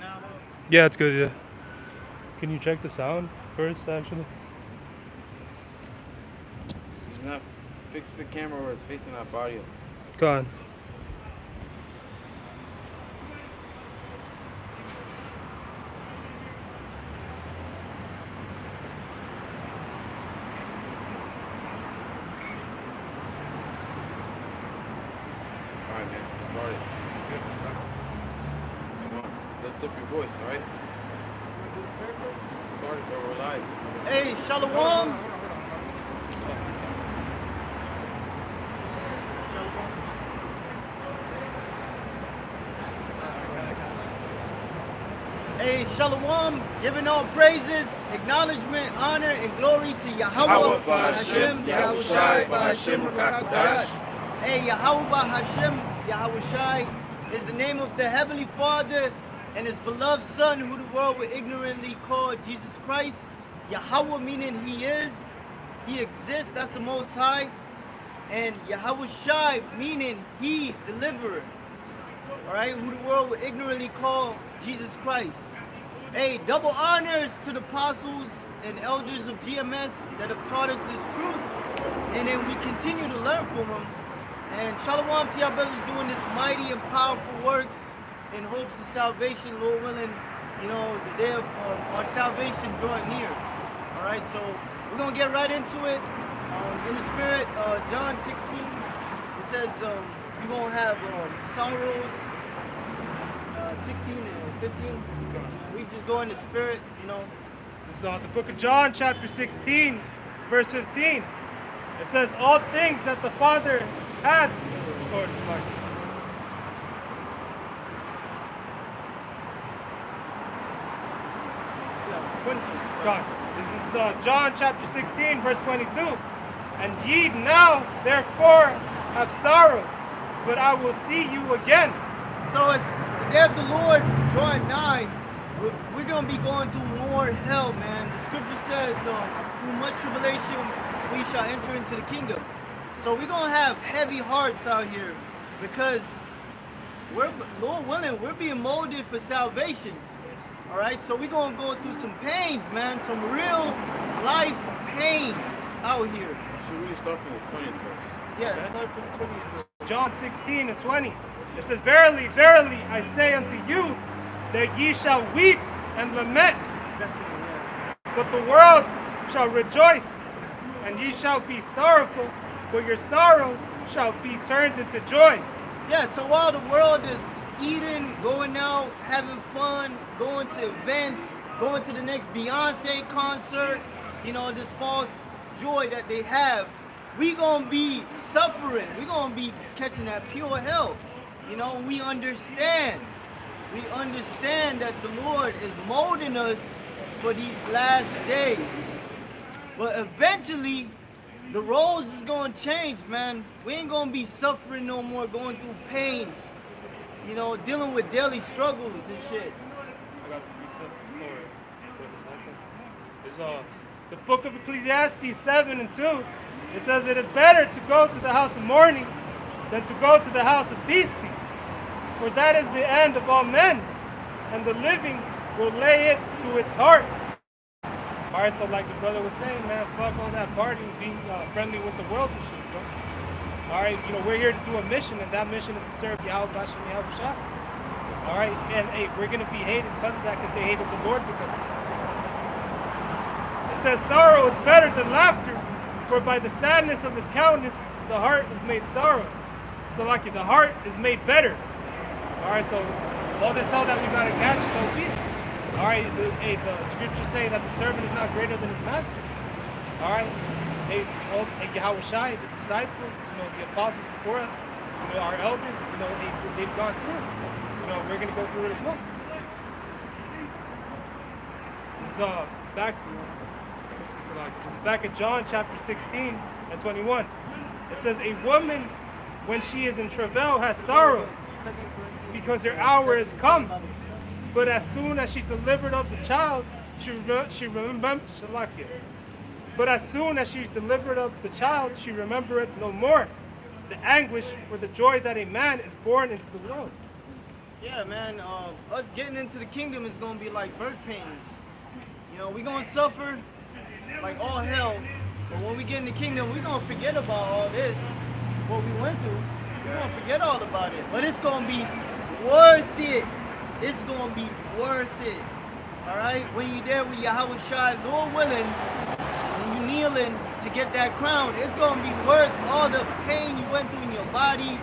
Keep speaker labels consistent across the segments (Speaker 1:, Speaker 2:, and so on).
Speaker 1: now, though?
Speaker 2: Yeah, it's good, yeah. Can you check the sound first, actually?
Speaker 1: He's not fixing the camera where it's facing our body.
Speaker 2: Go on.
Speaker 1: Alright, man. Start it. Come on. Lift up your voice, alright? Start it, bro. We're live.
Speaker 3: Hey, Shalom. Hey, Shalom, giving all praises, acknowledgement, honor, and glory to Yahweh, Hashem, Yahushai, Hashem, Rakadash. Hey, Yahweh, Hashem, Yahushai is the name of the Heavenly Father and His beloved Son, who the world would ignorantly call Jesus Christ. Yahweh meaning He is, He exists, that's the Most High. And Yahushai meaning He, deliverer. Alright, who the world would ignorantly call Jesus Christ. Hey, double honors to the apostles and elders of GMS that have taught us this truth. And then we continue to learn from them. And shalom to y'all brothers doing this mighty and powerful works in hopes of salvation, Lord willing, you know, the day of our salvation drawing near. Alright, so we're going to get right into it. In the spirit, John 16, it says you're going to have sorrows, 16 and 15. We just go in the spirit, you know.
Speaker 2: It's the book of John, chapter 16, verse 15. It says, all things that the Father had. Of course, Mark.
Speaker 3: Yeah, 20.
Speaker 2: God. This is John chapter 16, verse 22. And ye now, therefore, have sorrow, but I will see you again.
Speaker 3: So it's the day of the Lord drawing nigh. We're going to be going through more hell, man. The scripture says, through much tribulation, we shall enter into the kingdom. So we're going to have heavy hearts out here because Lord willing, we're being molded for salvation. All right, so we're going to go through some pains, man, some real life pains out here.
Speaker 1: Should we start from the 20th verse?
Speaker 3: Yeah,
Speaker 2: Okay.
Speaker 3: start from the 20th verse.
Speaker 2: John 16 and 20. It says, verily, verily, I say unto you, that ye shall weep and lament,
Speaker 3: That's it, yeah.
Speaker 2: but the world shall rejoice, and ye shall be sorrowful, but your sorrow shall be turned into joy.
Speaker 3: Yeah, so while the world is eating, going out, having fun, going to events, going to the next Beyonce concert, you know, this false joy that they have, we gonna be suffering. We gonna be catching that pure hell. You know, we understand that the Lord is molding us for these last days. But eventually, the roles is gonna change, man. We ain't gonna be suffering no more, going through pains, you know, dealing with daily struggles and shit.
Speaker 2: I got the precept for this. It's the book of Ecclesiastes 7 and 2. It says, it is better to go to the house of mourning than to go to the house of feasting. For that is the end of all men, and the living will lay it to its heart. All right, so like the brother was saying, man, fuck all that partying, being friendly with the world and shit, bro. All right, you know, we're here to do a mission, and that mission is to serve Yahweh Hashem Yahushua. All right, and hey, we're going to be hated because of that, because they hated the Lord because of that. It says, sorrow is better than laughter, for by the sadness of his countenance, the heart is made sorrow. So like the heart is made better. All right, so all this hell that we got to catch, so be it. All right, the scriptures say that the servant is not greater than his master. All right, Yahushai, the disciples, you know, the apostles before us, you know, our elders, you know, they've gone through it. You know, we're going to go through it as well. It's back at John chapter 16 and 21. It says, a woman, when she is in travail, has sorrow, because her hour is come. But as soon as she's delivered of the child, she remembers. But as soon as she's delivered of the child, she remembereth no more the anguish for the joy that a man is born into the world.
Speaker 3: Yeah, man. Us getting into the kingdom is gonna be like birth pains. You know, we're gonna suffer like all hell, but when we get in the kingdom, we're gonna forget about all this, what we went through. We're gonna forget all about it. But it's gonna be worth it. It's gonna be worth it. Alright? When you're there with Yahweh Shai, Lord willing, and you kneeling to get that crown, it's gonna be worth all the pain you went through in your bodies,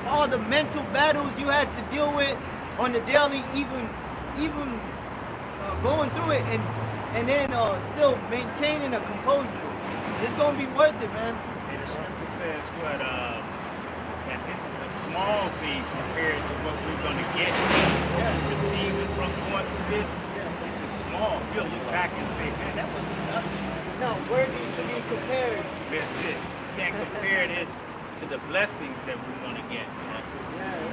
Speaker 3: all the mental battles you had to deal with on the daily, even going through it and then still maintaining a composure. It's gonna be worth it, man.
Speaker 4: And the scripture says what? That this is a small thing compared to what we're gonna get. Receiving from going through this. This is small. You'll look back and say, man, that was nothing.
Speaker 3: It's not worthy to be compared.
Speaker 4: That's it. You can't compare this to the blessings that we're gonna get.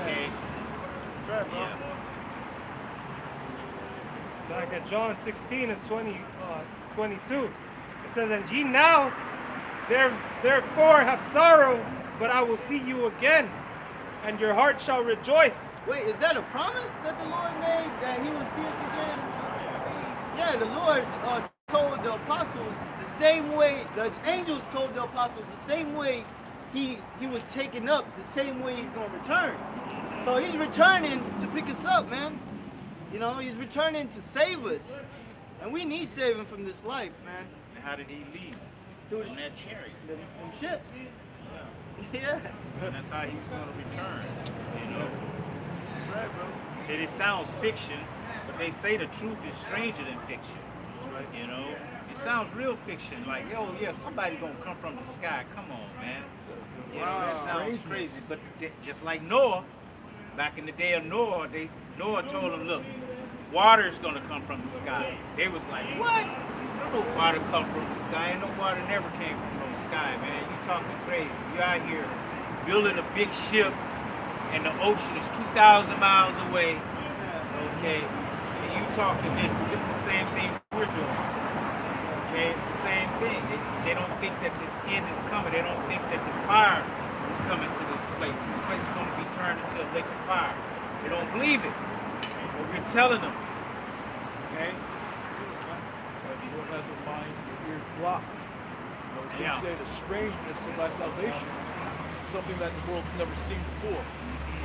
Speaker 4: Okay.
Speaker 3: That's right, bro.
Speaker 4: Yeah.
Speaker 2: Back at John 16 and 22, it says, and ye now therefore have sorrow, but I will see you again, and your heart shall rejoice.
Speaker 3: Wait, is that a promise that the Lord made that he would see us again? Yeah, the Lord told the apostles the same way, the angels told the apostles the same way he was taken up, the same way he's going to return. So he's returning to pick us up, man. You know, he's returning to save us. And we need saving from this life, man.
Speaker 4: And how did he leave?
Speaker 3: Dude,
Speaker 4: On that chariot.
Speaker 3: Them ships. Yeah.
Speaker 4: And that's how he's going to return. You know.
Speaker 3: That's right, bro.
Speaker 4: And it sounds fiction, but they say the truth is stranger than fiction. You know. It sounds real fiction, like, yo, yeah, somebody gonna come from the sky. Come on, man. You know, that sounds crazy. But just like Noah, back in the day of Noah, Noah told them, look, water's gonna come from the sky. They was like, what? No water come from the sky, and no water never came from no sky, man. You talking crazy. You out here building a big ship, and the ocean is 2,000 miles away. Okay, and you talking this, just the same thing we're doing. Okay, it's the same thing. They don't think that this end is coming. They don't think that the fire is coming to this place. This place is going to be turned into a lake of fire. They don't believe it. But we're telling them. Okay?
Speaker 5: Lord has their minds and their ears blocked. You know, so
Speaker 4: Yeah.
Speaker 5: you say the strangeness of thy salvation is something that the world's never seen before.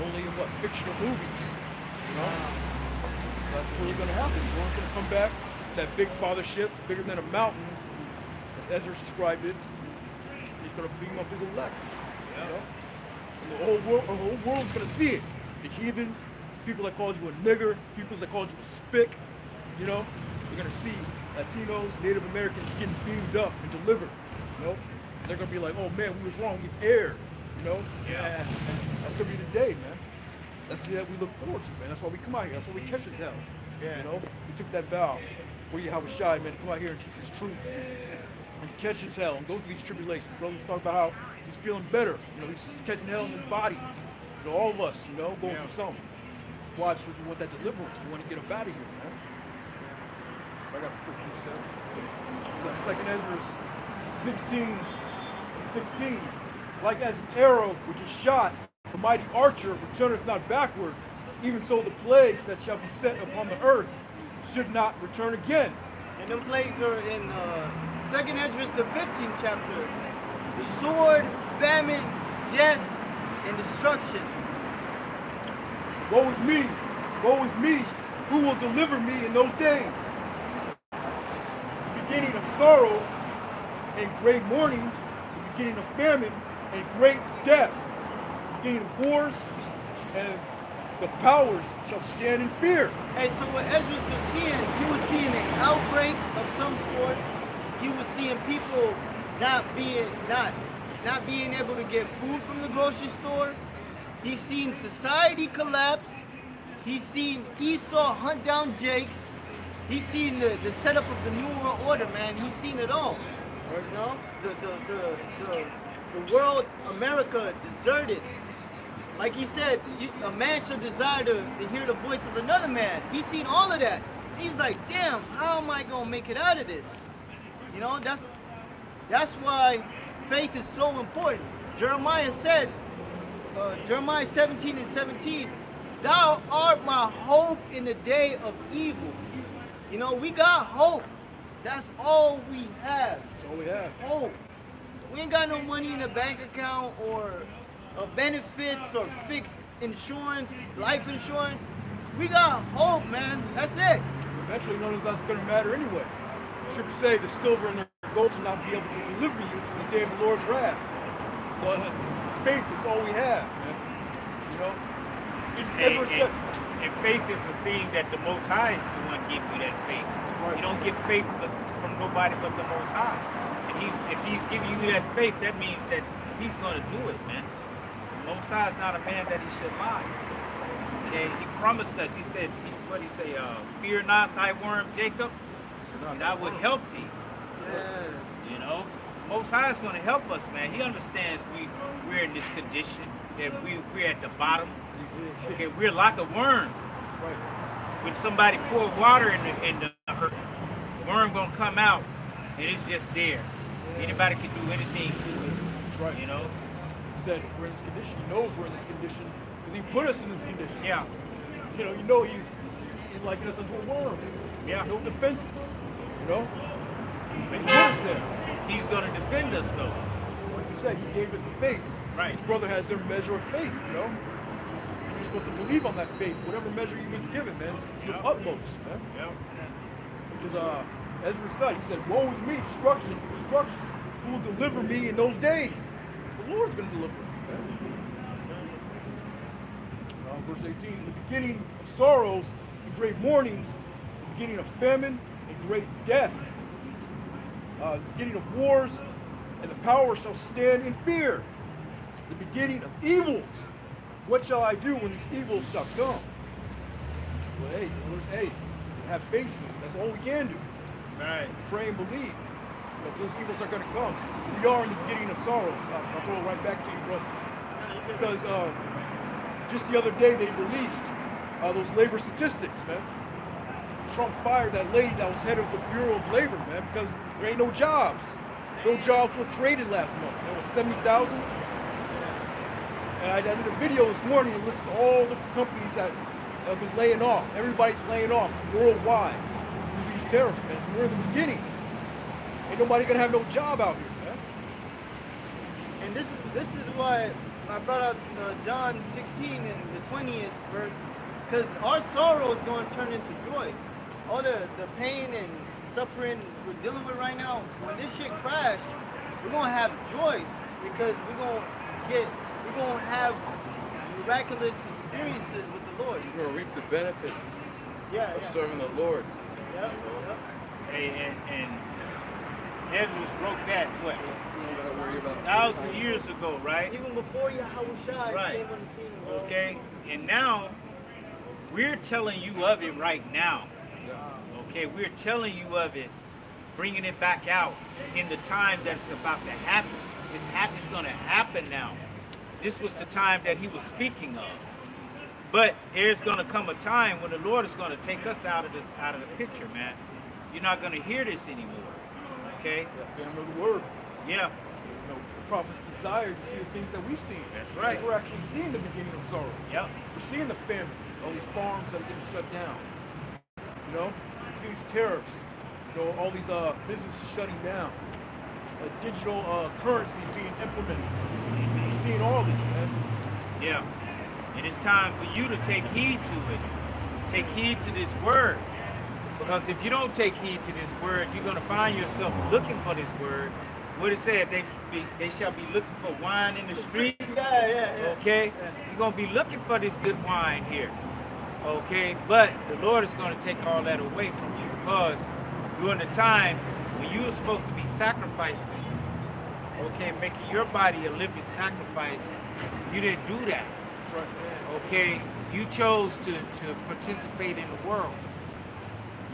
Speaker 5: Only in what fictional movies. You know? That's really gonna happen. The Lord's gonna come back, that big father ship, bigger than a mountain, as Ezra described it. He's gonna beam up his elect. You know? And the whole world's gonna see it. The heathens, people that called you a nigger, people that called you a spick, you know, you're gonna see Latinos, Native Americans getting beamed up and delivered, you know. And they're gonna be like, oh man, we was wrong, we erred, you know.
Speaker 4: Yeah.
Speaker 5: And that's gonna be the day, man. That's the day that we look forward to, man. That's why we come out here. That's why we catch his hell.
Speaker 4: Yeah.
Speaker 5: You know, we took that vow. For Yahweh Shai, man, to come out here and teach his truth and catch his hell and go through these tribulations. Brothers talk about how he's feeling better. You know, he's catching hell in his body. You know, all of us, you know, going through something. Why? Because we want that deliverance. We want to get up out of here, man. I got a scripture set. So 2 Ezra 16:16. Like as an arrow which is shot, the mighty archer returneth not backward, even so the plagues that shall be set upon the earth should not return again.
Speaker 3: And them plagues are in 2 Ezra, the 15th chapter. The sword, famine, death, and destruction.
Speaker 5: Woe is me, who will deliver me in those days? The beginning of sorrows and great mournings, the beginning of famine and great death, the beginning of wars, and the powers shall stand in fear.
Speaker 3: Hey, so what Ezra was seeing, he was seeing an outbreak of some sort. He was seeing people not being able to get food from the grocery store. He's seen society collapse. He's seen Esau hunt down Jake's. He's seen the setup of the New World Order, man. He's seen it all. You know, the world, America, deserted. Like he said, a man should desire to hear the voice of another man. He's seen all of that. He's like, damn, how am I gonna make it out of this? You know, that's why faith is so important. Jeremiah said, Jeremiah 17:17, Thou art my hope in the day of evil. You know, we got hope. That's all we have.
Speaker 5: That's all we have.
Speaker 3: Hope. We ain't got no money in the bank account or benefits or fixed insurance, life insurance. We got hope, man. That's it.
Speaker 5: Eventually, none of that's going to matter anyway. Scripture say the silver and the gold will not be able to deliver you in the day of the Lord's wrath. So faith is all we have, man. You know? Ezra said,
Speaker 4: And faith is a thing that the Most High is the one give you that faith.
Speaker 5: Right.
Speaker 4: You don't get faith from nobody but the Most High. And if he's giving you that faith, that means that he's going to do it, man. The Most High is not a man that he should lie. Okay, he promised us. He said, what he say? Fear not thy worm, Jacob, and I will help thee.
Speaker 3: Yeah.
Speaker 4: You know, Most High is going to help us, man. He understands we're in this condition, that we're at the bottom. Okay, we're like a worm.
Speaker 5: right.
Speaker 4: When somebody pour water in the earth, the worm gonna come out, and it's just there. Anybody can do anything to it.
Speaker 5: That's right.
Speaker 4: You know?
Speaker 5: He said we're in this condition. He knows we're in this condition because he put us in this condition.
Speaker 4: Yeah.
Speaker 5: You know, he likened us unto a worm.
Speaker 4: Yeah.
Speaker 5: No defenses. You know?
Speaker 4: But
Speaker 5: He put us there.
Speaker 4: he's gonna defend us though.
Speaker 5: Like you said, he gave us faith.
Speaker 4: Right.
Speaker 5: Each brother has their measure of faith, you know? You're supposed to believe on that faith, whatever measure he was given, man, to the
Speaker 4: Yeah.
Speaker 5: utmost, man.
Speaker 4: Yeah.
Speaker 5: Because Ezra said, he said, woe is me, destruction, destruction. Who will deliver me in those days? The Lord's going to deliver me, man. Verse 18, in the beginning of sorrows and great mournings, the beginning of famine and great death, the beginning of wars, and the power shall stand in fear. The beginning of evils. What shall I do when these evils shall come? Well, hey, have faith in it. That's all we can do.
Speaker 4: Right.
Speaker 5: Pray and believe that those evils are going to come. We are in the beginning of sorrows. I'll throw it right back to you, brother. Because just the other day they released those labor statistics, man. Trump fired that lady that was head of the Bureau of Labor, man, because there ain't no jobs. No jobs were created last month. There was 70,000. And I did a video this morning and listed all the companies that have been laying off. Everybody's laying off worldwide. These tariffs, man. So we're in the beginning. Ain't nobody gonna have no job out here, man.
Speaker 3: And this is why I brought out John 16 and the 20th verse, because our sorrow is going to turn into joy. All the pain and suffering we're dealing with right now, when this shit crash, we're going to have joy because we're going to have miraculous experiences with the Lord.
Speaker 1: You're going to reap the benefits of serving the Lord.
Speaker 3: Yep.
Speaker 4: Hey, and Ezra wrote that, what?
Speaker 1: You don't worry about
Speaker 4: 1,000 years ago, right?
Speaker 3: Even before Yahushua
Speaker 4: Right.
Speaker 3: came on the scene. Bro.
Speaker 4: Okay? And now, we're telling you of it right now. Okay? We're telling you of it, bringing it back out in the time that's about to happen. It's going to happen now. This was the time that he was speaking of. But there's going to come a time when the Lord is going to take us out of the picture, man. You're not going to hear this anymore. Okay?
Speaker 5: Family of the word.
Speaker 4: Yeah.
Speaker 5: You know, the prophets desire to see the things that we've seen.
Speaker 4: That's right.
Speaker 5: We're actually seeing the beginning of sorrow.
Speaker 4: Yep.
Speaker 5: We're seeing the famines, all these farms that are getting shut down. You know, we see these tariffs. You know, all these businesses shutting down. Digital currency being implemented. We're seeing all this, man.
Speaker 4: Yeah. And it's time for you to take heed to it. Take heed to this word. Because if you don't take heed to this word, you're going to find yourself looking for this word. What it said, they shall be looking for wine in the street.
Speaker 3: Yeah.
Speaker 4: Okay? You're going to be looking for this good wine here. Okay? But the Lord is going to take all that away from you. Because during the time when you were supposed to be sacrificing, okay, making your body a living sacrifice, you didn't do that. Okay? You chose to participate in the world.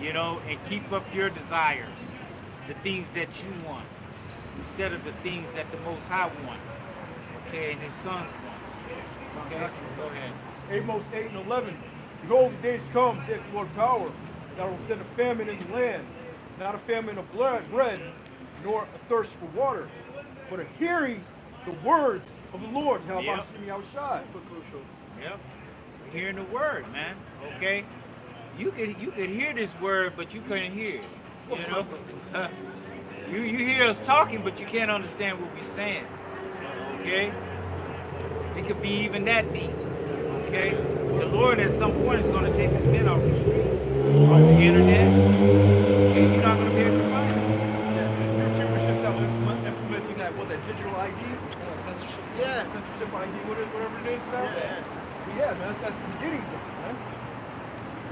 Speaker 4: You know, and keep up your desires, the things that you want, instead of the things that the Most High want, okay, and His sons want. Okay, go ahead.
Speaker 5: Amos 8 and 11. Behold, the days come, saith the Lord power, that I will send a famine in the land, not a famine of bread, nor a thirst for water, but a hearing the words of the Lord. How about
Speaker 4: Yep.
Speaker 5: Shimi Yahushai?
Speaker 4: Yep. hearing the word, man. Okay, you could hear this word, but you couldn't hear it. You know, you hear us talking, but you can't understand what we're saying. Okay, it could be even that deep. Okay, the Lord at some point is going to take his men off the streets, off the internet. Okay, you're not going to be able to find us.
Speaker 5: YouTube was just out implementing that, that digital ID? Censorship?
Speaker 3: Yeah.
Speaker 5: Censorship ID, whatever it is now?
Speaker 3: Yeah.
Speaker 5: So yeah, man, that's the beginnings of it, man.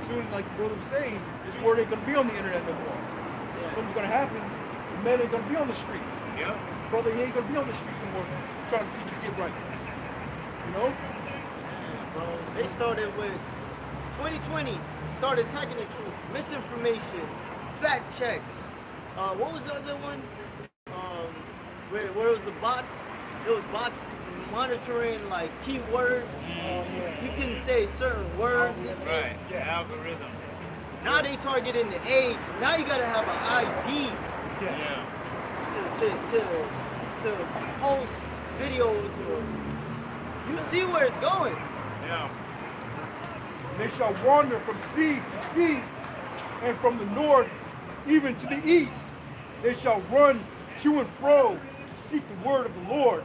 Speaker 5: Soon, like the brother was saying, this word ain't going to be on the internet no more. Something's going to happen, the men ain't going to be on the streets.
Speaker 4: Yeah.
Speaker 5: Brother, he ain't going to be on the streets no more trying to teach you to get right. You know?
Speaker 3: They started with 2020, started attacking the truth, misinformation, fact checks. What was the other one? Where it was the bots? It was bots monitoring like keywords. You can say certain words.
Speaker 4: Right. The algorithm.
Speaker 3: Now they targeting the age. Now you gotta have an ID
Speaker 4: Yeah.
Speaker 3: to post videos. You see where it's going.
Speaker 4: Yeah.
Speaker 5: They shall wander from sea to sea, and from the north even to the east. They shall run to and fro to seek the word of the Lord,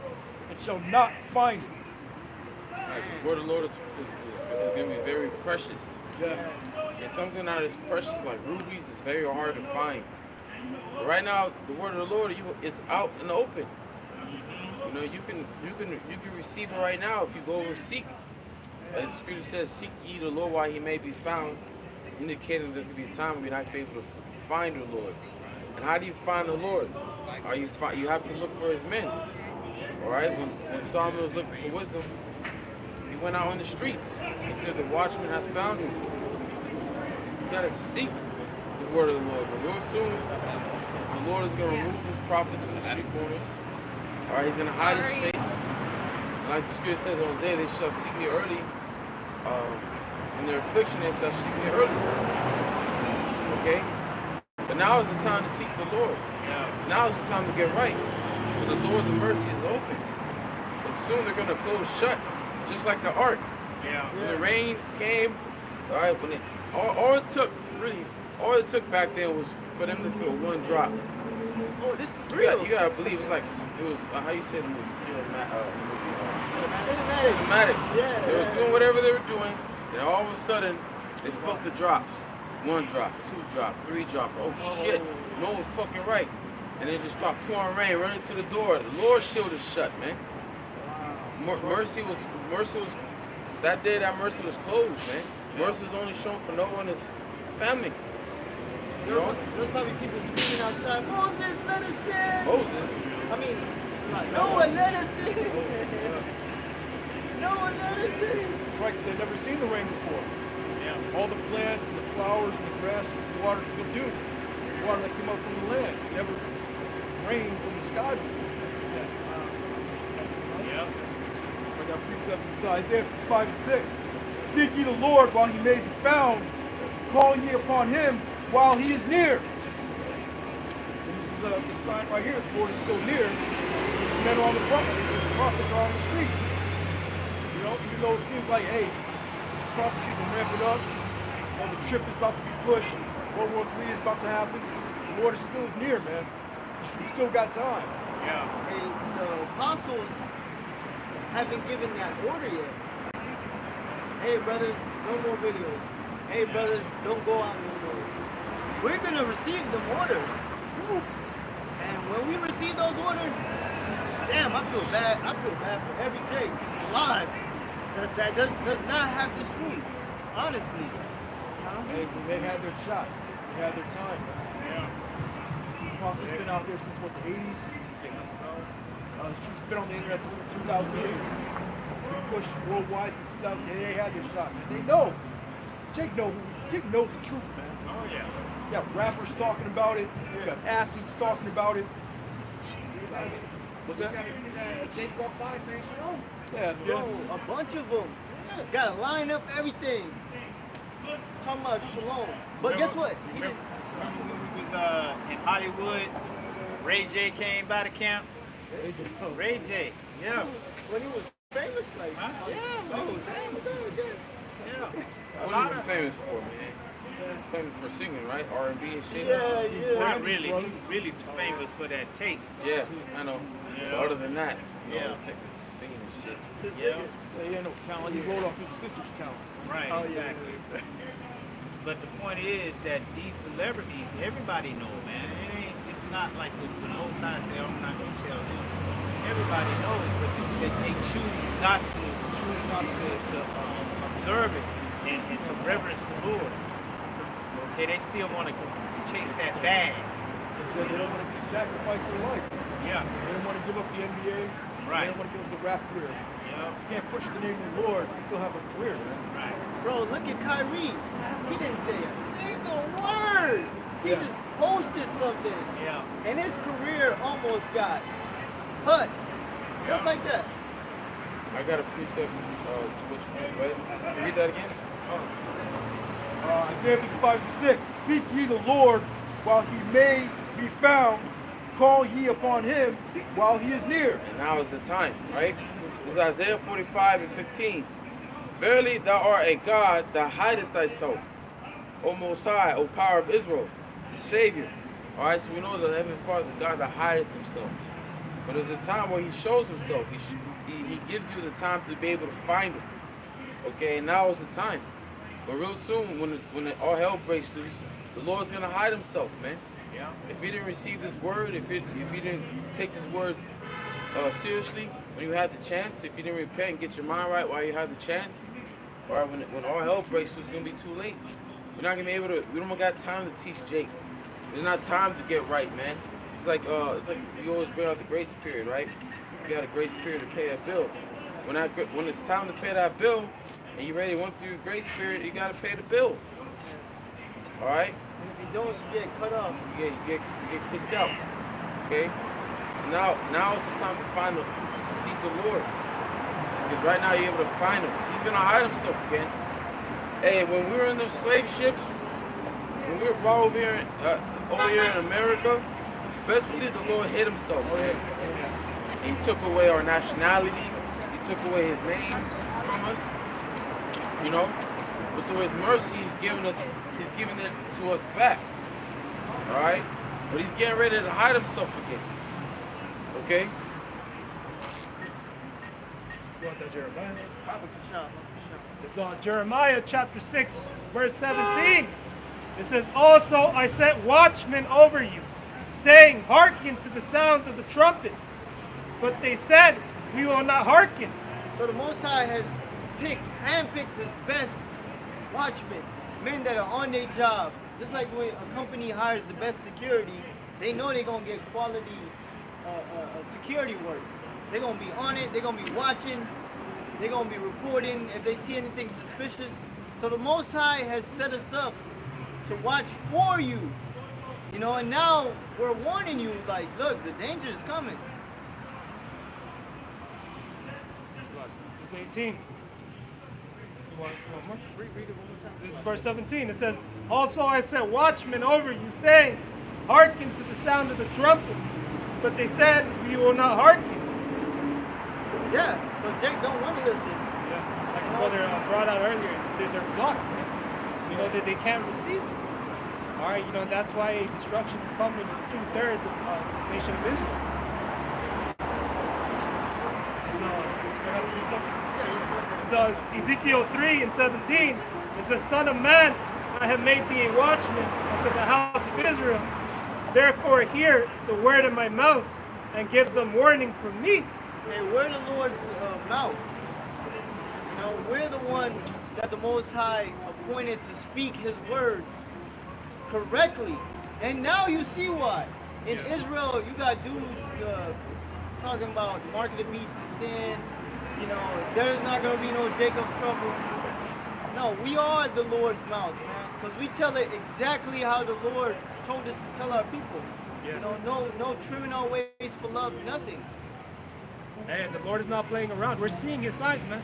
Speaker 5: and shall not find it.
Speaker 1: Right, the word of the Lord is going to be very precious.
Speaker 5: Yeah.
Speaker 1: And something that is precious like rubies is very hard to find. But right now, the word of the Lord, it's out in the open. You know, you can receive it right now if you go and seek. As the scripture says, seek ye the Lord while he may be found, indicating there's going to be a time when you're not going to be able to find the Lord. And how do you find the Lord? You have to look for his men. All right? When Solomon was looking for wisdom, he went out on the streets. He said, the watchman has found him. You got to seek the word of the Lord. But real soon, the Lord is going to remove his prophets from the street corners. All right? He's going to hide his face. And like the scripture says on Isaiah, they shall seek me early. In their affliction, they shall seek me early. Okay? But now is the time to seek the Lord.
Speaker 4: Yeah.
Speaker 1: Now is the time to get right. Because the doors of mercy is open. But soon they're going to close shut, just like the ark.
Speaker 4: Yeah.
Speaker 1: When the rain came, all right, all it took back then was for them to feel one drop.
Speaker 3: Oh, this is real.
Speaker 1: You gotta believe it was how you say the movie? Cinematic.
Speaker 3: Yeah.
Speaker 1: They were doing whatever they were doing, and all of a sudden they felt the drops. 1 drop, 2 drop, 3 drops. Oh shit, no one's fucking right. And they just start pouring rain, running to the door. The Lord's shield is shut, man. Mercy was that day. That mercy was closed, man. Mercy was only shown for Noah and his family. You know?
Speaker 3: There's probably people screaming outside, Moses, let us in.
Speaker 1: Moses.
Speaker 3: I mean, Noah, let us in. Noah, let us in.
Speaker 5: Right, because they've never seen the rain before.
Speaker 4: Yeah.
Speaker 5: All the plants and the flowers and the grass and the water, the dew, the water that came up from the land. It never rained from the sky before.
Speaker 4: Yeah.
Speaker 5: I got precepts. This is Isaiah 55 and 6. Seek ye the Lord while he may be found. Call ye upon him while he is near. And this is the sign right here. The Lord is still near. The men are on the prophets. The prophets are on the streets. You know, even though it seems like, hey, prophecy can ramp it up. Or the trip is about to be pushed. World War III is about to happen. The Lord is still near, man. We still got time.
Speaker 4: Yeah.
Speaker 3: Hey, the apostles haven't given that order yet. Hey, brothers, no more videos. Hey, brothers, don't go out no more. We're going to receive them orders. And when we receive those orders, damn, I feel bad. I feel bad for every kid alive that does not have this truth, honestly.
Speaker 5: Hey, they had their shot. They had their time.
Speaker 4: Yeah.
Speaker 5: The apostles been out there since what, the 80s? The truth's been on the internet since 2008. We pushed worldwide since 2008. They had their shot, man. They know. Jake knows the truth, man.
Speaker 4: Oh yeah.
Speaker 5: You got rappers talking about it. You got athletes talking about it. What's that?
Speaker 6: Jake walked by saying shalom.
Speaker 5: Yeah,
Speaker 3: Bro, a bunch of them. Gotta line up everything. Talking about shalom. But guess what? He didn't.
Speaker 4: Remember when we was in Hollywood? Ray J came by the camp. Ray J. Yeah.
Speaker 3: When he was famous, like,
Speaker 4: Huh?
Speaker 3: yeah, when he was famous.
Speaker 4: Yeah.
Speaker 1: What is he famous for, man? He's famous for singing, right? R&B and shit.
Speaker 3: Yeah.
Speaker 4: Not really. He's really famous for that tape.
Speaker 1: Yeah, I know.
Speaker 4: Yeah.
Speaker 1: But other than that, you know,
Speaker 4: Yeah.
Speaker 1: singing and shit.
Speaker 4: Yeah.
Speaker 5: He had no talent. He wrote off his sister's talent.
Speaker 4: Right. Exactly. But the point is that these celebrities, everybody know, man. It's not like the Most High say, I'm not going to tell them. Everybody knows, but it's that they choose not to observe it and to reverence the Lord. Okay, they still want to chase that bag.
Speaker 5: So they don't want to sacrifice their life.
Speaker 4: Yeah.
Speaker 5: They don't want to give up the NBA.
Speaker 4: Right.
Speaker 5: They don't want to give up the rap career.
Speaker 4: Yeah.
Speaker 5: You can't push the name of the Lord and still have a career, man.
Speaker 4: Right.
Speaker 3: Bro, look at Kyrie. He didn't say a single word. He
Speaker 5: Yeah.
Speaker 3: just posted something.
Speaker 4: Yeah.
Speaker 3: And his career almost got cut. Just
Speaker 4: Yeah.
Speaker 3: like that.
Speaker 1: I got a precept to what you just read. Can you read that again?
Speaker 5: Isaiah 55:6. Seek ye the Lord while he may be found. Call ye upon him while he is near.
Speaker 1: And now is the time, right? This is Isaiah 45:15. Verily thou art a God that hidest thyself, O Most High, O power of Israel, the Savior. All right, so we know that Heavenly Father is a God that hideth himself. But there's a time where he shows himself. He gives you the time to be able to find him. Okay, and now is the time. But real soon, when all hell breaks loose, the Lord's going to hide himself, man.
Speaker 4: Yeah.
Speaker 1: If you didn't receive this word, if you didn't take this word seriously when you had the chance, if you didn't repent and get your mind right while you had the chance, all right, when all hell breaks loose, it's going to be too late. We're not going to be able to, we don't got time to teach Jake. There's not time to get right, man. It's like you always bring out the grace period, right? You got a grace period to pay that bill. When it's time to pay that bill, and you ready to went through your grace period, you got to pay the bill. All right?
Speaker 3: And if you don't, you get cut off.
Speaker 1: You get kicked out. Okay? Now it's the time to seek the Lord. Because right now you're able to find him. So he's gonna hide himself again. Hey, when we were in those slave ships, when we were brought over here in America, best believe the Lord hid himself, man. And he took away our nationality, he took away his name from us. You know? But through his mercy, he's giving it to us back. Alright? But he's getting ready to hide himself again. Okay?
Speaker 2: You want that Jeremiah?
Speaker 3: Sure.
Speaker 2: It's Jeremiah chapter 6, verse 17. It says, Also I set watchmen over you, saying, Hearken to the sound of the trumpet. But they said, We will not hearken.
Speaker 3: So the Most High has handpicked his best watchmen, men that are on their job. Just like when a company hires the best security, they know they're going to get quality security work. They're going to be on it, they're going to be watching, they're going to be reporting if they see anything suspicious. So the Most High has set us up to watch for you. You know, and now we're warning you, like, look, the danger is coming.
Speaker 2: Verse 18. You want more?
Speaker 3: Read it one more time.
Speaker 2: This is verse 17. It says, Also I set watchmen over you, saying, Hearken to the sound of the trumpet. But they said, We will not hearken.
Speaker 3: Yeah, so Jake don't want to listen.
Speaker 2: Yeah. Like the brother brought out earlier, they're blocked. Man. You know, that they can't receive it. All right, you know, that's why destruction is coming to 2/3 of the nation of Israel. So it's Ezekiel 3:17, it says, Son of man, I have made thee a watchman unto the house of Israel. Therefore hear the word of my mouth and give them warning from me.
Speaker 3: Hey, we're the Lord's mouth. You know, we're the ones that the Most High appointed to speak his words correctly. And now you see why. In Israel, you got dudes talking about marking the beast of sin. You know, there's not going to be no Jacob trouble. No, we are the Lord's mouth, man. Because we tell it exactly how the Lord told us to tell our people.
Speaker 2: Yeah.
Speaker 3: You know, no trimming our ways for love, nothing.
Speaker 2: Hey, the Lord is not playing around. We're seeing his signs, man.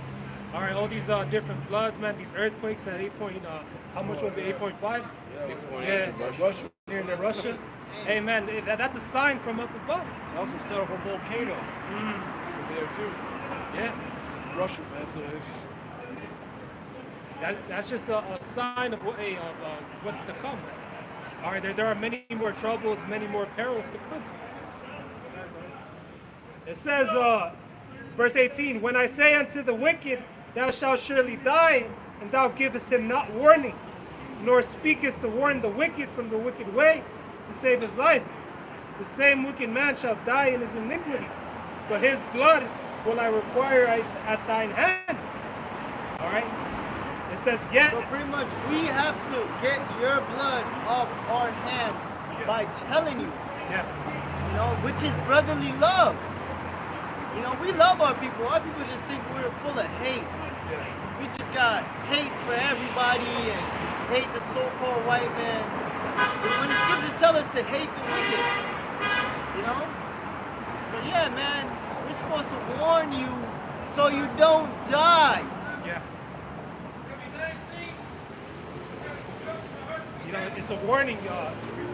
Speaker 2: All right, all these different floods, man, these earthquakes at 8 point, how much was it, 8.5? Yeah,
Speaker 5: Russia. Here in Russia.
Speaker 2: Hey, man, that's a sign from up above.
Speaker 5: They also set up a volcano over there too.
Speaker 2: Yeah.
Speaker 5: Russia, man. So
Speaker 2: That's just a sign of what's to come. All right, there are many more troubles, many more perils to come. It says, verse 18, when I say unto the wicked, thou shalt surely die, and thou givest him not warning, nor speakest to warn the wicked from the wicked way to save his life, the same wicked man shall die in his iniquity, but his blood will I require at thine hand. All right? It says, yet.
Speaker 3: So pretty much we have to get your blood off our hands by telling you, you know, which is brotherly love. You know, we love our people. Our people just think we're full of hate. We just got hate for everybody and hate the so-called white man. But when the scriptures tell us to hate the wicked, you know? So yeah, man, we're supposed to warn you so you don't die.
Speaker 2: Yeah. You know, it's a warning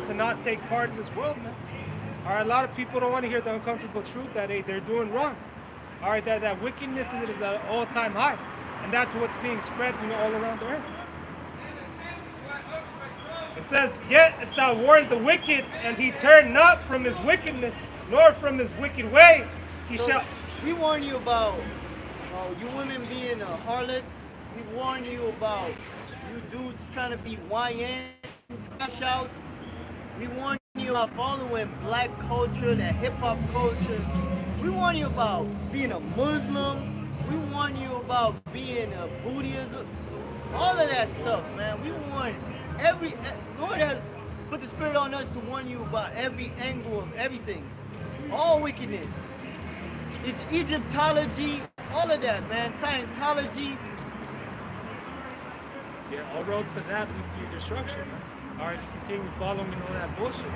Speaker 2: to not take part in this world, man. All right, a lot of people don't want to hear the uncomfortable truth that they're doing wrong. All right, that wickedness is at an all-time high, and that's what's being spread, you know, all around the earth. It says, yet if thou warn the wicked, and he turn not from his wickedness, nor from his wicked way, he shall.
Speaker 3: We warn you about you women being harlots. We warn you about you dudes trying to be YNs, crash outs. We warn you about following black culture, that hip-hop culture. We warn you about being a Muslim. We warn you about being a Buddhism. All of that stuff, man. We warn Lord has put the Spirit on us to warn you about every angle of everything. All wickedness. It's Egyptology, all of that, man. Scientology.
Speaker 2: Yeah, all roads to that lead to your destruction, man. All right, if you continue following all that bullshit.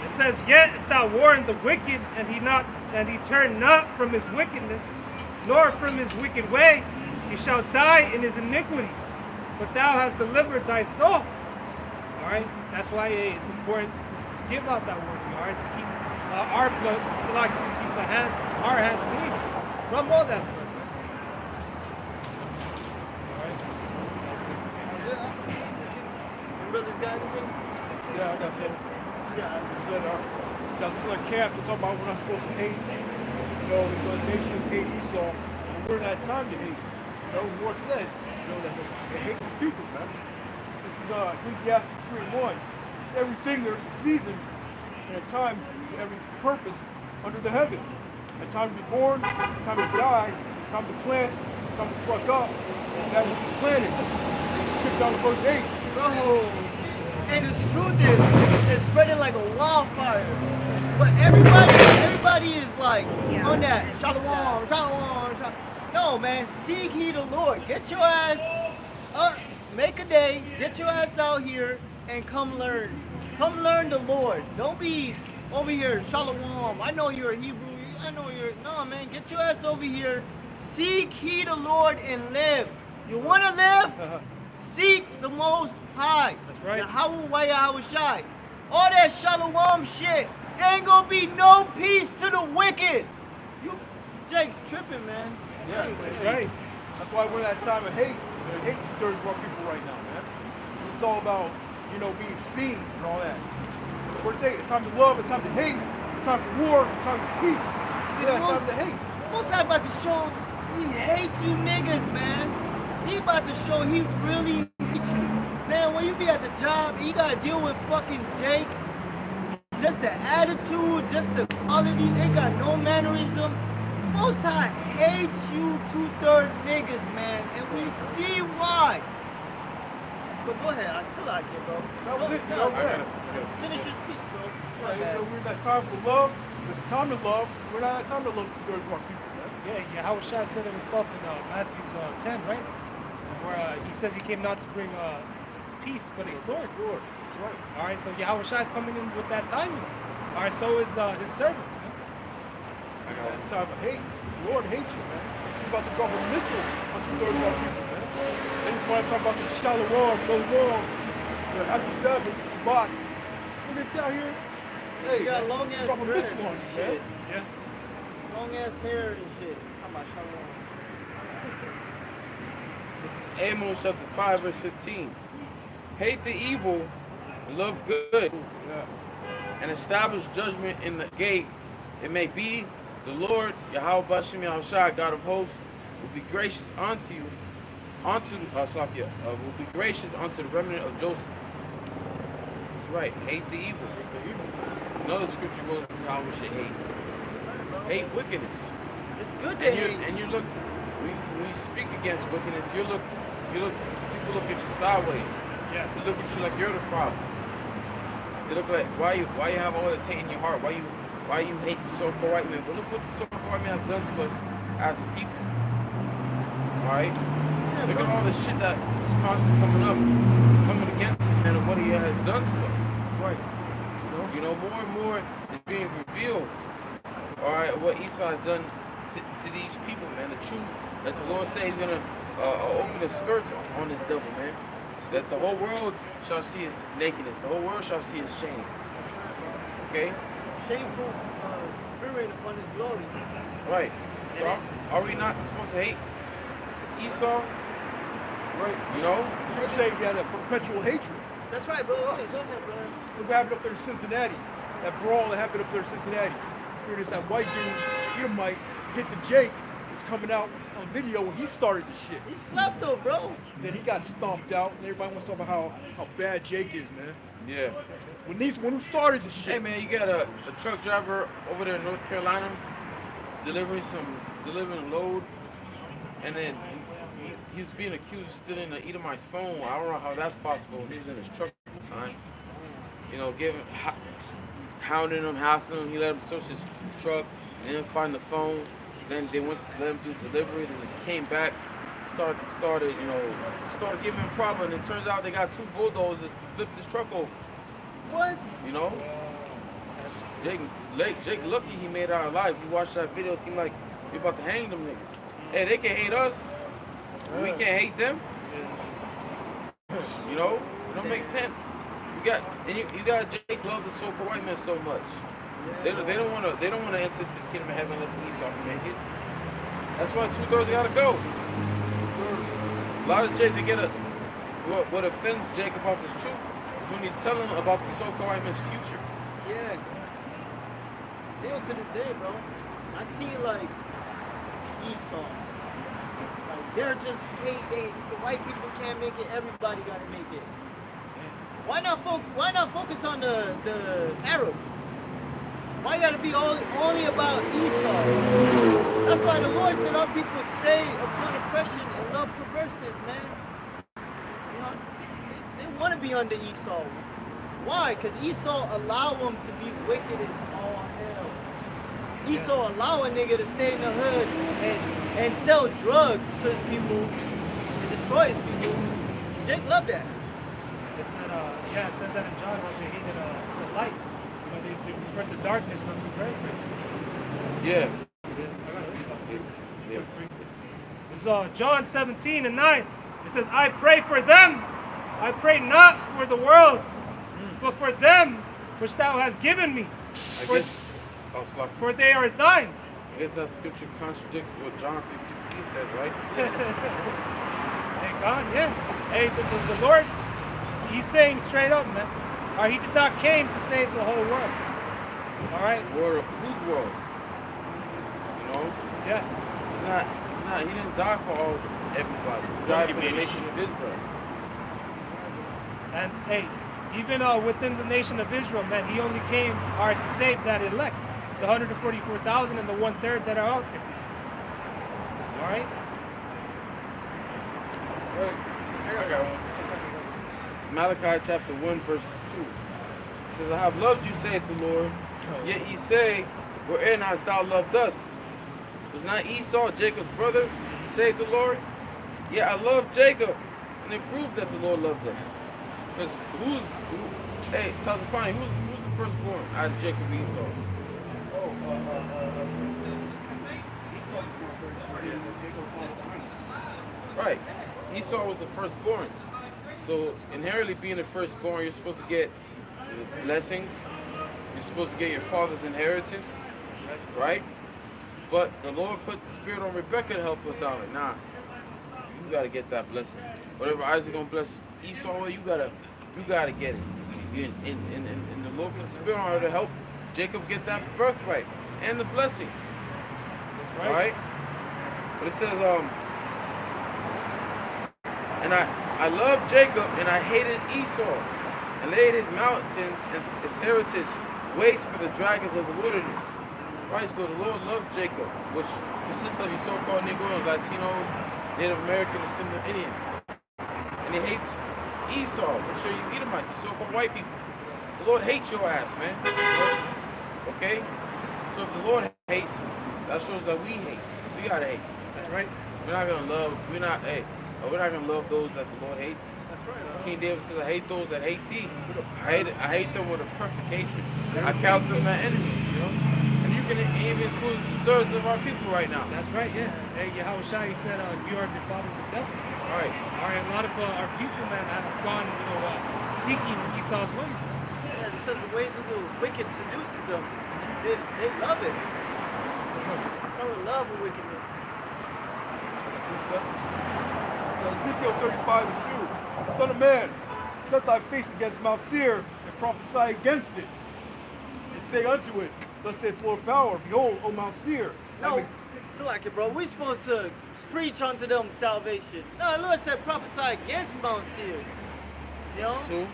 Speaker 2: It says, yet if thou warn the wicked, and he turn not from his wickedness, nor from his wicked way, he shall die in his iniquity. But thou hast delivered thy soul. All right, that's why it's important to give out that warning. All right, to keep our blood, to keep our hands clean from all that blood.
Speaker 3: Brothers got anything?
Speaker 5: Yeah, I got some. This is like camp to talk about we're not supposed to hate. You know, because nations hate Esau, and we're not time to hate. You know, the Lord said, you know, that they hate these people, man. This is Ecclesiastes 3:1. To everything there's a season and a time to every purpose under the heaven. A time to be born, a time to die, a time to plant, a time to pluck up, and that which is planted. Skip down to verse 8.
Speaker 3: Bro, and the truth is, it's spreading like a wildfire. But everybody is like on that shalom. No, man, seek ye the Lord. Get your ass up, make a day, get your ass out here and come learn. Come learn the Lord. Don't be over here, shalom. I know you're a Hebrew. No, man, get your ass over here. Seek ye the Lord and live. You want to live? Seek the Most High.
Speaker 2: That's right.
Speaker 3: Yahweh. All that shalom shit. There ain't gonna be no peace to the wicked. Jake's tripping, man.
Speaker 5: Yeah,
Speaker 2: That's right.
Speaker 5: That's why we're in that time of hate. Hate 2/3 of our people right now, man. It's all about, you know, being seen and all that. Verse 8, it's time to love, it's time to hate, it's time for war, it's time for peace. Yeah, it's time to hate.
Speaker 3: Most High about to show he hates you niggas, man. He about to show he really hates you. Man, when you be at the job, you gotta deal with fucking Jake. Just the attitude, just the quality, they got no mannerism. Most High hates you 2/3 niggas, man, and we see why. But go ahead, I'm still out here, bro.
Speaker 5: That was it.
Speaker 3: No,
Speaker 1: I gotta
Speaker 3: finish your speech, bro.
Speaker 5: Yeah, you know, we're in that time for love. There's a time to love. We're not in that time to love 2/3 of our people, man.
Speaker 2: Yeah, Yahweh Shai said it himself in Matthew 10, right? Where he says he came not to bring peace, but a sword.
Speaker 5: That's right.
Speaker 2: All right, so Yahweh Shai is coming in with that timing. All right, so is his servants, man.
Speaker 5: That time of hate. The Lord hates you, man. He's about to drop a missile on 2/3 of our people, man. They just want to talk about some shalom, happy Sabbath, Shabbat. Look at out here. Hey,
Speaker 3: You got long ass
Speaker 5: drop a
Speaker 3: dreads
Speaker 5: missile on
Speaker 3: and
Speaker 5: you,
Speaker 3: shit.
Speaker 5: man.
Speaker 2: Yeah.
Speaker 3: Long ass hair and shit. Come on, shalom.
Speaker 1: Amos chapter 5, verse 15. Hate the evil and love good,
Speaker 5: Yeah.
Speaker 1: and establish judgment in the gate. It may be the Lord, Yahweh Bashem Yahushua, God of hosts, will be gracious unto you, will be gracious unto the remnant of Joseph. That's right, hate the evil. Another scripture goes into how we should hate. Hate wickedness.
Speaker 3: It's good to
Speaker 1: And
Speaker 3: hate.
Speaker 1: you look, when you speak against wickedness, people look at you sideways.
Speaker 2: Yeah.
Speaker 1: They look at you like you're the problem. They look like, why you have all this hate in your heart? Why you hate the so-called white man? But look what the so-called white man has done to us as a people. Alright? Look at all the shit that is constantly coming against us, man, and what he has done to us.
Speaker 5: Right.
Speaker 1: You know, more and more is being revealed. Alright, what Esau has done to these people, man. The truth that the Lord says he's gonna open the skirts on this devil, man. That the whole world shall see his nakedness. The whole world shall see his shame. Okay?
Speaker 3: Shameful spirit upon his glory.
Speaker 1: Right. So are we not supposed to hate Esau?
Speaker 5: Right.
Speaker 1: You know?
Speaker 5: So you're saying you had a perpetual hatred.
Speaker 3: That's right, bro. Okay, go ahead, bro.
Speaker 5: Look what happened up there in Cincinnati. That brawl that happened up there in Cincinnati. Here it is, that white dude, Edomite, hit the Jake. It's coming out on video when he started the shit.
Speaker 3: He slept though, bro.
Speaker 5: Then he got stomped out, and everybody wants to talk about how bad Jake is, man.
Speaker 1: Yeah.
Speaker 5: When who started the shit?
Speaker 1: Hey man, you got a truck driver over there in North Carolina delivering a load, and then he was being accused of stealing the Edomite's phone. I don't know how that's possible. He was in his truck at the time. You know, hounding him, hassling him. He let him search his truck, and didn't find the phone. Then they went to let him do delivery. Then they came back, started giving him problem. And it turns out they got two bulldozers that flipped his truck over.
Speaker 3: What?
Speaker 1: You know, Jake lucky he made it out alive. You watch that video, it seemed like we about to hang them niggas. Hey, they can hate us. We can't hate them. You know, it don't make sense. You got Jake love the so-called white man so much. They don't want to enter into the kingdom of heaven unless Esau can make it. That's why 2/3 gotta go. A lot of Jake, they get what offends Jake about this truth is when you tell him about the so-called white man's future.
Speaker 3: Yeah. Still to this day, bro. I see like Esau. Like they're just hate. The white people can't make it. Everybody gotta make it. Why not focus on the Arabs? Why gotta be only about Esau? That's why the Lord said our people stay upon oppression and love perverseness, man. You know, they want to be under Esau. Why? Because Esau allow them to be wicked as all hell. Esau allow a nigga to stay in the hood and sell drugs to his people and destroy his people. Jake loved that.
Speaker 2: It said, it says that in John how they hated the light. You know, they preferred the darkness, not the brightness.
Speaker 1: Yeah.
Speaker 2: It's John 17:9. It says, I pray for them. I pray not for the world, but for them which thou hast given me. For they are thine.
Speaker 1: I guess that scripture contradicts what John 3:16 says, right?
Speaker 2: Hey, God, yeah. Hey, the Lord, he's saying straight up, man. All right, he did not came to save the whole world. All right?
Speaker 1: World of whose world? You know?
Speaker 2: Yeah.
Speaker 1: He didn't die for everybody. He died for the nation of Israel.
Speaker 2: And hey, even within the nation of Israel, man, he only came to save that elect, the 144,000 and the 1/3 that are out there. All right?
Speaker 1: I got one. Malachi chapter 1, verse 2. It says, I have loved you, saith the Lord. Yet ye say, wherein hast thou loved us? Was not Esau Jacob's brother, saith the Lord? Yet I loved Jacob, and it proved that the Lord loved us. Because hey, Tazapani, who's the firstborn out of Jacob and Esau? Right. Esau was the firstborn. So inherently being the firstborn, you're supposed to get the blessings. You're supposed to get your father's inheritance. Right? But the Lord put the spirit on Rebecca to help us out. Like, nah, you gotta get that blessing. Whatever Isaac gonna bless Esau with, you gotta get it. And the Lord put the spirit on her to help Jacob get that birthright and the blessing.
Speaker 2: That's right.
Speaker 1: All right. But it says, and I loved Jacob and I hated Esau, and laid his mountains and his heritage waste for the dragons of the wilderness. Right. So the Lord loved Jacob, which consists of your so-called Negroes, Latinos, Native American, and Simba Indians, and he hates Esau, which are you Edomites, you so-called white people. The Lord hates your ass, man. Okay? So if the Lord hates, that shows that we hate. We gotta hate.
Speaker 2: That's right.
Speaker 1: We're not gonna love those that the Lord hates.
Speaker 2: That's right.
Speaker 1: King David says, I hate those that hate thee. I hate them with a perfect hatred. I count them my enemies, you know? And you can even include 2/3 of our people right now.
Speaker 2: That's right, yeah. Hey, Yahweh Shai said, you are the father of the devil.
Speaker 1: All right.
Speaker 2: All right, a lot of our people, man, have gone, seeking Esau's ways.
Speaker 3: Yeah, it says the ways of the wicked seduces them. They love it. They fell in love with wickedness.
Speaker 5: Ezekiel 35:2. Son of man, set thy face against Mount Seir and prophesy against it. And say unto it, thus saith the Lord of power, behold, O Mount Seir.
Speaker 3: No, it's like it, bro. We're supposed to preach unto them salvation. No, the Lord said prophesy against Mount Seir. You know?
Speaker 1: Who?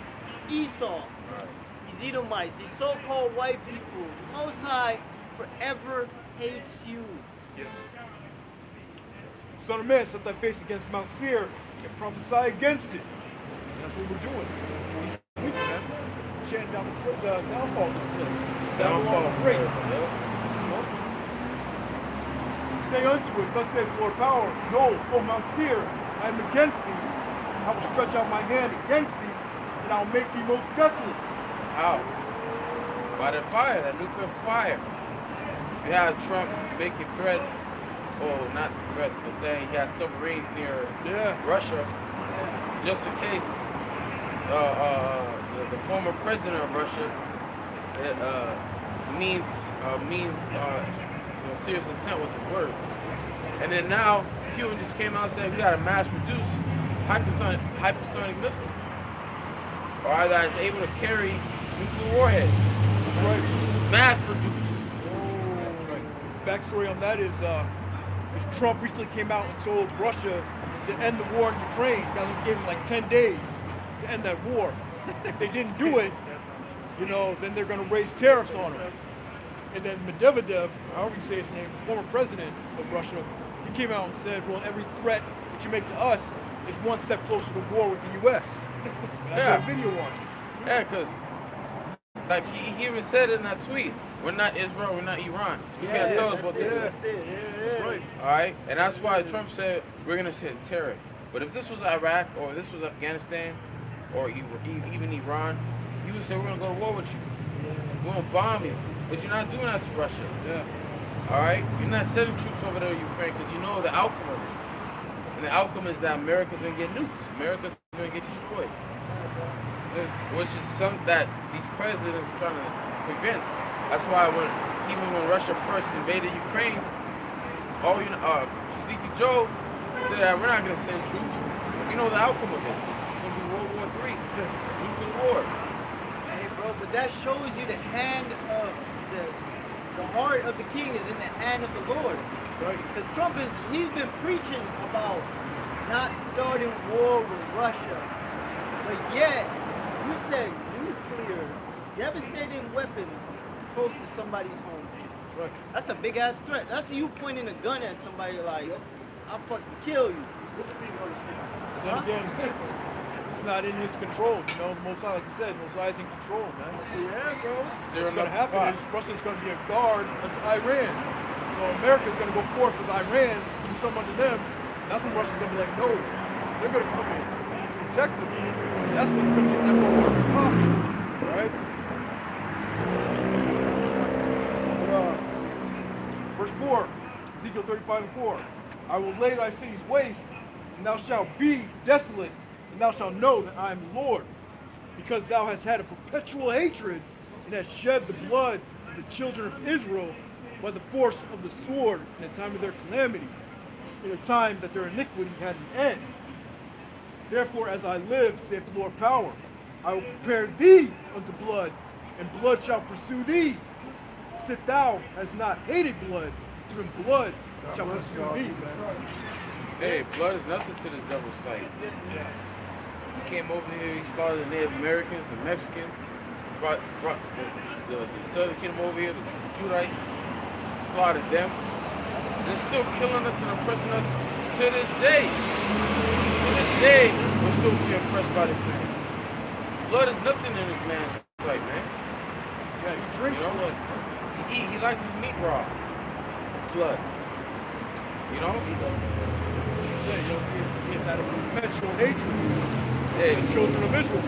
Speaker 3: Esau. These Edomites, these so-called white people. The Most High forever hates you.
Speaker 5: Son of man, set thy face against Mount Seir and prophesy against it. That's what we're doing. We're man. Chanting down the downfall of this place.
Speaker 1: Downfall.
Speaker 5: Great.
Speaker 1: Yep.
Speaker 5: Say unto it, thus saith the Lord of power, behold, O Mount Seir, I am against thee. I will stretch out my hand against thee, and I will make thee most desolate.
Speaker 1: How? By the fire, that nuclear fire. You have Trump making threats, or not threats, but saying he has submarines near Russia, just in case the former president of Russia means serious intent with his words. And then now, Putin just came out and said we got to mass produce hypersonic missiles, or that is able to carry nuclear warheads.
Speaker 5: That's right.
Speaker 1: Mass produce.
Speaker 5: That's right. Backstory on that is because Trump recently came out and told Russia to end the war in Ukraine. He gave them like 10 days to end that war. If they didn't do it, then they're going to raise tariffs on them. And then Medvedev, however you say his name, former president of Russia, he came out and said, well, every threat that you make to us is one step closer to war with the U.S. And I got a video on it.
Speaker 1: Yeah, because like he even said in that tweet, we're not Israel, we're not Iran. You can't tell us what to do.
Speaker 3: That's it.
Speaker 5: That's right.
Speaker 1: All right? And that's why Trump said we're going to hit terror. But if this was Iraq, or if this was Afghanistan, or even Iran, he would say we're going to go to war with you. We're going to bomb you. But you're not doing that to Russia.
Speaker 5: Yeah.
Speaker 1: All right? You're not sending troops over there to Ukraine because you know the outcome of it. And the outcome is that America's going to get nuked. America's going to get destroyed. Which is something that these presidents are trying to prevent. That's why even when Russia first invaded Ukraine, Sleepy Joe said that we're not going to send troops. We know the outcome of it. It's going to be World War III, nuclear war.
Speaker 3: Hey, bro, but that shows you the hand of the heart of the king is in the hand of the Lord.
Speaker 5: Right.
Speaker 3: Because Trump he's been preaching about not starting war with Russia, but yet you said nuclear, devastating weapons close to somebody's home.
Speaker 5: Right.
Speaker 3: That's a big ass threat. That's you pointing a gun at somebody like, I'll fucking kill you.
Speaker 5: But then again, it's not in his control. Most High, like you said, Most High is in control, man.
Speaker 3: Yeah, bro.
Speaker 5: What's going to happen is Russia's going to be a guard unto Iran. So America's going to go forth with Iran, do something unto them. That's when Russia's going to be like, no, they're going to come in and protect them. And that's what's going to get them over the pocket, right? Verse 4, Ezekiel 35:4. I will lay thy cities waste, and thou shalt be desolate, and thou shalt know that I am the Lord, because thou hast had a perpetual hatred, and hast shed the blood of the children of Israel by the force of the sword in the time of their calamity. in a time that their iniquity had an end. Therefore, as I live, saith the Lord power, I will prepare thee unto blood, and blood shall pursue thee. Sit thou hast not hated blood, even blood shall pursue thee, man.
Speaker 1: Hey, blood is nothing to this devil's sight. He came over here, he slaughtered the Native Americans, the Mexicans, brought the Southern Kingdom over here, the Judites, slaughtered them. They're still killing us and oppressing us to this day. To this day, we're still being oppressed by this man. Blood is nothing in this man's sight, man.
Speaker 5: Yeah, he drinks blood.
Speaker 1: He likes his meat raw. Blood. You know?
Speaker 5: He has had a perpetual hatred
Speaker 1: Yeah,
Speaker 5: for the children of Israel.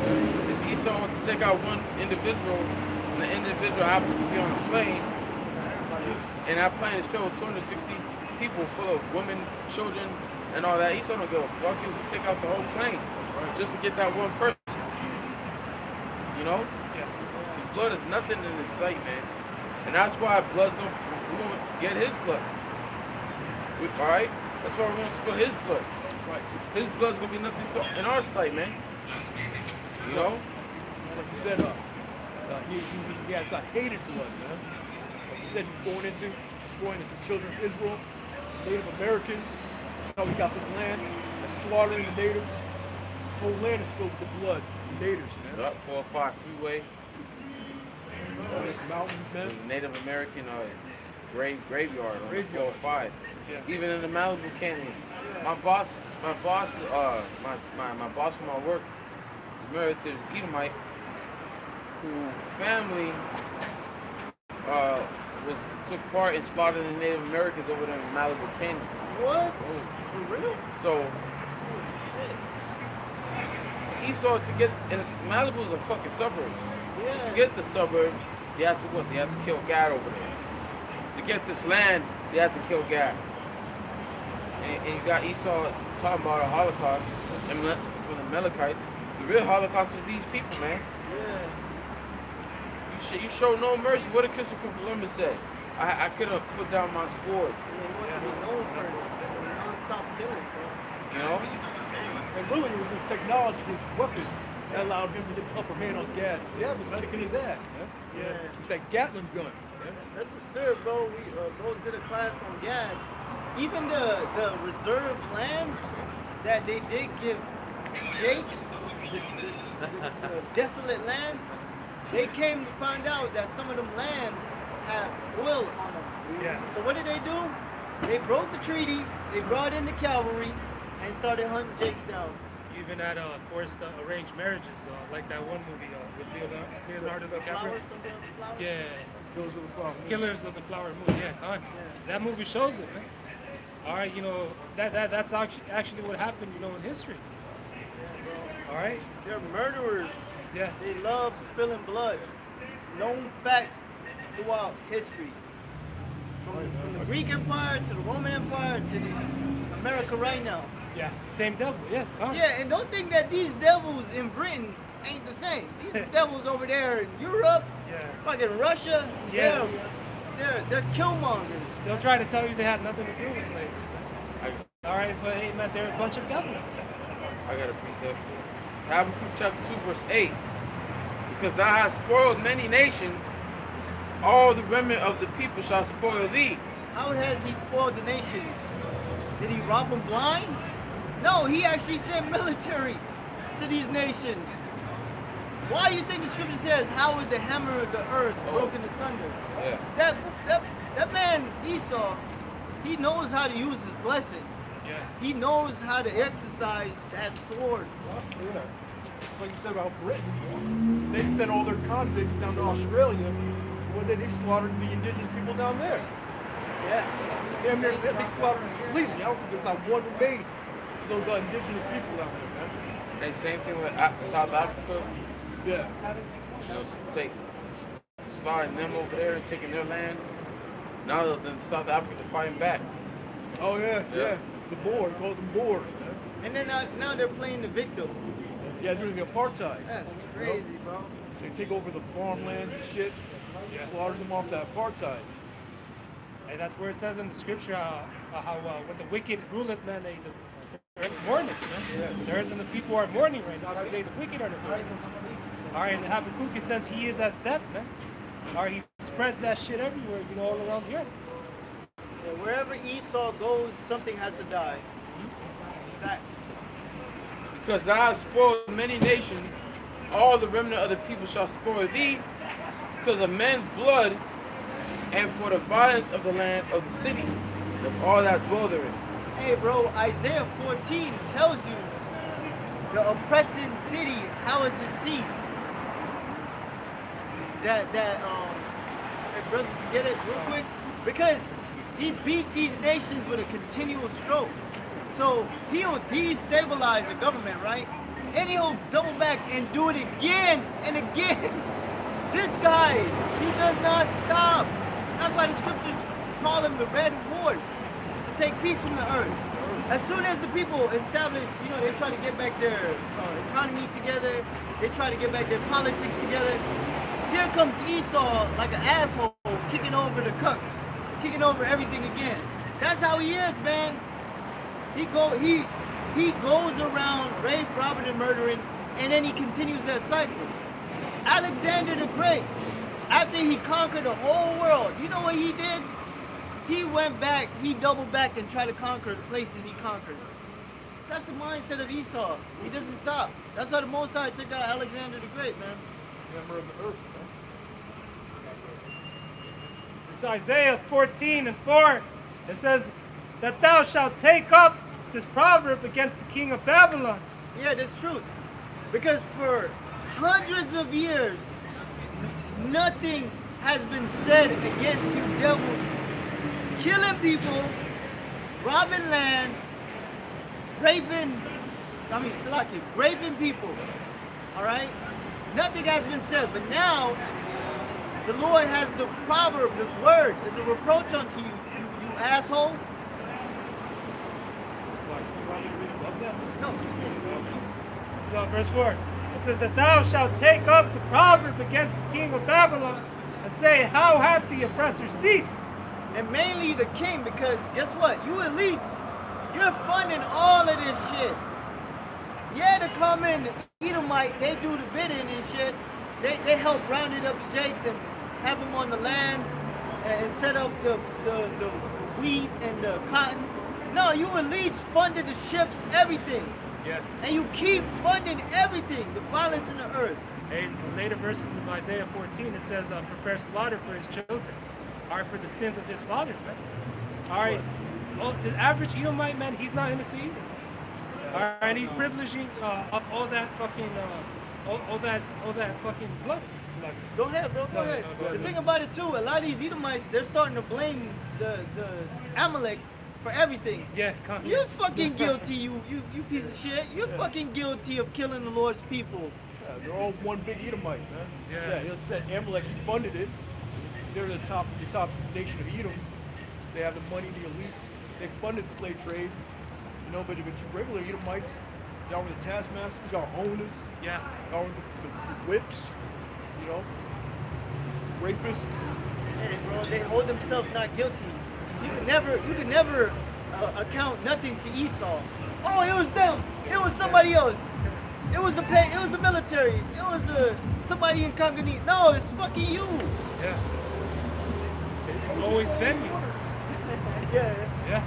Speaker 1: if Esau wants to take out one individual, and the individual happens to be on a plane, and that plane is filled with 260 people full of women, children, and all that, Esau don't give a fuck. He will take out the whole plane just to get that one person. You know? His blood is nothing in his sight, man. And that's why we're gonna get his blood. All right? That's why we're gonna spill his blood.
Speaker 5: Right.
Speaker 1: His blood's gonna be nothing in our sight, man. You know?
Speaker 5: Like you said, he has not hated blood, man. Like you said, he's going into destroying the children of Israel, Native Americans. That's how we got this land. That's slaughtering the natives. The whole land is filled with the blood of the natives, man.
Speaker 1: Up 405 freeway.
Speaker 5: All these mountains, man.
Speaker 1: The Native American graveyard on
Speaker 5: Graveyard.
Speaker 1: 405.
Speaker 5: Yeah.
Speaker 1: Even in the Malibu Canyon. My boss from my work is married to this Edomite who family took part in slaughtering the Native Americans over there in Malibu Canyon.
Speaker 3: What? For real?
Speaker 1: So Esau to get and Malibu's a fucking suburbs.
Speaker 3: Yeah.
Speaker 1: To get the suburbs, they had to what? They had to kill Gad over there. To get this land, they had to kill Gad. And you got Esau talking about a Holocaust and for the Amalekites. The real Holocaust was these people, man.
Speaker 3: Yeah.
Speaker 1: You show no mercy. What did Christopher Columbus say? I could have put down my sword.
Speaker 3: He wants to be known for non-stop killing, bro.
Speaker 1: You know?
Speaker 5: And really, it was his technology, his weapon, that allowed him to get the upper hand on Gad. Gad was kicking his ass, man.
Speaker 3: Yeah.
Speaker 5: With that Gatling gun. Man.
Speaker 3: That's the spirit, bro. We bros did a class on Gad. Even the reserve lands that they did give Jake, the desolate lands, they came to find out that some of them lands have oil on them.
Speaker 2: Yeah.
Speaker 3: So what did they do? They broke the treaty, they brought in the cavalry, and started hunting Jakes down.
Speaker 2: Even at forced arranged marriages, like that one movie with Leonardo
Speaker 3: The
Speaker 2: DiCaprio.
Speaker 3: flowers, some of the flowers?
Speaker 2: Yeah,
Speaker 5: Those are the flowers.
Speaker 2: Killers of the Flower Moon. Yeah, that movie shows it, man. All right, you know that's actually what happened, you know, in history. All right.
Speaker 3: They're murderers.
Speaker 2: Yeah.
Speaker 3: They love spilling blood. It's known fact throughout history. From the Greek Empire to the Roman Empire to the America right now.
Speaker 2: Yeah. Same devil. Yeah.
Speaker 3: Yeah, and don't think that these devils in Britain ain't the same. These devils over there in Europe,
Speaker 2: Yeah.
Speaker 3: fucking Russia,
Speaker 2: Yeah.
Speaker 3: they're killmongers.
Speaker 2: They'll try to tell you they had nothing to do with slavery.
Speaker 1: I
Speaker 2: All right, but hey, man, they're a bunch of devils.
Speaker 1: got a precept. Habakkuk chapter 2 verse 8. Because thou hast spoiled many nations, all the remnant of the people shall spoil thee.
Speaker 3: How has he spoiled the nations? Did he rob them blind? No, he actually sent military to these nations. Why do you think the scripture says, how is the hammer of the earth broken asunder?
Speaker 1: Yeah.
Speaker 3: That man, Esau, he knows how to use his blessing.
Speaker 2: Yeah.
Speaker 3: He knows how to exercise that sword.
Speaker 5: Yeah. It's like you said about Britain. They sent all their convicts down to Australia. When they slaughtered the indigenous people down there.
Speaker 3: Yeah.
Speaker 5: Damn near, they slaughtered them completely. I don't think there's not one remain of those indigenous people down there, man.
Speaker 1: They same thing with South Africa.
Speaker 5: Yeah.
Speaker 1: Slaughtering them over there and taking their land. Now the South Africans are fighting back.
Speaker 5: Oh yeah, yeah. The Boer, calls them Boers, man.
Speaker 3: And then now they're playing the victim.
Speaker 5: Yeah, during the apartheid.
Speaker 3: That's crazy, bro.
Speaker 5: They take over the farmlands and shit. Slaughter them off that apartheid.
Speaker 2: And that's where it says in the scripture how when the wicked ruleth, man, they're mourning. The earth and the people are mourning right now. Say the wicked are the mourning. All right, and Habakkuk, it says he is as death, man. All right, he spreads that shit everywhere, all around the earth.
Speaker 3: Yeah, wherever Esau goes, something has to die. Facts.
Speaker 1: Because thou hast spoiled many nations, all the remnant of the people shall spoil thee, because of men's blood, and for the violence of the land of the city, of all that dwell therein.
Speaker 3: Hey, bro, Isaiah 14 tells you the oppressing city, how is it seized? Hey, brothers, you get it real quick? Because he beat these nations with a continual stroke. So he'll destabilize the government, right? And he'll double back and do it again and again. This guy, he does not stop. That's why the scriptures call him the Red Horse, to take peace from the earth. As soon as the people establish, they try to get back their economy together, they try to get back their politics together, here comes Esau like an asshole, kicking over the cups, kicking over everything again. That's how he is, man. He goes around rape, robbing, and murdering, and then he continues that cycle. Alexander the Great, after he conquered the whole world, you know what he did? He went back, he doubled back and tried to conquer the places he conquered. That's the mindset of Esau. He doesn't stop. That's why the Most High took out Alexander the Great, man.
Speaker 5: Hammer of the earth, man.
Speaker 2: It's Isaiah 14:4. It says that thou shalt take up this proverb against the king of Babylon.
Speaker 3: Yeah, that's truth. Because for hundreds of years, nothing has been said against you devils. Killing people, robbing lands, raping people. All right? Nothing has been said. But now, the Lord has the proverb, this word, is a reproach unto you, you asshole. No.
Speaker 2: So verse 4, it says that thou shalt take up the proverb against the king of Babylon and say, how hath the oppressor ceased?
Speaker 3: And mainly the king, because guess what? You elites, you're funding all of this shit. Yeah, the common Edomite, they do the bidding and shit. They help round it up the jakes and have them on the lands and set up the wheat and the cotton. No, you elites funded the ships, everything.
Speaker 2: Yeah.
Speaker 3: And you keep funding everything, the violence in the earth.
Speaker 2: In later verses of Isaiah 14, it says, prepare slaughter for his children, or for the sins of his fathers, man. All right, well, the average Edomite, man, he's not innocent either. All right, and he's privileging of all that fucking, all that fucking blood. So like,
Speaker 3: Go ahead, bro, go ahead. The thing about it too, a lot of these Edomites, they're starting to blame the Amalek for everything.
Speaker 2: yeah,
Speaker 3: You're fucking guilty, you piece of shit. You're fucking guilty of killing the Lord's people.
Speaker 5: Yeah, they're all one big Edomite, man.
Speaker 2: Yeah.
Speaker 5: It said Amalek funded it. They're the top nation of Edom. They have the money, the elites. They funded the slave trade. But you regular Edomites, y'all were the taskmasters, y'all owned us.
Speaker 2: yeah.
Speaker 5: Y'all were the whips, rapists.
Speaker 3: Hey, bro, they hold themselves not guilty. You can never account nothing to Esau. Oh, it was them. It was somebody else. It was the military. It was somebody in Congolese. No, it's fucking you.
Speaker 2: Yeah. It's always been you.
Speaker 3: Yeah.
Speaker 2: Yeah.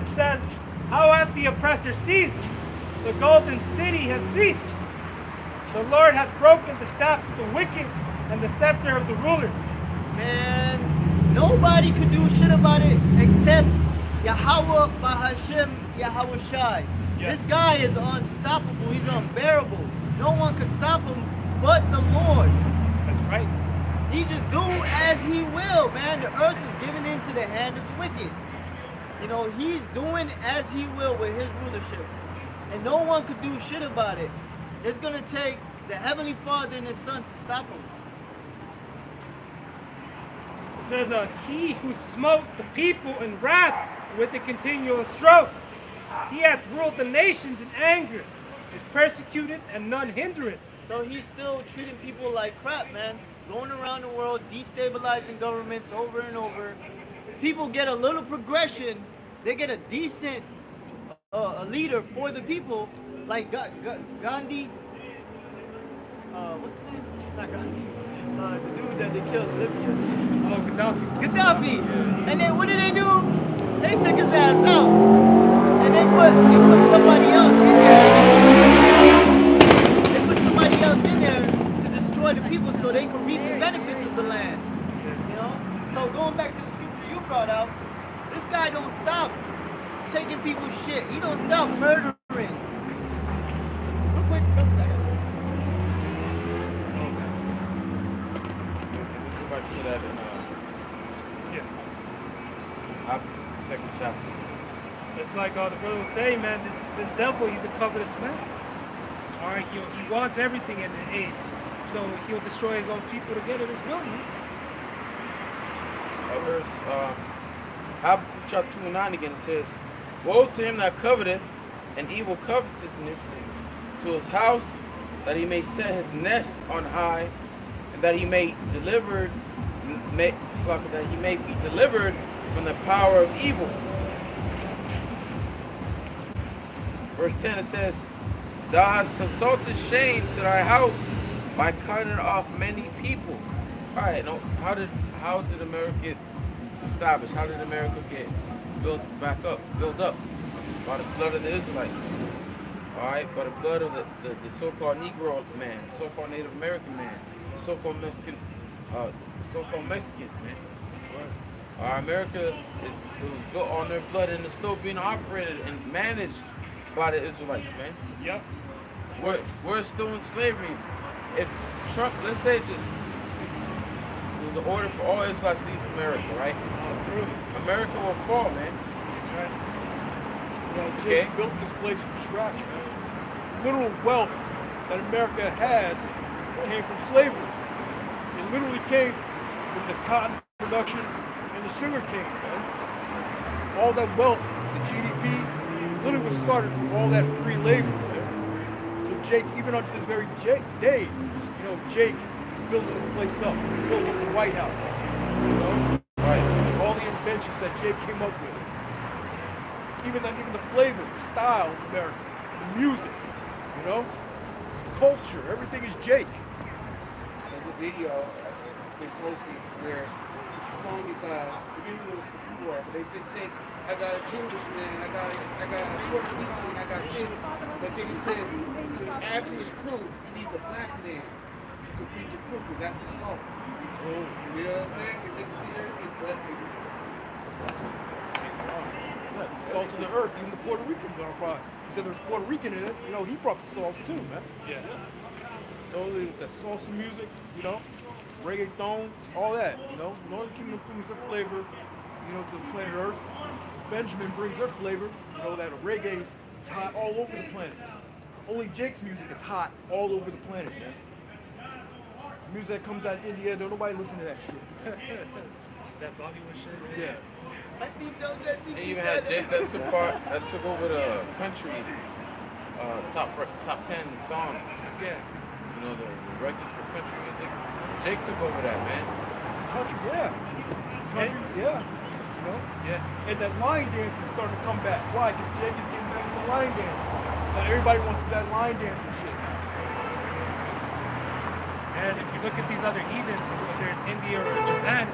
Speaker 2: It says, how hath the oppressor ceased? The golden city has ceased. The Lord hath broken the staff of the wicked and the scepter of the rulers.
Speaker 3: Man, nobody could do shit about it except Yahweh Bahashem Yahweh Shai.
Speaker 2: Yeah.
Speaker 3: This guy is unstoppable. He's unbearable. No one can stop him but the Lord.
Speaker 2: That's right.
Speaker 3: He just do as he will, man. The earth is given into the hand of the wicked. He's doing as he will with his rulership. And no one could do shit about it. It's going to take the Heavenly Father and his Son to stop him.
Speaker 2: It says, he who smote the people in wrath with a continual stroke. He hath ruled the nations in anger, is persecuted and none hinder it.
Speaker 3: So he's still treating people like crap, man. going around the world, destabilizing governments over and over. People get a little progression. They get a decent a leader for the people, like Gandhi. What's his name? Not Gandhi. The dude that they killed, Libya.
Speaker 2: Oh, Gaddafi.
Speaker 3: Gaddafi. And then what did they do? They took his ass out. And they put somebody else in there. They put somebody else in there to destroy the people so they can reap the benefits of the land. You know? So going back to the scripture you brought out, this guy don't stop taking people's shit. He don't stop murdering. Real quick, brothers, I gotta
Speaker 1: Go back to that in second chapter.
Speaker 2: It's like the brother was saying, man, this devil, he's a covetous man. All right, he wants everything, and hey, you know, he'll destroy his own people to get it as well, man.
Speaker 1: Verse Habakkuk chapter 2:9 again, it says, "Woe to him that coveteth an evil covetousness to his house, that he may set his nest on high, and that he may be delivered from the power of evil." Verse 10, it says, "Thou hast consulted shame to thy house by cutting off many people." All right, now how did America get established? How did America get built up? By the blood of the Israelites. All right, by the blood of the so-called Negro man, so-called Native American man, so-called Mexican, so-called Mexicans, man. America was built on their blood, and it's still being operated and managed by the Israelites, man.
Speaker 2: Yep.
Speaker 1: We're still in slavery. If Trump, let's say just it was an order for all Israelites to leave America, right? America will fall, man.
Speaker 2: That's right.
Speaker 5: You know, Jake built this place from scratch, man. Literal wealth that America has came from slavery. It literally came from the cotton production and the sugar cane, man. All that wealth, the GDP, literally was started from all that free labor, man. So Jake, even unto this very day, you know, Jake building this place up. He built up the White House, you know?
Speaker 1: Right.
Speaker 5: All the inventions that Jake came up with. Even the flavor, the style of America, the music, you know? Culture, everything is Jake.
Speaker 6: There's a video been posted where the song is they just say, I got a Jewish man, I got a Puerto Rican, I got this. But then he says, to add to his crew, he needs a black man to complete the crew, because that's the song.
Speaker 5: Oh.
Speaker 6: You know what I'm saying? Because they can see everything, but
Speaker 5: Yeah, salt of the earth, even the Puerto Ricans are probably. He said there's Puerto Rican in it, you know, he brought the salt too, man.
Speaker 2: Yeah.
Speaker 5: You know, that salsa music, you know, reggaeton, all that, you know. Northern Kingdom brings their flavor, you know, to the planet Earth. Benjamin brings their flavor, you know, that reggae is hot all over the planet. Only Jake's music is hot all over the planet, man. The music that comes out of India, don't nobody listen to that shit.
Speaker 2: That Bollywood shit.
Speaker 5: Yeah.
Speaker 1: They even had Jake that took over the country top 10 songs.
Speaker 2: Yeah.
Speaker 1: You know, the records for country music. Jake took over that, man.
Speaker 5: Country, yeah. Country, yeah. You know?
Speaker 2: Yeah.
Speaker 5: And that line dance is starting to come back. Why? Because Jake is getting back to the line dancing. Now everybody wants to do that line dancing shit.
Speaker 2: And if you look at these other heathens, whether it's India or Japan,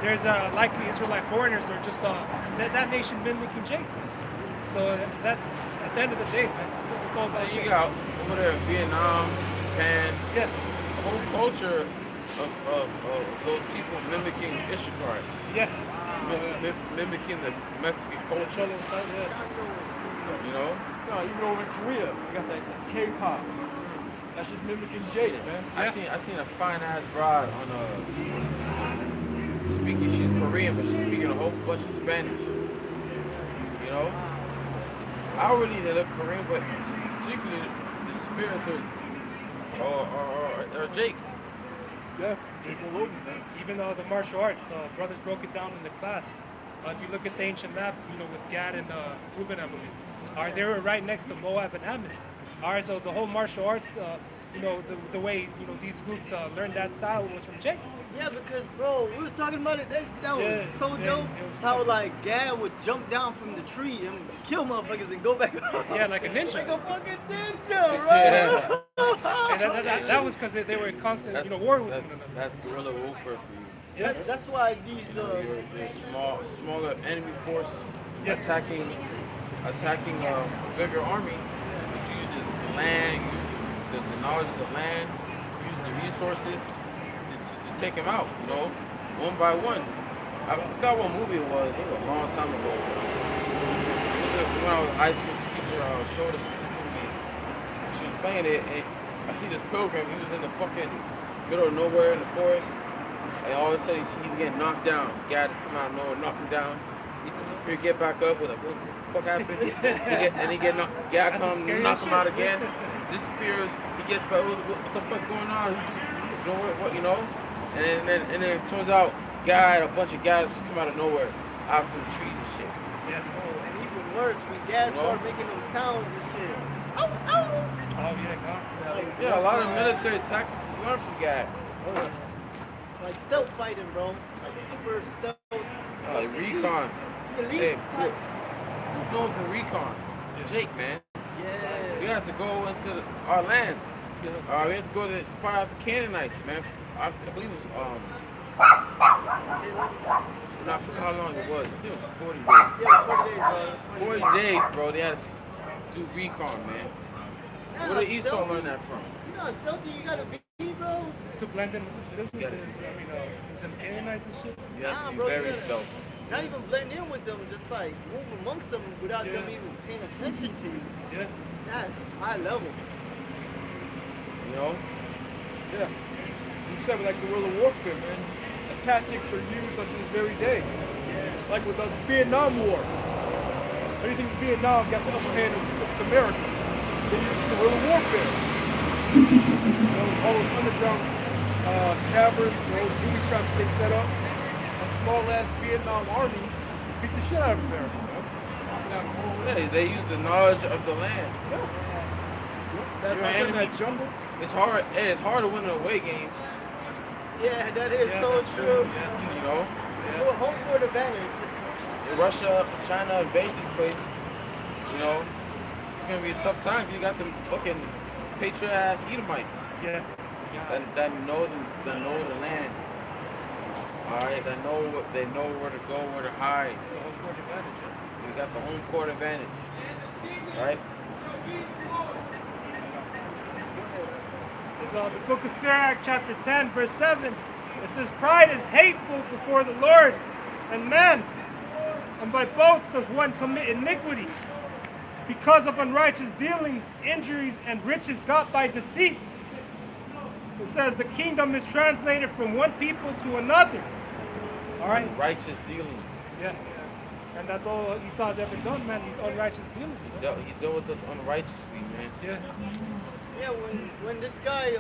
Speaker 2: there's likely Israelite foreigners or just that nation mimicking Jake. So that's at the end of the day, man. It's all about
Speaker 1: You
Speaker 2: Jake.
Speaker 1: got over there Vietnam, Japan,
Speaker 2: Yeah.
Speaker 1: the whole culture of those people mimicking Ishikar,
Speaker 2: Yeah.
Speaker 1: mimicking the Mexican culture.
Speaker 2: Cholo style, yeah.
Speaker 1: You know?
Speaker 5: No, even over in Korea, you got that K-pop. That's just mimicking Jake, man.
Speaker 1: I seen a fine ass broad on speaking. She's Korean, but she's speaking a whole bunch of Spanish. You know, I don't really look Korean, but secretly the spirits are Jake.
Speaker 5: Yeah, Jake all over, man.
Speaker 2: Even the martial arts, brothers broke it down in the class. If you look at the ancient map, you know, with Gad and Reuben, I believe, they were right next to Moab and Ammon. So the whole martial arts the way these groups learned that style was from Jacob.
Speaker 3: Yeah, because bro, we was talking about it. That was
Speaker 2: Yeah,
Speaker 3: so
Speaker 2: yeah,
Speaker 3: dope.
Speaker 2: it was
Speaker 3: How
Speaker 2: really
Speaker 3: like Gad would jump down from the tree and kill motherfuckers and go back up.
Speaker 2: Yeah, like a ninja.
Speaker 3: Like a fucking ninja, bro.
Speaker 1: Yeah.
Speaker 2: And that was because they were in constant war with one another.
Speaker 1: That's guerrilla warfare for you.
Speaker 3: That's why these
Speaker 1: Your smaller enemy force
Speaker 2: Yeah.
Speaker 1: attacking a bigger army, which uses the land, uses the knowledge of the land, uses the resources to take him out, one by one. I forgot what movie it was. It was a long time ago. When I was a high school teacher, showed us this movie. She was playing it, and I see this pilgrim. He was in the fucking middle of nowhere in the forest. And all of a sudden, he's getting knocked down. Guy just come out of nowhere, knock him down. He disappears, get back up. We're like, what the fuck happened? He get knocked. Guy
Speaker 2: That's some
Speaker 1: comes,
Speaker 2: scary
Speaker 1: knock him
Speaker 2: shit.
Speaker 1: out again. Disappears. He gets back. What the fuck's going on? And then it turns out, a bunch of guys just come out of nowhere, out from the trees and shit.
Speaker 2: Yeah.
Speaker 3: and even worse when Gad started making them sounds and shit. Oh, oh.
Speaker 2: Oh yeah, God.
Speaker 3: Like,
Speaker 1: Yeah, a lot of military tactics is learned from Gad.
Speaker 3: like stealth fighting, bro. Like super stealth.
Speaker 1: Recon.
Speaker 3: Elite
Speaker 1: Hey,
Speaker 3: type.
Speaker 1: who's known for recon? Jake, man. We
Speaker 3: Yeah.
Speaker 1: had to go into our land. We had to go to spy out the Canaanites, man. I believe it was I forgot how long it was. I think it was 40 days.
Speaker 3: Yeah, 40 days, bro.
Speaker 1: 40 days, bro. They had to do recon, man.
Speaker 3: Yeah,
Speaker 1: Where did Esau
Speaker 3: stealthy.
Speaker 1: learn that from?
Speaker 3: You know how stealthy you gotta be, bro.
Speaker 2: To blend in with the citizens,
Speaker 1: Yeah.
Speaker 2: them Canaanites and shit.
Speaker 1: You have
Speaker 3: Nah,
Speaker 1: to be
Speaker 3: bro,
Speaker 1: very
Speaker 3: yeah.
Speaker 1: stealthy.
Speaker 3: Not even blend in with them, just like move amongst them without them
Speaker 2: Yeah.
Speaker 3: even paying attention to you.
Speaker 2: Yeah.
Speaker 3: That's high level.
Speaker 1: You know?
Speaker 5: Yeah. You said with like guerrilla warfare, man. The tactics are used such this very day. Like with the Vietnam War. Anything in Vietnam got the upper hand of America. They used guerrilla warfare. All those underground taverns, those booby traps they set up. A small ass Vietnam army beat the shit out of America.
Speaker 1: Yeah, they use the knowledge of the land.
Speaker 5: That,
Speaker 1: You're
Speaker 5: that,
Speaker 1: an enemy.
Speaker 5: that jungle.
Speaker 1: It's hard. It's hard to win an away game.
Speaker 3: Yeah, that is
Speaker 2: Yeah,
Speaker 3: so
Speaker 2: that's
Speaker 3: true.
Speaker 1: You know,
Speaker 3: Home court advantage.
Speaker 1: if Russia, China invade this place, it's gonna be a tough time. You got them fucking patriot ass Edomites
Speaker 2: Yeah.
Speaker 1: that know the land. All right, they know where to go, where to hide.
Speaker 2: The home court advantage.
Speaker 1: You got the home court advantage, right?
Speaker 2: It's the book of Sirach, chapter 10, verse 7. It says, pride is hateful before the Lord and man, and by both does one commit iniquity. Because of unrighteous dealings, injuries, and riches got by deceit. It says the kingdom is translated from one people to another. All right?
Speaker 1: Righteous dealings.
Speaker 2: Yeah. And that's all Esau's ever done, man, these unrighteous dealings.
Speaker 1: He dealt with us unrighteously, man.
Speaker 2: Yeah.
Speaker 3: Yeah, when this guy,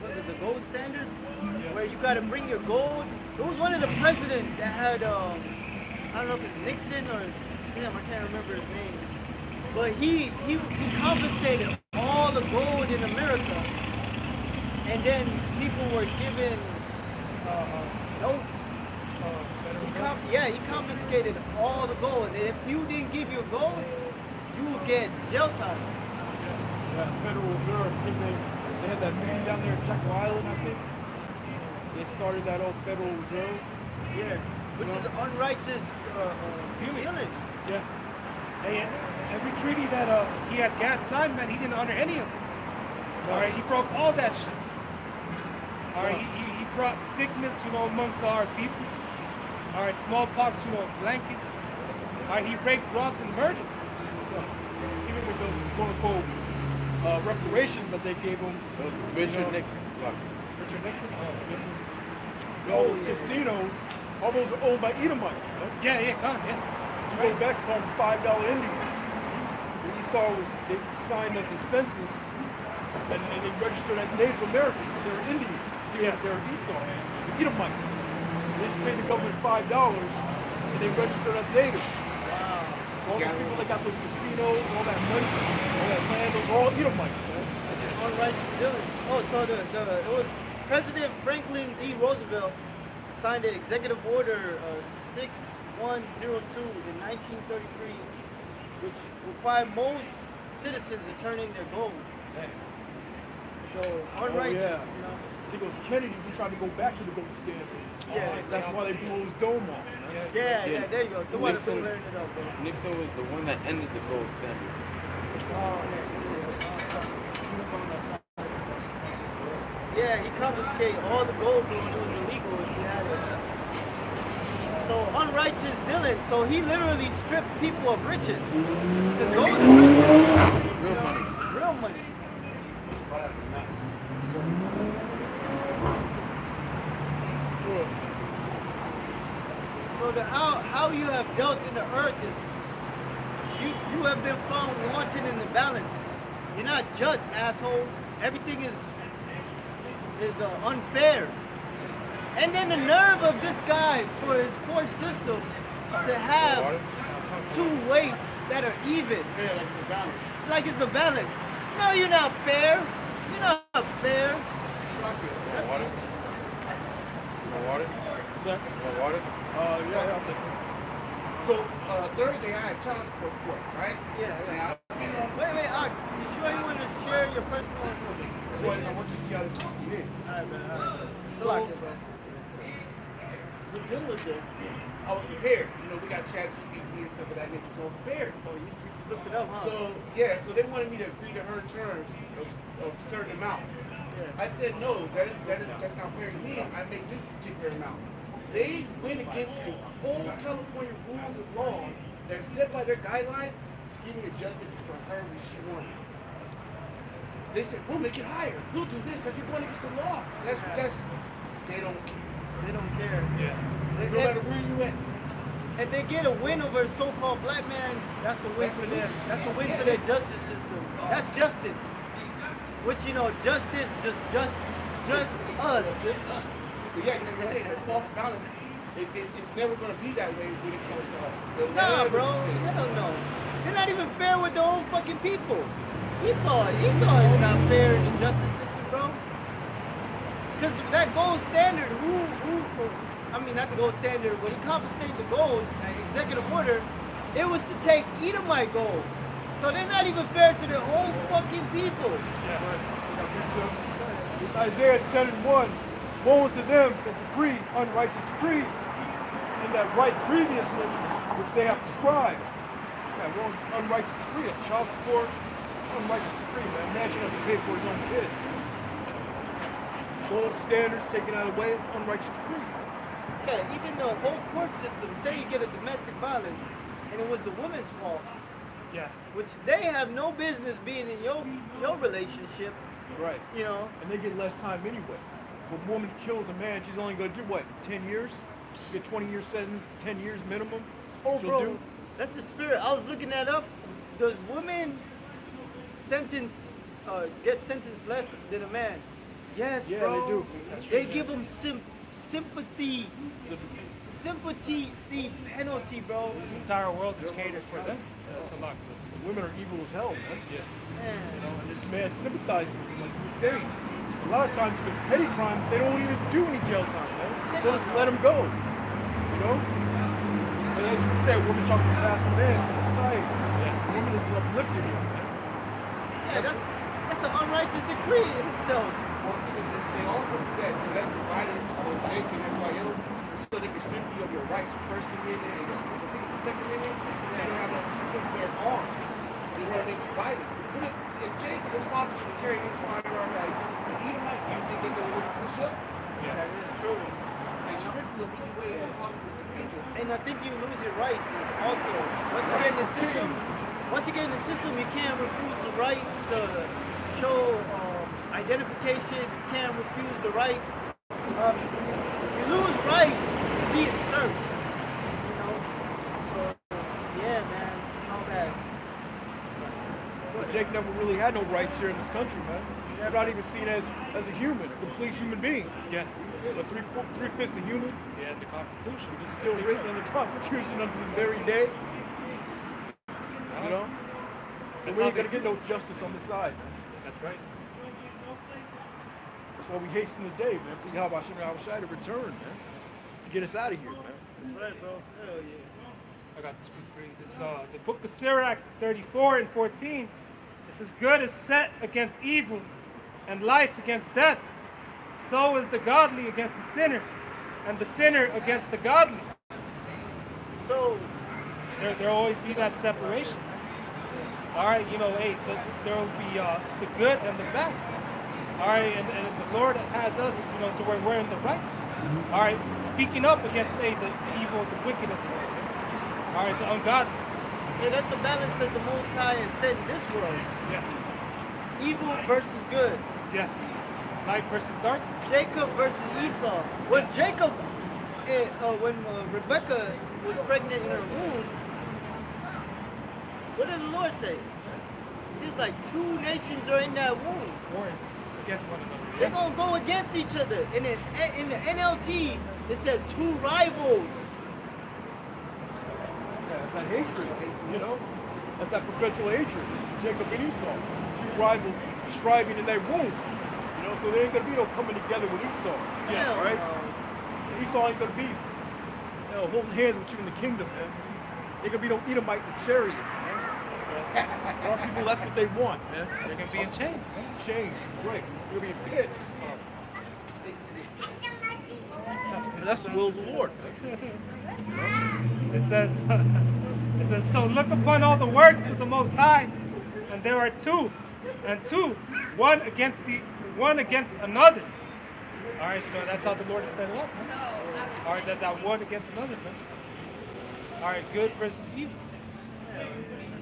Speaker 3: was it the gold standard? Where you gotta bring your gold. It was one of the presidents that had, I don't know if it's Nixon or, damn, I can't remember his name. But he confiscated all the gold in America. And then people were given notes. He confiscated all the gold. And if you didn't give your gold, you would get jail time.
Speaker 5: Yeah, Federal Reserve. I think they had that meeting down there in Jekyll Island, I think. They started that old Federal Reserve.
Speaker 3: Yeah, which is unrighteous dealings.
Speaker 2: Yeah. Hey, every treaty that he had Gad signed, man, he didn't honor any of them. All right, he broke all that shit. All right, he brought sickness, amongst our people. All right, smallpox, blankets. All right, he raped, robbed, and murdered.
Speaker 5: Even with those quote-unquote reparations that they gave them.
Speaker 1: Those Richard Nixon's like.
Speaker 2: Richard Nixon? Nixon.
Speaker 5: All those casinos, all those are owned by Edomites. Right?
Speaker 2: Yeah, come, yeah.
Speaker 5: To go back upon the $5 Indians. What you saw was they signed the census and they registered as Native Americans. They were Indians. They were Esau, the Edomites. They just paid the government $5 and they registered as natives.
Speaker 3: Wow.
Speaker 5: So all those people that got those casinos, all that money, all that land, those are all Edomites, man.
Speaker 3: That's unrighteous dealings. Oh, so it was President Franklin D. Roosevelt signed the Executive Order 6102 in 1933, which required most citizens to turn in their gold. So unrighteous, you know.
Speaker 5: I think it was Kennedy who tried to go back to the gold standard.
Speaker 3: Yeah,
Speaker 5: That's why they blew his dome off.
Speaker 3: Yeah, there you go. The one that's
Speaker 1: Nixon-
Speaker 3: clearing it up, bro.
Speaker 1: Nixon was the one that ended the gold standard.
Speaker 3: Yeah, he confiscated all the gold when it was illegal if you had it. So unrighteous dealing. So he literally stripped people of riches. Because gold is
Speaker 1: Real money.
Speaker 3: real money. So how you have dealt in the earth is you have been found wanting in the balance. You're not just, asshole. Everything is unfair. And then the nerve of this guy for his court system to have two weights that are even.
Speaker 6: Yeah, like the balance.
Speaker 3: Like it's a balance. No, you're not fair. You're not fair.
Speaker 1: Want water? Want water?
Speaker 5: What's that?
Speaker 1: Want water?
Speaker 5: Yeah, I'll take it.
Speaker 6: So Thursday I had child support court, right?
Speaker 3: Yeah.
Speaker 6: And
Speaker 3: Wait, you sure you want to share your personal information?
Speaker 6: I want you to see how this is.
Speaker 3: Alright, man. Alright.
Speaker 6: So, we're dealing with them. I was prepared. You know, we got chat GPT and stuff of that nature, so I was prepared.
Speaker 3: Oh, you looked it up, huh?
Speaker 6: So, yeah, so they wanted me to agree to her terms of a certain amount.
Speaker 3: Yeah.
Speaker 6: I said, no, that's not fair to me. I make this particular amount. They went against the whole California rules and laws that are set by their guidelines to give me adjustments for her when she wanted. They said, we'll make it higher. We'll do this. Like you're going against the law. That's they don't care.
Speaker 3: They don't care.
Speaker 2: Yeah.
Speaker 6: No matter where you at.
Speaker 3: If they get a win over a so-called black man, that's a win for them. That's a win for their justice system. That's justice. Which, you know, justice, just us.
Speaker 6: But yeah, like I said, the false balance, it's never going to be that way when it comes to us. It'll
Speaker 3: Nah,
Speaker 6: never
Speaker 3: bro.
Speaker 6: be.
Speaker 3: Hell no. They're not even fair with their own fucking people. He saw it's not fair in the justice system, bro. Because that gold standard, I mean, not the gold standard, when he confiscated the gold, executive order, it was to take Edomite gold. So they're not even fair to their own fucking people.
Speaker 5: It's Isaiah 10:1. Woe unto them that decree unrighteous decrees, and that right grievousness which they have prescribed. Yeah, wrong unrighteous decree, a child support, unrighteous decree, man. Man should have to pay for his own kid. Gold standards taken out of the way, it's unrighteous decree.
Speaker 3: Yeah, even the whole court system, say you get a domestic violence, and it was the woman's fault,
Speaker 2: Yeah.
Speaker 3: which they have no business being in your relationship,
Speaker 5: Right.
Speaker 3: you know.
Speaker 5: And they get less time anyway. If a woman kills a man, she's only going to do what, 10 years? Get 20-year sentence, 10 years minimum?
Speaker 3: Oh,
Speaker 5: she'll
Speaker 3: bro,
Speaker 5: do?
Speaker 3: that's the spirit. I was looking that up. Does women get sentenced less than a man? Yes,
Speaker 5: Yeah,
Speaker 3: bro.
Speaker 5: they do.
Speaker 3: They give them sympathy penalty, bro.
Speaker 2: This entire world is catered for them. That's a lot.
Speaker 5: Women are evil as hell, man.
Speaker 2: Yeah.
Speaker 3: Man.
Speaker 5: You know, and this man sympathizes with them, like you were saying. A lot of times, if it's petty crimes, they don't even do any jail time, man. They'll just let them go. You know? But as we said, women shall pass a man in society.
Speaker 2: Yeah.
Speaker 5: Women is uplifted here, man.
Speaker 3: Yeah, that's an unrighteous decree in itself.
Speaker 6: Well, see, they also do that domestic violence on Jake and everybody else, so they can strip you of your rights. First Amendment and I think it's the Second Amendment, so you don't have no their arms. They want to make you violent. If Jake was possible to carry his firearm out, Edomite, you think they can really push up?
Speaker 2: Yeah.
Speaker 3: That is true.
Speaker 6: They strip you of any way possible to dangerous.
Speaker 3: And I think you lose your rights also. Once you get in the system, you can't refuse the rights to show identification. You can't refuse the right. You lose rights to be in search. You know. So yeah, man, it's all bad.
Speaker 5: But Jake never really had no rights here in this country, man. He's not even seen as a human, a complete human being.
Speaker 2: Yeah.
Speaker 5: A three-fifths a human,
Speaker 2: Yeah, the Constitution.
Speaker 5: which is still written in the Constitution unto this very day. You know? And
Speaker 2: That's
Speaker 5: we
Speaker 2: how
Speaker 5: ain't gonna
Speaker 2: they
Speaker 5: get no
Speaker 2: feel.
Speaker 5: justice on this side.
Speaker 2: That's right.
Speaker 5: That's why we hasten the day, man. For Yahweh Hashem Yahushai to return, man. To get us out of here, man.
Speaker 3: That's right, bro. Hell yeah.
Speaker 2: I got the scripture reading this. The book of Sirach 34 and 14. It says, good is set against evil, and life against death. So is the godly against the sinner, and the sinner against the godly.
Speaker 3: So,
Speaker 2: There always be that separation. All right, you know, hey, there will be the good and the bad. All right, and the Lord has us, you know, to where we're in the right. All right, speaking up against the evil, the wicked of the world. All right, the ungodly.
Speaker 3: yeah, that's the balance that the Most High has set in this world.
Speaker 2: Yeah,
Speaker 3: Evil versus good.
Speaker 2: yeah. Light versus dark.
Speaker 3: Jacob versus Esau. When Jacob, when Rebecca was pregnant in her womb, what did the Lord say? He's like, 2 nations are in that womb.
Speaker 2: Warring against one another.
Speaker 3: They're gonna go against each other. And in the NLT, it says 2 rivals.
Speaker 5: Yeah, that's that hatred, you know? That's that perpetual hatred. Jacob and Esau, 2 rivals striving in their womb. You know, so there ain't gonna be no coming together with Esau.
Speaker 3: Yeah.
Speaker 5: All right? Esau ain't gonna be, holding hands with you in the kingdom, man. Ain't gonna be no Edomite in the chariot, man. Our people, that's what they want, man.
Speaker 2: They're gonna be in chains, man.
Speaker 5: Chains, right? You're gonna be in pits. And that's the will of the Lord.
Speaker 2: It says, so look upon all the works of the Most High, and there are two, one against another. All right, so that's how the Lord has set it up. Man. All right, that one against another. Man. All right, good versus evil.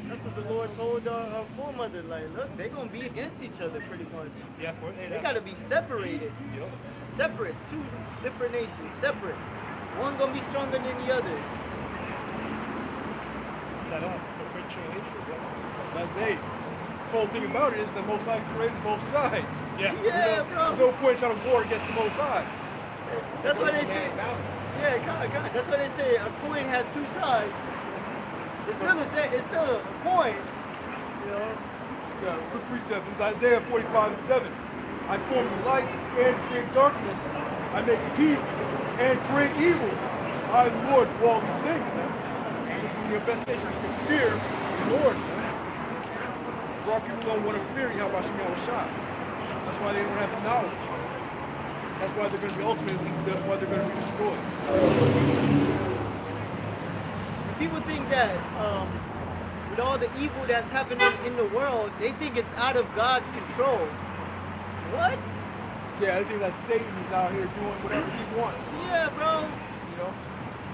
Speaker 3: That's what the Lord told our foremothers. Like, look, they're gonna be against each other pretty much.
Speaker 2: Yeah,
Speaker 3: They gotta be separated.
Speaker 2: Yep.
Speaker 3: Separate. 2 different nations. Separate. One gonna be stronger than the other.
Speaker 2: That perpetual hatred. Yeah.
Speaker 5: That's it. The whole thing about it is that Most High created both sides.
Speaker 2: Yeah.
Speaker 3: Yeah,
Speaker 5: There's
Speaker 3: bro.
Speaker 5: no point trying to war against the Most High.
Speaker 3: That's why they say. Yeah, God. That's why they say a coin has 2 sides. It's still the same. It's still a coin. You know.
Speaker 5: Yeah, quick precept is Isaiah 45:7. I form light and create darkness. I make peace and create evil. I am the Lord do all these things, man. And your best nations can fear the Lord, man. A lot of people don't want to fear Yahweh Hashem Yahushai. That's why they don't have the knowledge. That's why they're going to be ultimately, that's why they're going to be destroyed.
Speaker 3: People think that with all the evil that's happening in the world, they think it's out of God's control. What?
Speaker 5: Yeah, I think that Satan is out here doing whatever he wants.
Speaker 3: Yeah, bro.
Speaker 5: You know?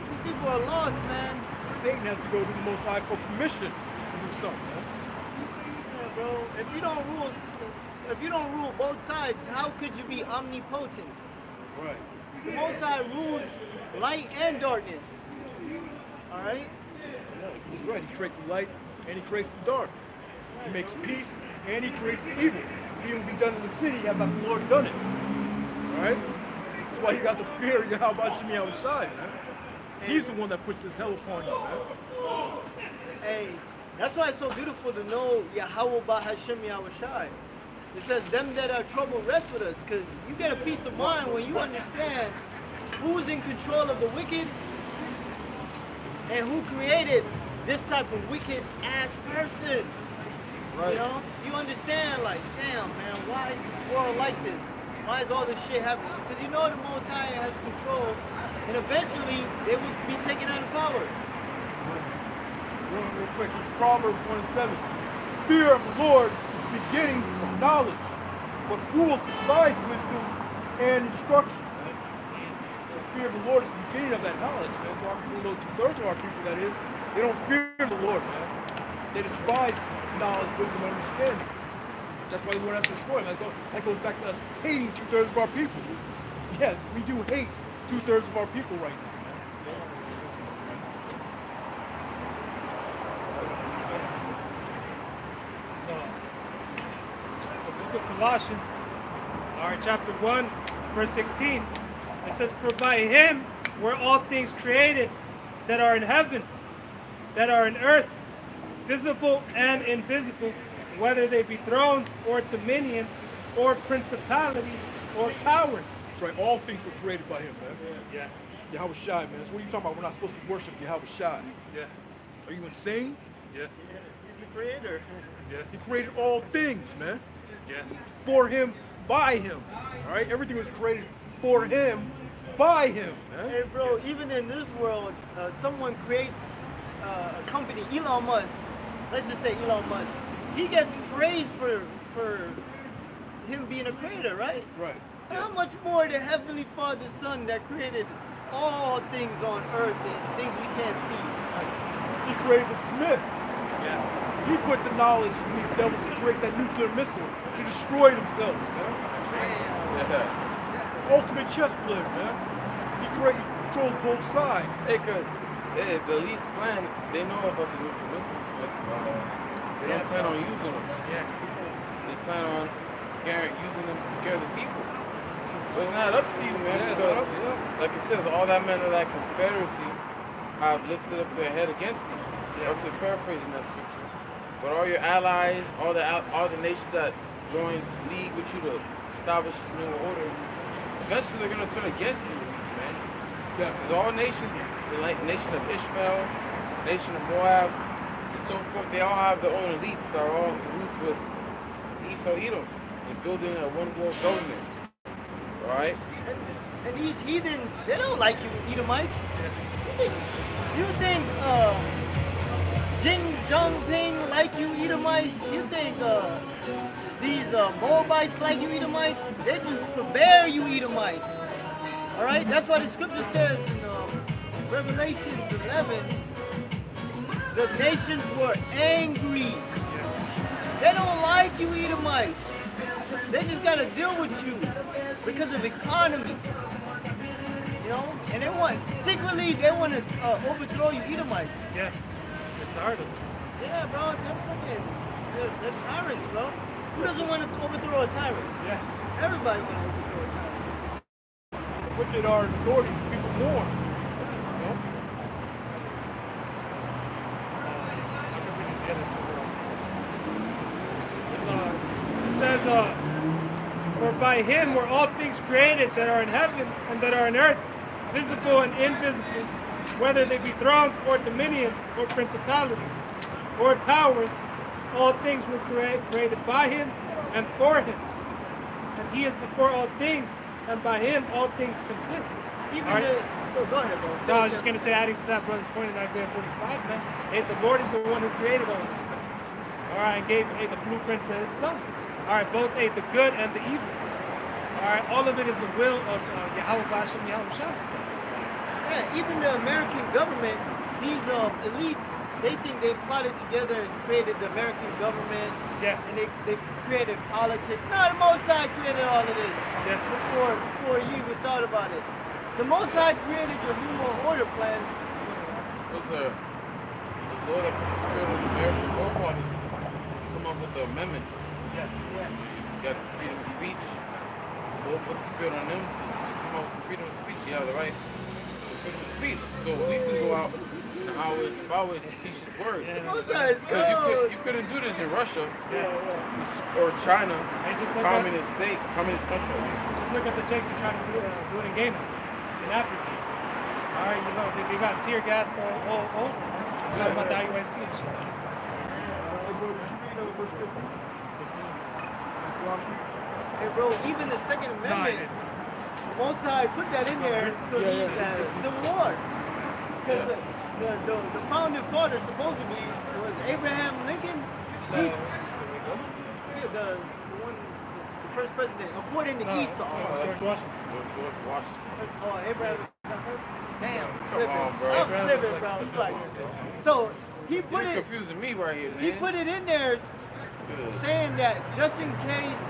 Speaker 3: These people are lost, man.
Speaker 5: Satan has to go to the Most High for permission to do something, man.
Speaker 3: Yeah, bro. If you don't rule both sides, how could you be omnipotent?
Speaker 5: Right.
Speaker 3: The Most High rules light and darkness. All right.
Speaker 5: Yeah, he's right. He creates the light and he creates the dark. He makes peace and he creates the evil. If it would be done in the city, have not the Lord done it. All right. That's why you got to fear Yahweh Hashem Yahushai, man. He's the one that puts this hell upon you, man.
Speaker 3: Hey, that's why it's so beautiful to know Yahweh Hashem Yahushai. It says, them that are troubled rest with us, because you get a peace of mind when you understand who's in control of the wicked and who created this type of wicked ass person.
Speaker 5: Right.
Speaker 3: You know? You understand, like, damn, man, why is this world like this? Why is all this shit happening? Because you know the Most High has control, and eventually they will be taken out of power.
Speaker 5: Real quick, it's Proverbs 1:7. Fear of the Lord is the beginning of knowledge, but fools despise wisdom and instruction. The fear of the Lord is the beginning of that knowledge, man. So our people know 2/3 of our people, that is, they don't fear the Lord, man. They despise knowledge, wisdom, and understanding. That's why the Lord has to destroy them. That goes back to us hating 2/3 of our people. Yes, we do hate 2/3 of our people right now.
Speaker 2: The book of Colossians, all right, chapter 1, verse 16. It says, for by him were all things created that are in heaven, that are in earth, visible and invisible, whether they be thrones or dominions or principalities or powers.
Speaker 5: That's right. All things were created by him, man.
Speaker 2: Yeah.
Speaker 5: Yahweh Shai, man. So what are you talking about? We're not supposed to worship Yahweh Shai.
Speaker 2: Yeah.
Speaker 5: Are you insane?
Speaker 2: Yeah.
Speaker 3: He's the creator.
Speaker 2: Yeah.
Speaker 5: He created all things, man.
Speaker 2: Yeah.
Speaker 5: For him, by him. All right? Everything was created for him, by him, man.
Speaker 3: Hey, bro, even in this world, someone creates a company, Elon Musk. Let's just say Elon Musk. He gets praised for him being a creator, right?
Speaker 5: Right.
Speaker 3: How much more the Heavenly Father's Son that created all things on earth and things we can't see?
Speaker 5: He created the Smiths.
Speaker 2: Yeah.
Speaker 5: He put the knowledge in these devils to create that nuclear missile to destroy themselves, man.
Speaker 1: Yeah.
Speaker 5: Ultimate chess player, man. He controls both sides.
Speaker 1: Hey, cause the elite's plan, they know about the nuclear missiles, but they don't plan on using them.
Speaker 2: Yeah.
Speaker 1: They plan on using them to scare the people. But it's not up to you, man, because like it says, all that men of that confederacy have lifted up their head against thee. Or if you're paraphrasing that scripture. But all your allies, all the nations that joined league with you to establish this new order, eventually they're gonna turn against the elites, man. Because all nations, the nation of Ishmael, nation of Moab, and so forth, they all have their own elites that are all in cahoots with Esau Edom and building a one world government. Alright?
Speaker 3: And these heathens, they don't like you Edomites. You think Jing Jinping like you Edomites? You think these Moabites like you Edomites? They just forbear you Edomites. Alright? That's why the scripture says in Revelation 11, the nations were angry. They don't like you Edomites. They just got to deal with you because of economy. You know? And they want to overthrow you Edomites.
Speaker 2: Yeah. It's hard.
Speaker 3: Yeah, bro, they're tyrants, bro. Who doesn't want to overthrow a tyrant?
Speaker 2: Yeah.
Speaker 3: Everybody wants to overthrow a tyrant.
Speaker 5: The wicked are in authority, people mourn. You know?
Speaker 2: It says, for by him were all things created that are in heaven and that are on earth, visible and invisible, whether they be thrones or dominions or principalities or powers, all things were created by him and for him. And he is before all things, and by him all things consist.
Speaker 3: Even
Speaker 2: All right.
Speaker 3: go ahead, bro.
Speaker 2: No, I was just going to say, adding to that brother's point in Isaiah 45, man, hey, the Lord is the one who created all this country. All right, and gave the blueprint to his son. All right, both the good and the evil. All right, all of it is the will of Yahweh Bashem Yahweh Shai.
Speaker 3: Yeah, even the American government, these elites, they think they plotted together and created the American government.
Speaker 2: Yeah.
Speaker 3: And they created politics. No, the Most High created all of this.
Speaker 2: Yeah.
Speaker 3: Before you even thought about it. The Most High created your New World Order plans.
Speaker 1: Those are the Lord that put the spirit of America's forefathers to come up with the amendments.
Speaker 2: Yeah.
Speaker 1: You got the freedom of speech. The Lord put the spirit on them to come up with the freedom of speech. You have the right to freedom of speech. So we can go out in the highways and byways and teach His word.
Speaker 3: Most High is
Speaker 1: Because
Speaker 3: good.
Speaker 1: you couldn't do this in Russia
Speaker 3: Yeah.
Speaker 1: or China,
Speaker 2: Hey, just look
Speaker 1: communist country.
Speaker 2: Just look at the Jakes are trying to do it in Ghana, in Africa. All right, you know, they got tear gas all over. Talking about the IUIC and shit.
Speaker 5: Verse 15.
Speaker 3: Hey, bro, even the Second Amendment, Most High put that in there so the Civil War. Because the founding father supposedly was Abraham Lincoln. He's the first president, according to Esau.
Speaker 2: George Washington.
Speaker 1: George Washington.
Speaker 3: Oh, Abraham. Damn,
Speaker 1: Come on, bro.
Speaker 3: I'm slipping, bro. It's like, so he put
Speaker 1: You're
Speaker 3: it.
Speaker 1: confusing me right here, man.
Speaker 3: He put it in there saying that just in case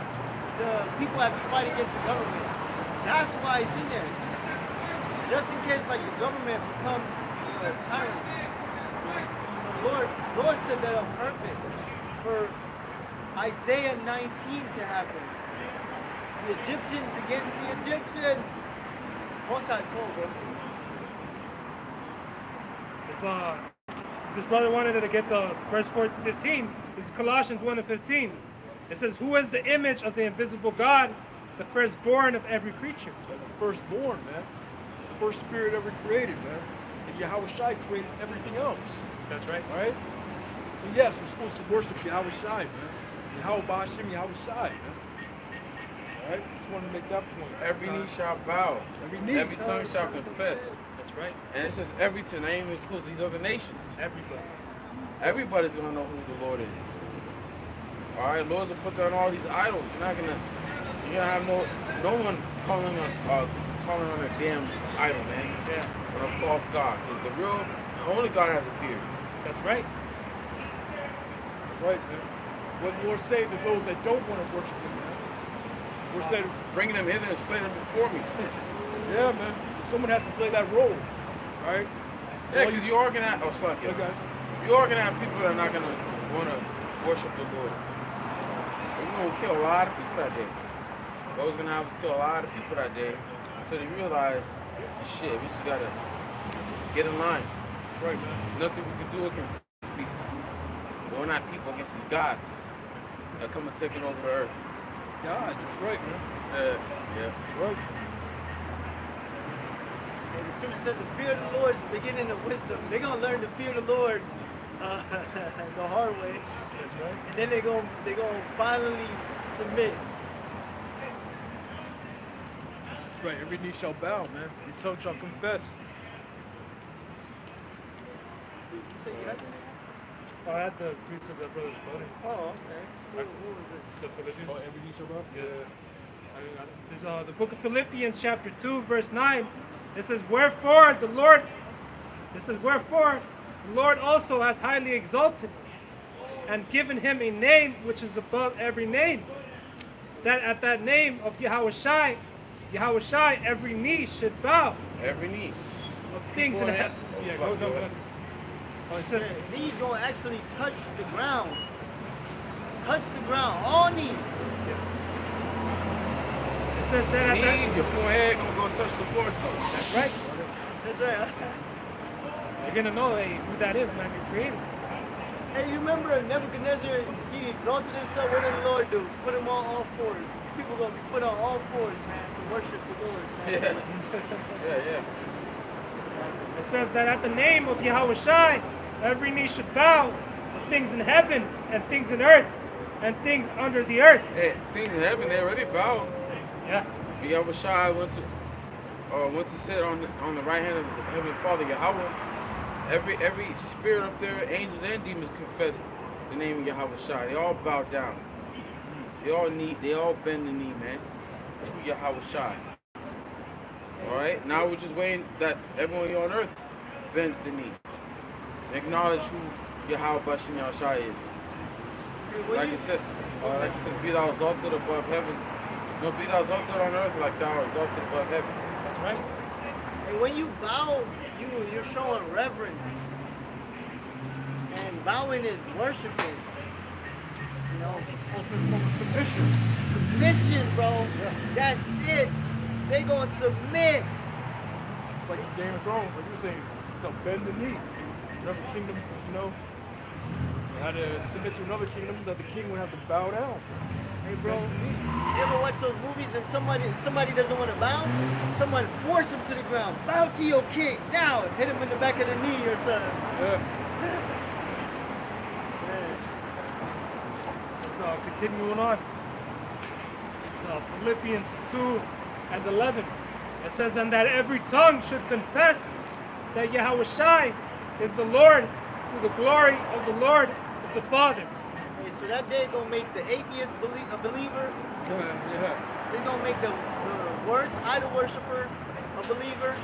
Speaker 3: the people have to fight against the government. That's why it's in there. Just in case like the government becomes a tyrant. So Lord said that on purpose for Isaiah 19 to happen. The Egyptians against the Egyptians. Most High's cold, bro.
Speaker 2: This brother wanted to get the verse 15. This is Colossians 1:15. It says, who is the image of the invisible God, the firstborn of every creature.
Speaker 5: The firstborn, man. The first spirit ever created, man. And Yahweh Shai created everything else.
Speaker 2: That's right.
Speaker 5: All right? And yes, we're supposed to worship Yahweh Shai, man. Yahweh Ba'ashem, Yahweh Shai, man. All right? Just wanted to make that point.
Speaker 1: Every knee shall bow. Every tongue shall confess.
Speaker 2: That's right.
Speaker 1: And it says every to name includes these other nations.
Speaker 2: Everybody.
Speaker 1: Everybody's gonna know who the Lord is. All right, Lord's will put down all these idols. You're gonna have no one calling on a damn idol, man.
Speaker 2: Yeah.
Speaker 1: Or a false god, because the only God has appeared.
Speaker 2: That's right.
Speaker 5: That's right, man. What the Lord say to those that don't want to worship Him, man? The Lord said,
Speaker 1: Bring them hither and slay them before me.
Speaker 5: yeah, man. Someone has to play that role, right?
Speaker 1: Yeah, because you are gonna have,
Speaker 5: Okay.
Speaker 1: you are gonna have people that are not gonna want to worship the Lord. You're gonna kill a lot of people that day. God's gonna have us kill a lot of people that day until they realize, shit, we just gotta get in line.
Speaker 5: That's right, man.
Speaker 1: There's nothing we can do against these people. We're not people against these gods that come and taking over the earth.
Speaker 5: God, that's right, man.
Speaker 1: Yeah.
Speaker 5: That's right.
Speaker 3: And the scripture says the fear of the Lord is the beginning of wisdom. They're going to learn to fear the Lord the hard way.
Speaker 5: That's right.
Speaker 3: And then they're going to finally submit.
Speaker 5: That's right. Every knee shall bow, man. Every tongue shall confess.
Speaker 3: You say you had something?
Speaker 2: Oh, I had the Greeks of the brothers quoting.
Speaker 3: Oh, okay. What was it?
Speaker 2: The Philippians.
Speaker 5: Oh, every knee shall bow?
Speaker 2: Yeah. There's the book of Philippians chapter 2 verse 9. It says, Wherefore the Lord also hath highly exalted and given him a name which is above every name, that at that name of Yahweh Shai, every knee should bow
Speaker 1: Every knee.
Speaker 2: of things in heaven. Yeah, go ahead. Oh, it says,
Speaker 3: Knees going to actually touch the ground. Touch the ground. All knees.
Speaker 2: it says that at that,
Speaker 1: Knees, your forehead gonna go touch the floor too.
Speaker 2: that's right.
Speaker 3: That's right.
Speaker 2: You're gonna know who that is, man. You're created.
Speaker 3: Hey, you remember Nebuchadnezzar, he exalted himself. What did the Lord do? Put him on all fours. People going to be put on all fours, man, to worship the Lord, man.
Speaker 1: Yeah.
Speaker 2: It says that at the name of Yahweh Shai, every knee should bow of things in heaven and things in earth and things under the earth.
Speaker 1: Hey, things in heaven, they already bowed.
Speaker 2: Yeah.
Speaker 1: Yahweh Shai went to sit on the right hand of the Heavenly Father Yahweh. Every spirit up there, angels and demons confessed the name of Yahweh Shai. They all bow down. They all bend the knee, man, to Yahweh Shai. Alright? Now we're just waiting that everyone here on earth bends the knee. Acknowledge who Yahweh Bashim Yahweh Shai is. Like it said, be thou exalted above heavens. No, be thou exalted on earth like thou art exalted above heaven.
Speaker 2: That's right.
Speaker 3: And when you bow, you're showing reverence. And bowing is worshiping. You know,
Speaker 5: Ultimate form of submission.
Speaker 3: submission, bro. That's it. They gonna submit.
Speaker 5: It's like Game of Thrones, like you were saying, to bend the knee. Another kingdom, you had to submit to another kingdom that the king would have to bow down.
Speaker 3: Hey, bro, you ever watch those movies and somebody doesn't want to bow? Someone force him to the ground. Bow to your king now. Hit him in the back of the knee or something.
Speaker 5: Yeah.
Speaker 2: So continuing on. So Philippians 2 and 11. It says, and that every tongue should confess that Yahweh Shai is the Lord, to the glory of the Lord of the Father.
Speaker 3: Hey, so that day gonna make the atheist a believer.
Speaker 5: Yeah.
Speaker 3: They gonna make the worst idol worshiper a believer.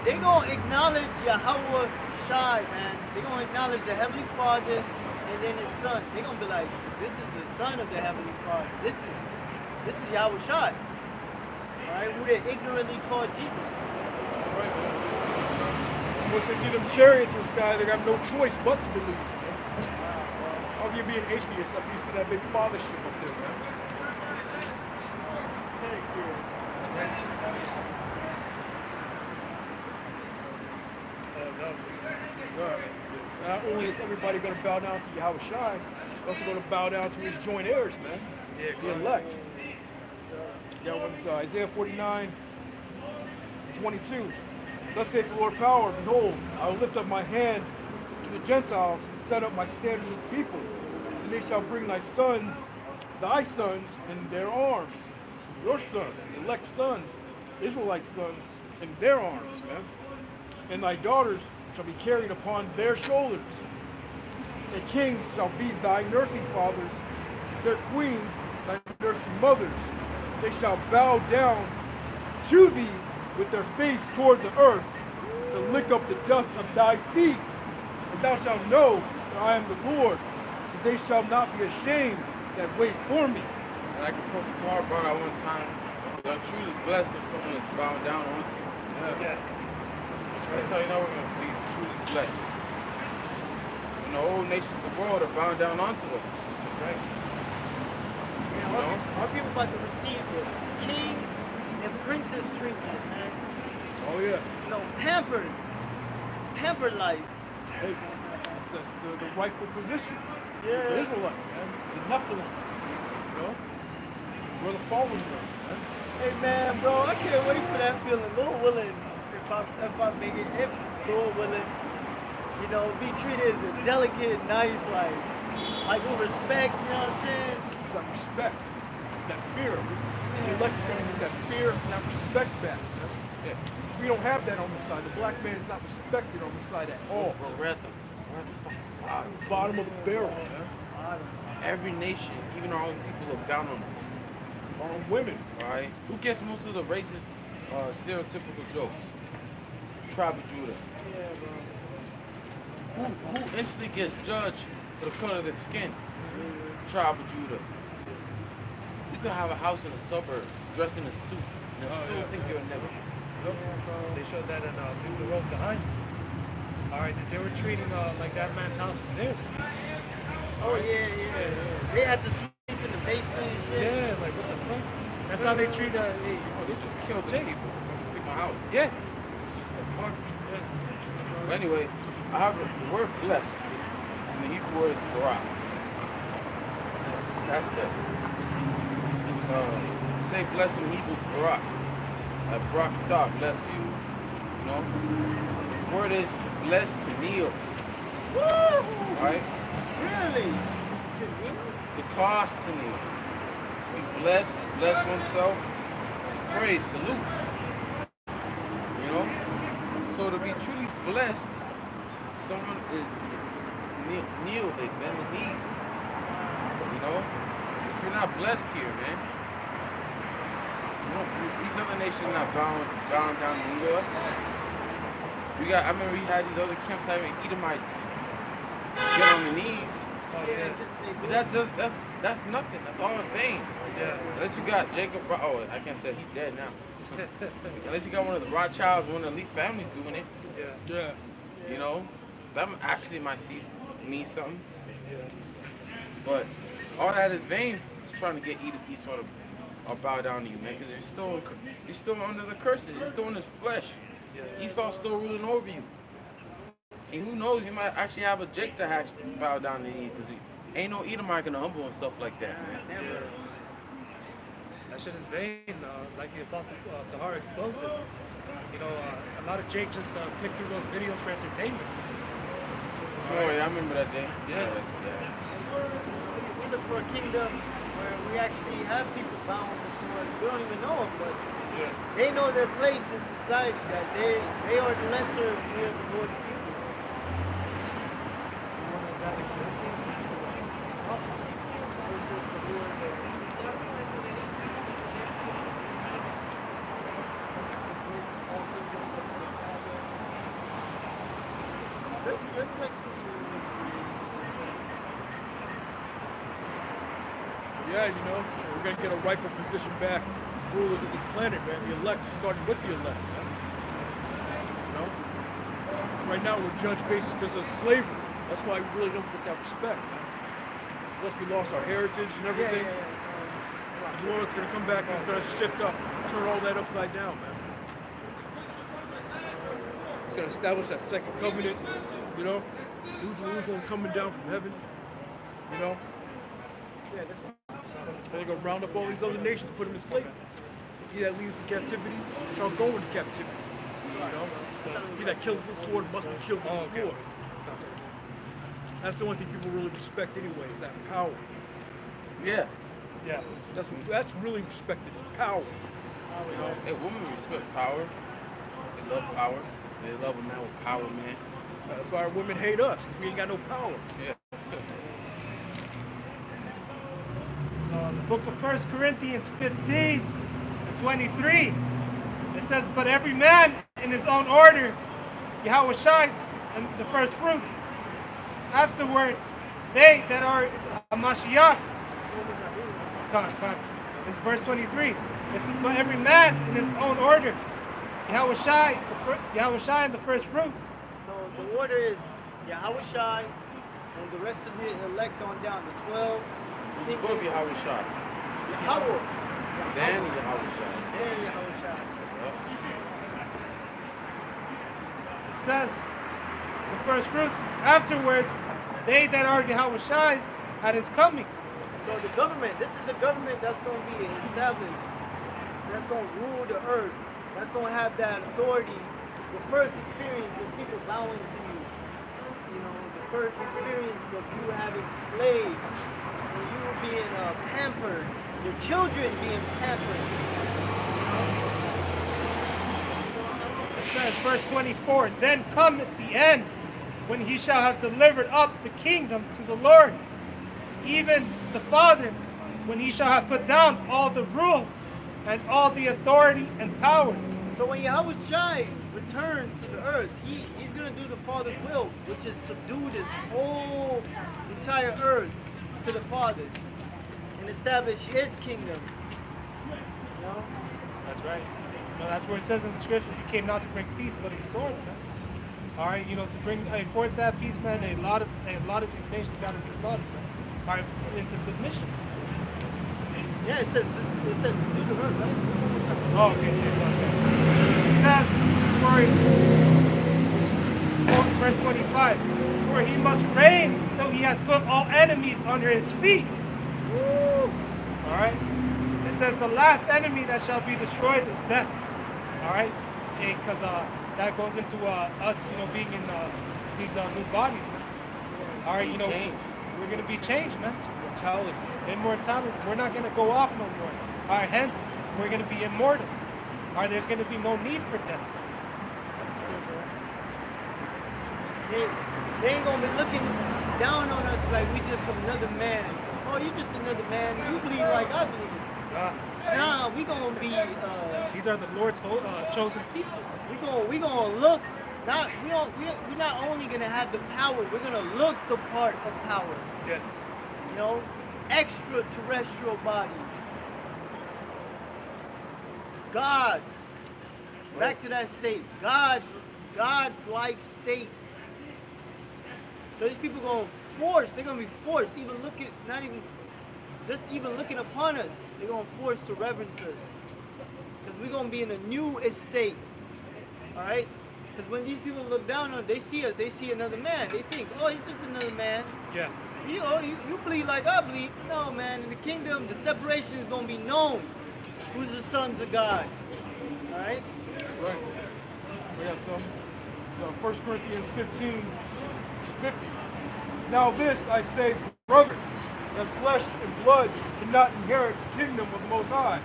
Speaker 3: They gonna acknowledge Yahweh Shai, man. They gonna acknowledge the Heavenly Father and then His Son. They gonna be like, this is the Son of the Heavenly Father. This is Yahweh Shai. Alright, who they ignorantly call Jesus.
Speaker 5: Right, man. Once they see them chariots in the sky, they have no choice but to believe. How can you be an atheist after you see that big father ship up there, man? Not only is everybody going to bow down to Yahweh Shai, they're also going to bow down to his joint heirs, man.
Speaker 2: Yeah,
Speaker 5: the elect. Yeah, when it's Isaiah 49:22. Thus saith the Lord power, behold, I will lift up my hand to the Gentiles and set up my standards with the people. And they shall bring thy sons in their arms. Your sons, elect sons, Israelite sons, in their arms, man. And thy daughters shall be carried upon their shoulders. And kings shall be thy nursing fathers, their queens thy nursing mothers. They shall bow down to thee with their face toward the earth, to lick up the dust of thy feet. And thou shalt know that I am the Lord, and they shall not be ashamed that wait for me.
Speaker 1: And I can post a talk about that one time. I'm truly blessed when someone is bowing down onto you.
Speaker 2: Yeah.
Speaker 1: That's how you know we're going to be truly blessed. When the old nations of the world are bowing down onto us.
Speaker 2: That's right.
Speaker 3: Our people about to receive the king and princess treatment, man.
Speaker 5: Oh yeah.
Speaker 3: You know, pampered life.
Speaker 5: Hey, that's the rightful position.
Speaker 3: Yeah.
Speaker 5: The Israelites, man. The Nephilim. You know? We're the fallen ones, man.
Speaker 3: Hey man, bro, I can't wait for that feeling. Lord willing, if I make it, if Lord willing, you know, be treated delicate, nice, like with respect, you know what I'm saying?
Speaker 5: It's that respect, that fear. The elect is going to get that fear and that respect back. Man.
Speaker 1: Yeah.
Speaker 5: We don't have that on the side. The black man is not respected on the side at all.
Speaker 1: Bro, we're at the fucking bottom.
Speaker 5: Bottom of the barrel, man.
Speaker 1: Every nation, even our own people, look down on us.
Speaker 5: Our own women.
Speaker 1: Right? Who gets most of the racist, stereotypical jokes? Tribe of Judah.
Speaker 3: Yeah, bro.
Speaker 1: Who instantly gets judged for the color of their skin? Tribe of Judah. You could have a house in a suburb, dressed in a suit, and still think you're a nigga.
Speaker 2: They showed that in Do the Road Behind You. All right, they were treating like that man's house was theirs.
Speaker 3: Oh yeah. They had to sleep in the basement and shit.
Speaker 2: Yeah, like what the fuck? That's how they treat.
Speaker 1: Oh, they just killed the people. Took my house.
Speaker 2: Yeah.
Speaker 1: The fuck? But anyway, I have the word blessed. And the Hebrew word is barak. That's the say blessed in Hebrew is barak. Barakatah, bless you. You know? The word is to bless, to kneel.
Speaker 3: Woo!
Speaker 1: Right?
Speaker 3: Really?
Speaker 1: To cause to kneel. To be blessed, bless oneself, to praise, salutes. You know? So to be truly blessed, someone is kneel, they bend the knee. You know? If you're not blessed here, man, you know, these other nations are not bowing down the knee to us. I remember we had these other camps having Edomites get on the knees. But that's nothing. That's all in vain.
Speaker 2: Yeah.
Speaker 1: Unless you got Jacob. Oh, I can't say he's dead now. Unless you got one of the Rothschilds, one of the elite families doing it.
Speaker 5: Yeah.
Speaker 1: You know, that actually might mean something.
Speaker 2: Yeah.
Speaker 1: But all that is vain. It's trying to get Esau to bow down to you, man, because you're still under the curses. You're still in his flesh. Esau's still ruling over you. And who knows, you might actually have a Jake that bow down to you, because ain't no Edomite gonna humble himself like that, man.
Speaker 2: That shit is vain, like the Apostle Tahar exposed it. You know, a lot of Jake just click through those videos for entertainment.
Speaker 1: Oh yeah, I remember that day.
Speaker 2: Yeah.
Speaker 3: We look for a kingdom where we actually have people bowing before us. We don't even know them, but they know their place in society, that they are the lesser, we are the Lord's people. Let's actually.
Speaker 5: Yeah, you know, we're going to get a rightful position back. Rulers of this planet, man. The elect, starting with the elect, man. You know? Right now, we're judged based because of slavery. That's why we really don't get that respect, man. Plus, we lost our heritage and everything. The Lord's going to come back and He's going to shift up, turn all that upside down, man. He's going to establish that second covenant, you know? New Jerusalem coming down from heaven, you know?
Speaker 3: Yeah, that's right.
Speaker 5: And they're going to round up all these other nations to put them to slavery. He that leads to captivity shall go into captivity. You know? He that kills with the sword must be killed with the sword. That's the only thing people really respect anyway, is that power.
Speaker 1: Yeah.
Speaker 2: Yeah.
Speaker 5: That's really respected, is power. You know?
Speaker 1: Hey, women respect power. They love power. They love a man with power, man.
Speaker 5: That's why our women hate us, because we ain't got no power.
Speaker 1: Yeah.
Speaker 2: So in the book of 1 Corinthians 15:23, it says, but every man in his own order, Yahweh Shai, and the first fruits. Afterward, they that are Hamashiachs. Come on. It's verse 23. It says, but every man in his own order, Yahweh Shai, and the first fruits.
Speaker 3: So the order is Yahweh Shai and the rest of the elect on down, the 12.
Speaker 1: Who's above Yahweh Shai?
Speaker 3: Yahweh.
Speaker 1: Then Yahweh Shai.
Speaker 3: Then Yahweh Shai.
Speaker 2: It says, the first fruits. Afterwards, they that are Yahweh Shai's at his coming.
Speaker 3: So the government, this is the government that's going to be established, that's going to rule the earth, that's going to have that authority, the first experience of people bowing to you, you know, the first experience of you having slaves, and you being pampered, your children being pampered.
Speaker 2: It says, verse 24, then cometh the end, when he shall have delivered up the kingdom to the Lord, even the Father, when he shall have put down all the rule and all the authority and power.
Speaker 3: So when Yahweh Shai returns to the earth, he's going to do the Father's will, which is subdue this whole entire earth to the Father and establish his kingdom. You know?
Speaker 2: That's right. You know, that's where it says in the scriptures, he came not to bring peace, but a sword, man. All right, you know, to bring forth that peace, man, a lot of these nations got to be slaughtered, man. All right, into submission.
Speaker 3: Yeah, it says subdue the earth, right?
Speaker 2: Oh, okay. It says, verse 25, for he must reign till he hath put all enemies under his feet. Woo. All right. It says the last enemy that shall be destroyed is death. All right, because that goes into us, you know, being in these new bodies, man. All right, you know, we're gonna be changed, man. Immortality. We're not gonna go off no more. All right, hence we're gonna be immortal. All right, there's gonna be no need for death.
Speaker 3: They ain't gonna be looking down on us like we just another man. Oh, you just another man. You believe like I believe. Nah, we gonna be.
Speaker 2: These are the Lord's chosen people.
Speaker 3: We gonna look. We're not only gonna have the power. We're gonna look the part of power.
Speaker 2: Yeah.
Speaker 3: You know, extraterrestrial bodies. Gods. Back to that state. God-like state. So these people gonna they're gonna be forced, even looking upon us, they're gonna force to reverence us. Because we're gonna be in a new estate. Alright? Because when these people look down on us, they see us, they see another man. They think, oh, he's just another man.
Speaker 2: Yeah.
Speaker 3: You believe like I believe. No, man, in the kingdom, the separation is gonna be known. Who's the sons of God? Alright?
Speaker 5: Right. We got some. 1 Corinthians 15:50. Now this I say, brothers, that flesh and blood cannot inherit the kingdom of the Most High.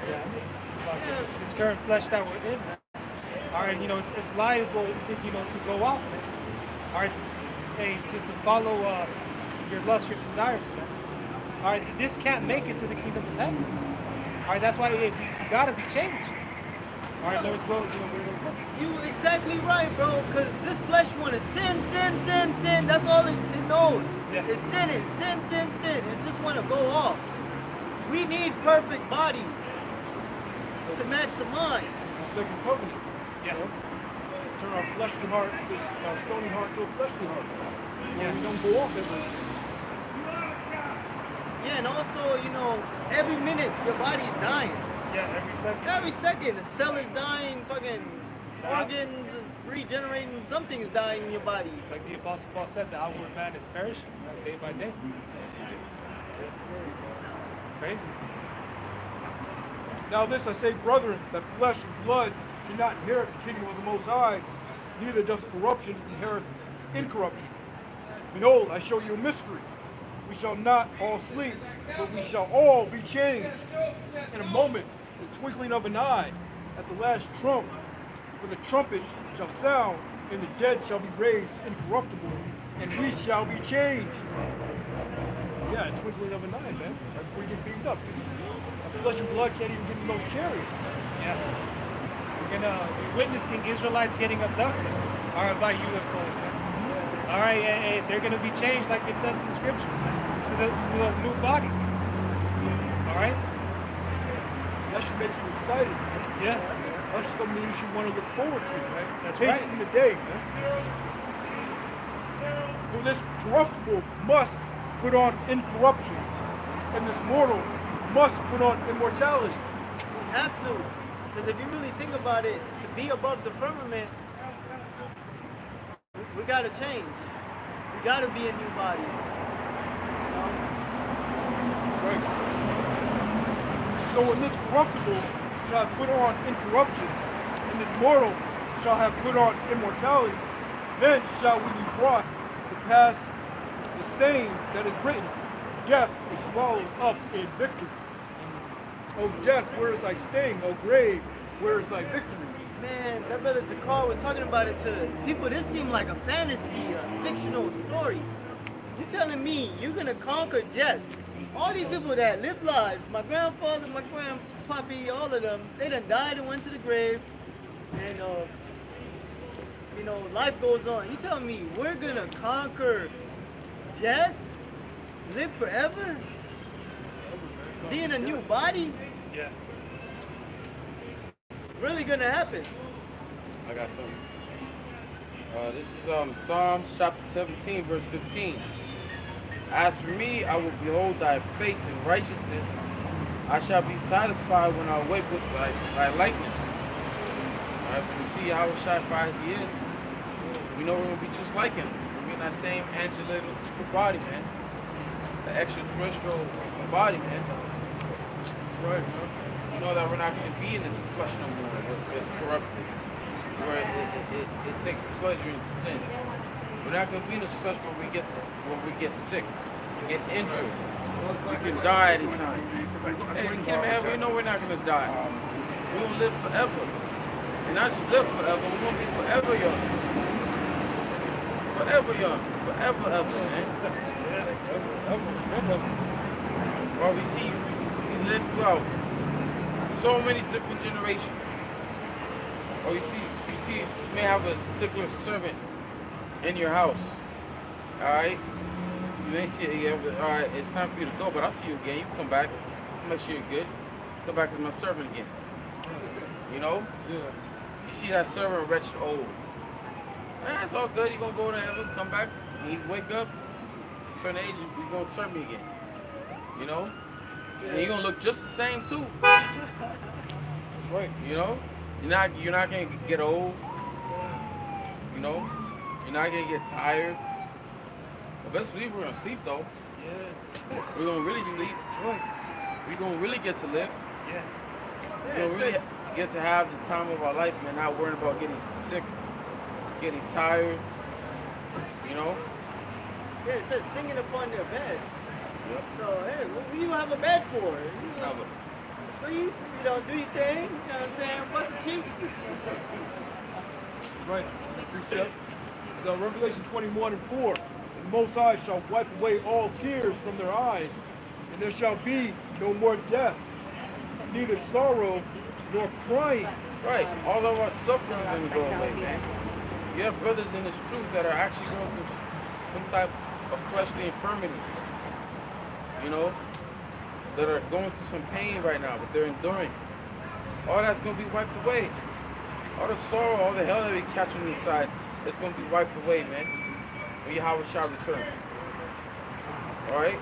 Speaker 2: Yeah. It's like this current flesh that we're in, man. All right, you know, it's liable, you know, to go off, man. All right, to follow your lust, your desires, man. All right, this can't make it to the kingdom of heaven. All right, that's why we gotta be changed. All right, Lord's will, you know, we're gonna work.
Speaker 3: You exactly right, bro. Because this flesh want to sin. That's all it knows.
Speaker 2: Yeah.
Speaker 3: It's sinning, sin. It just want to go off. We need perfect bodies to match the mind.
Speaker 5: The second covenant.
Speaker 2: Yeah.
Speaker 5: Turn our fleshly heart, this stony heart, to a fleshly heart.
Speaker 2: Yeah.
Speaker 5: We don't go off every.
Speaker 3: Yeah, and also, you know, every minute your body's dying.
Speaker 2: Yeah, every second.
Speaker 3: Every second, a cell is dying, fucking organs is regenerating, something is dying in your body.
Speaker 2: Like the Apostle Paul said, the outward man is perishing, right, day by day. Crazy.
Speaker 5: Now this I say, brethren, that flesh and blood cannot inherit the kingdom of the Most High, neither does corruption inherit incorruption. Behold, I show you a mystery. We shall not all sleep, but we shall all be changed in a moment, the twinkling of an eye, at the last trump. For the trumpet shall sound, and the dead shall be raised incorruptible, and we shall be changed. Yeah, a twinkling of an eye, man. That's where you get beamed up. Flesh and blood can't even get in those chariots.
Speaker 2: Yeah. We're gonna be witnessing Israelites getting abducted. All right, by UFOs, man. All right, they're gonna be changed like it says in the scripture to those new bodies. All right.
Speaker 5: That should make you excited, man.
Speaker 2: Yeah.
Speaker 5: That's something you should want to look forward to, man.
Speaker 2: That's
Speaker 5: Tasting
Speaker 2: right.
Speaker 5: the day, man. For this corruptible must put on incorruption, and this mortal must put on immortality.
Speaker 3: We have to. Because if you really think about it, to be above the firmament, we got to change. We got to be in new bodies. You know?
Speaker 5: Right. So when this corruptible shall have put on incorruption, and this mortal shall have put on immortality, then shall we be brought to pass the saying that is written, death is swallowed up in victory. O death, where is thy sting? O grave, where is thy victory?
Speaker 3: Man, that brother Zakar was talking about it to people. This seemed like a fantasy, a fictional story. You telling me you're going to conquer death? All these people that live lives, my grandfather, my grandpappy, all of them, they done died and went to the grave. And, you know, life goes on. You telling me we're going to conquer death? Live forever? Be in a new body?
Speaker 2: Yeah.
Speaker 3: Really going to happen.
Speaker 1: I got something. This is Psalms chapter 17, verse 15. As for me, I will behold thy face in righteousness. I shall be satisfied when I awake with thy likeness. All right, when we see how satisfied he is, we know we're going to be just like him. We're in that same angelic body, man. The extraterrestrial body, man.
Speaker 5: Right.
Speaker 1: You know that we're not going to be in this flesh no more, it's corrupted, where it takes pleasure in sin. We're not going to be in this flesh where we get sick, get injured. We can die at any time. Hey, we can't have, we know we're not going to die. We're going to live forever. And not just live forever, we're going to be forever young. Forever young. Forever, ever, man. Well, we see, we live throughout so many different generations. Or you may have a particular servant in your house. Alright? You may see it, alright, it's time for you to go, but I'll see you again. You come back, make sure you're good. Come back as my servant again. You know?
Speaker 5: Yeah.
Speaker 1: You see that servant wretched old. It's all good, you're gonna go to heaven, come back, and you wake up, certain age, you're gonna serve me again. You know? And you're gonna look just the same too.
Speaker 5: That's right.
Speaker 1: You know? You're not gonna get old. You know? You're not gonna get tired. Eventually we're gonna sleep though.
Speaker 2: Yeah.
Speaker 1: We're gonna really sleep.
Speaker 2: Right.
Speaker 1: We're gonna really get to live.
Speaker 2: Yeah.
Speaker 1: We're gonna really get to have the time of our life, man, not worrying about getting sick, getting tired. You know?
Speaker 3: Yeah, it says singing upon their beds.
Speaker 1: Yep.
Speaker 3: So, hey, what do you have a bed for? You
Speaker 1: Have
Speaker 3: know,
Speaker 1: a-
Speaker 3: sleep, you know, do your thing, you know what I'm saying? Bust some cheeks.
Speaker 5: Right. Precept. So Revelation 21:4. The Most High shall wipe away all tears from their eyes, and there shall be no more death, neither sorrow nor crying.
Speaker 1: Right. All of our suffering is gonna go away, man. You have brothers in this truth that are actually going through some type of fleshly infirmities. You know, that are going through some pain right now, but they're enduring. All that's going to be wiped away. All the sorrow, all the hell that we catching inside, it's going to be wiped away, man. When Yahweh Shah returns. All right?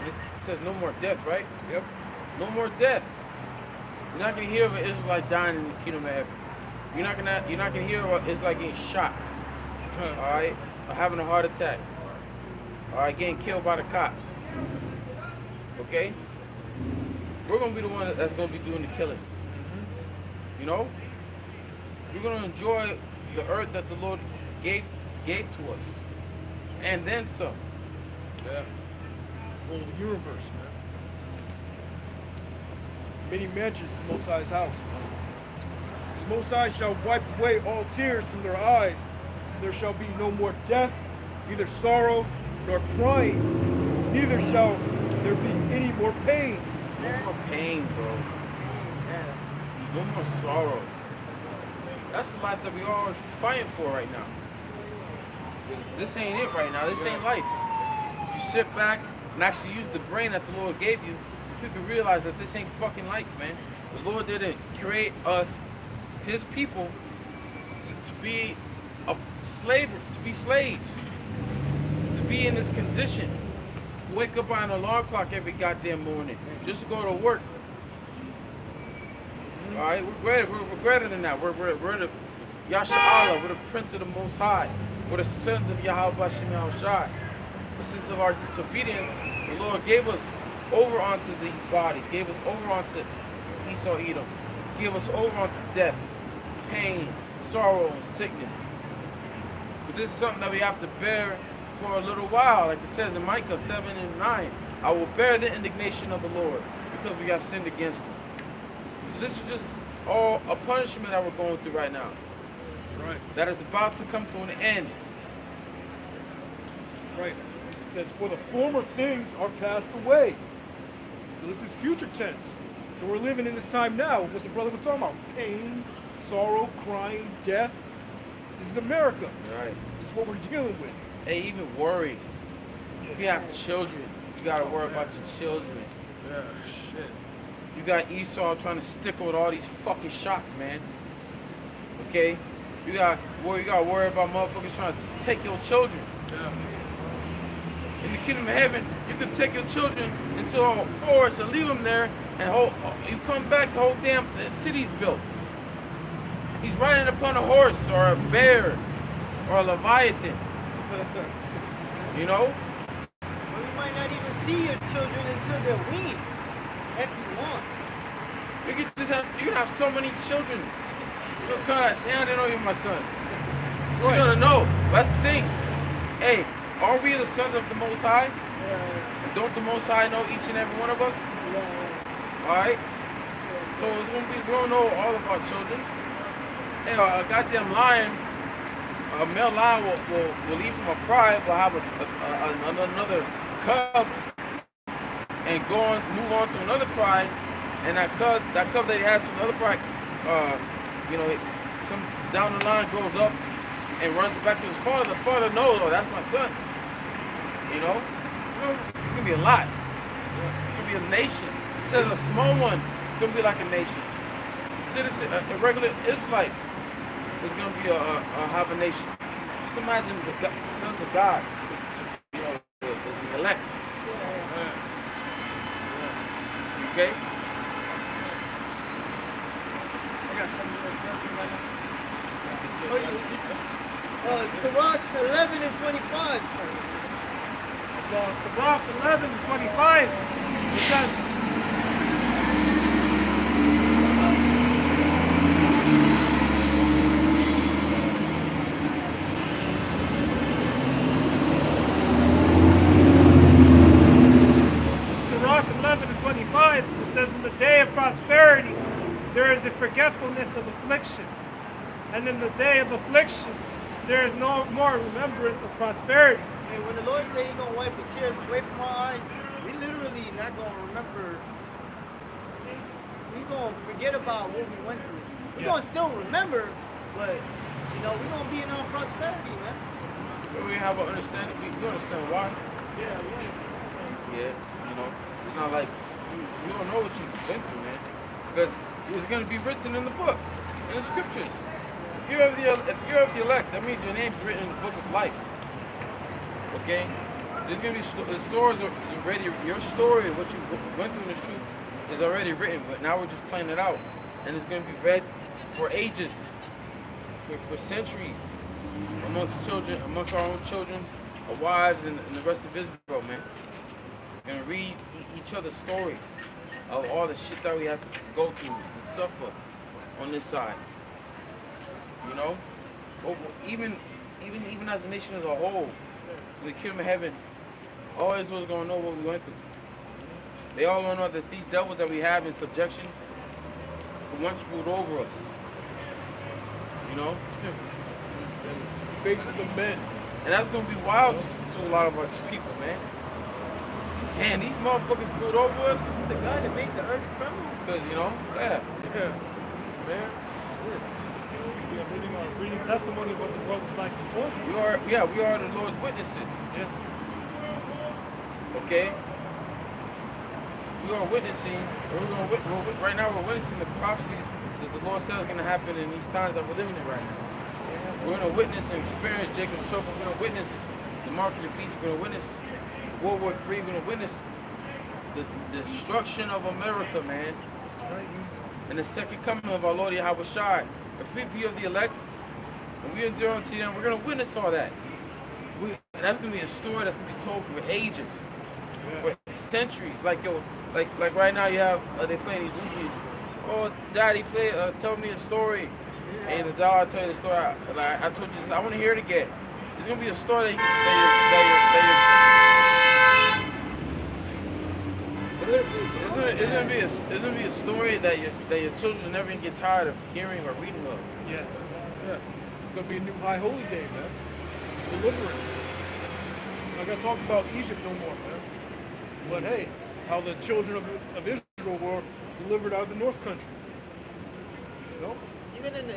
Speaker 1: It says no more death, right?
Speaker 5: Yep.
Speaker 1: No more death. You're not going to hear of an Israelite dying in the kingdom of heaven. You're not going to hear of an Israelite getting shot. All right? Or having a heart attack. All right? Getting killed by the cops. Okay? we're gonna be the one that's gonna be doing the killing. You know, we're gonna enjoy the earth that the Lord gave to us, and then some.
Speaker 5: Yeah. Whole universe, man. Many mansions, the Most High's house. The Most High shall wipe away all tears from their eyes. There shall be no more death, neither sorrow nor crying. Neither shall there be any more pain.
Speaker 1: No more pain, bro. No more sorrow. That's the life that we all are fighting for right now. This ain't it right now. This ain't life. If you sit back and actually use the brain that the Lord gave you, you can realize that this ain't fucking life, man. The Lord didn't create us, His people, to be a slave, to be slaves, to be in this condition, to wake up by an alarm clock every goddamn morning, just to go to work. All right, we're greater than that. We're the Yasha'Allah, we're the Prince of the Most High. We're the sons of Yahweh Bashem Yahushai. But since of our disobedience, the Lord gave us over onto these bodies, gave us over onto Esau Edom, gave us over onto death, pain, sorrow, and sickness. But this is something that we have to bear for a little while. Like it says in Micah 7 and 9, I will bear the indignation of the Lord because we have sinned against Him. So this is just all a punishment that we're going through right now.
Speaker 5: That's right.
Speaker 1: That is about to come to an end.
Speaker 5: That's right. It says, for the former things are passed away. So this is future tense. So we're living in this time now, what the brother was talking about. Pain, sorrow, crying, death. This is America.
Speaker 1: Right.
Speaker 5: This is what we're dealing with.
Speaker 1: Hey, even worry. If you have children, you gotta worry about your children.
Speaker 5: Yeah, shit.
Speaker 1: You got Esau trying to stick with all these fucking shots, man. Okay? You gotta worry about motherfuckers trying to take your children.
Speaker 5: Yeah.
Speaker 1: In the kingdom of heaven, you can take your children into a forest and leave them there, and you come back, the whole damn city's built. He's riding upon a horse or a bear or a leviathan. You know?
Speaker 3: Well, you might not even see your children until they're weaned, if you want.
Speaker 1: You can have so many children. You're kind of, damn, they know you're my son. You're gonna know. That's the thing. Hey, are we the sons of the Most High?
Speaker 3: Yeah.
Speaker 1: Don't the Most High know each and every one of us?
Speaker 3: Yeah.
Speaker 1: Alright? So it's gonna be, we don't know all of our children. Hey, a goddamn lion, a male lion will leave from a pride, will have another cub, and move on to another pride, and that cub that he has from the other pride, some down the line grows up and runs back to his father. The father knows, oh, that's my son. You know, it's gonna be a lot. It's gonna be a nation. It says a small one is gonna be like a nation. A citizen, a regular Israelite is gonna be have a nation. Just imagine the sons of God, you know, the elect. Okay.
Speaker 3: I got something right now. Sirach 11 and 25.
Speaker 2: So Sirach 11 and 25, it says, Sirach 11 and 25, it says, in the day of prosperity, there is a forgetfulness of affliction. And in the day of affliction, there is no more remembrance of prosperity.
Speaker 3: And when the Lord said He's gonna wipe the tears away from our eyes, we literally not gonna remember. We gonna forget about what we went through. We gonna still remember, but we gonna be in our prosperity, man.
Speaker 1: When we have an understanding, we understand why.
Speaker 3: Yeah, we understand.
Speaker 1: Yeah, it's not like you don't know what you've been through, man, because it's gonna be written in the book, in the scriptures. If you're of the elect, that means your name's written in the book of life. Okay? There's gonna be the stories are already, your story, what you went through in this truth is already written, but now we're just playing it out. And it's gonna be read for ages, for centuries, amongst our own children, our wives, and the rest of Israel, man. We're gonna read each other's stories. of all the shit that we have to go through and suffer on this side. You know? Even as a nation as a whole, in the kingdom of heaven, all Israel's gonna know what we went through. They all gonna know that these devils that we have in subjection once ruled over us. You know?
Speaker 5: The basis of men.
Speaker 1: And that's gonna be wild to a lot of us people, man. Man, these motherfuckers ruled over us.
Speaker 3: It's the guy that made the earth tremble.
Speaker 1: Because, you know, yeah.
Speaker 5: Yeah. Man.
Speaker 2: We are reading testimony of what the world was like before.
Speaker 1: We are the Lord's witnesses.
Speaker 2: Yeah.
Speaker 1: Okay? We are witnessing, right now we're witnessing the prophecies that the Lord says is going to happen in these times that we're living in right now. We're going to witness and experience Jacob's trouble. We're going to witness the mark of the beast. We're going to witness World War III. We're going to witness the destruction of America, man. And the second coming of our Lord Yahweh Shai. If we be of the elect, and we endure unto them, we're going to witness all that. And that's going to be a story that's going to be told for ages, for centuries. Like right now you have, they playing these movies. Oh, Daddy, tell me a story. And the dog, I'll tell you the story. I told you this, I want to hear it again. It's going to be a story it's gonna be a story that your children never even get tired of hearing or reading of.
Speaker 2: Yeah.
Speaker 5: Yeah. It's going to be a new high holy day, man. Deliverance. I'm not going to talk about Egypt no more, man. But hey, how the children of Israel were delivered out of the North Country. You know?
Speaker 3: Even in the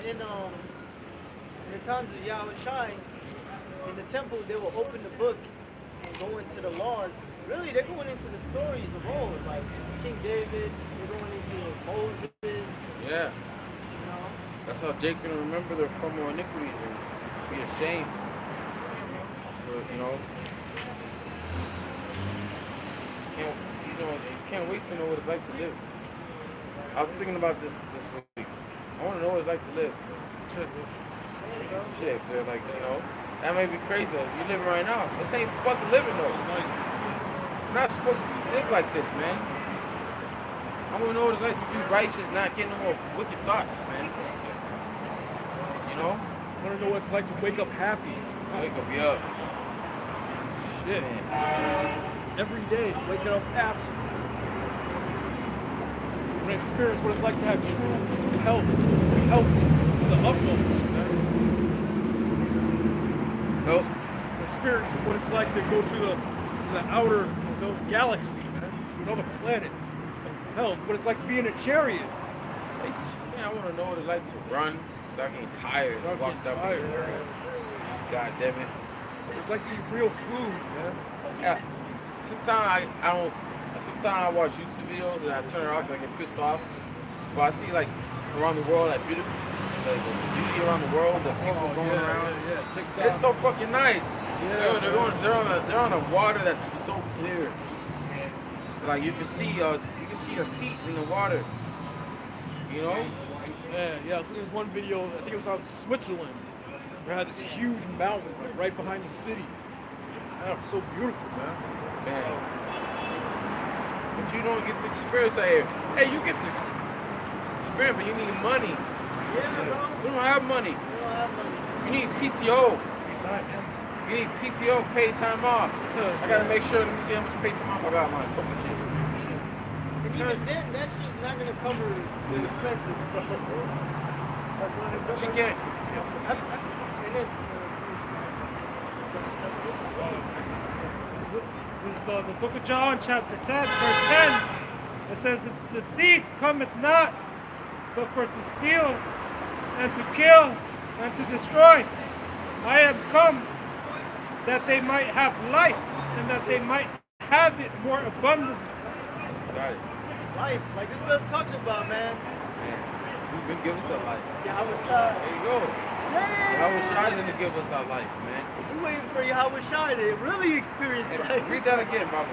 Speaker 3: times of Yahweh Shai, in the temple, they will open the book and go into the laws. Really, they're going into the stories of old, like King David. They're going into Moses.
Speaker 1: Yeah.
Speaker 3: You know.
Speaker 1: That's how Jake's gonna remember their former iniquities and be ashamed. But, you can't wait to know what it's like to live. I was thinking about this week. I want to know what it's like to live. Shit, cause like, you know, that may be crazy. You living right now. This ain't fucking living though. We're not supposed to live like this, man. I want to know what it's like to be righteous, not getting no more wicked thoughts, man. You know?
Speaker 5: I want to know what it's like to wake up happy.
Speaker 1: Wake up, yeah.
Speaker 5: Shit.
Speaker 1: Man.
Speaker 5: Every day, waking up happy. When I experience what it's like to have true health, be healthy to the utmost.
Speaker 1: Health.
Speaker 5: Experience what it's like to go to the outer galaxy, man, to another planet. Hell, what it's like to be in a chariot.
Speaker 1: Man, I want to know what it's like to run without getting tired. Walked up here. God damn it.
Speaker 5: What it's like to eat real food, man.
Speaker 1: Yeah. Sometimes I watch YouTube videos and I turn it off because I get pissed off. But I see like around the world, like beauty around the world, the people going around.
Speaker 5: Yeah, TikTok.
Speaker 1: It's so fucking nice.
Speaker 5: Yeah,
Speaker 1: they're on a water that's so clear. Like you can see your feet in the water. You know?
Speaker 5: Yeah. So there's one video. I think it was out in Switzerland. They had this huge mountain right behind the city. That was so beautiful, man.
Speaker 1: But you don't get to experience that here. Hey, you get to experience, but you need money.
Speaker 3: Yeah, bro.
Speaker 1: We don't have money.
Speaker 3: We don't have money.
Speaker 1: You need PTO. You need PTO, paid time off. I gotta make sure, let me see how much paid time off I got, man. Fuck this shit.
Speaker 3: And even then, that shit's not gonna cover the expenses, bro.
Speaker 1: She can't.
Speaker 3: And then,
Speaker 2: This is the book of John, chapter 10, verse 10. It says, the thief cometh not, but for to steal, and to kill, and to destroy. I am come that they might have life, and that they might have it more abundantly.
Speaker 1: Got it.
Speaker 3: life, like this brother talking about, man.
Speaker 1: Man, who's gonna give us that life?
Speaker 3: Yahweh Shai.
Speaker 1: There you go. Yahweh Shai is gonna give us our life, man.
Speaker 3: We're waiting for Yahweh Shai to really experience
Speaker 1: Hey,
Speaker 3: life.
Speaker 1: read that again, Bible.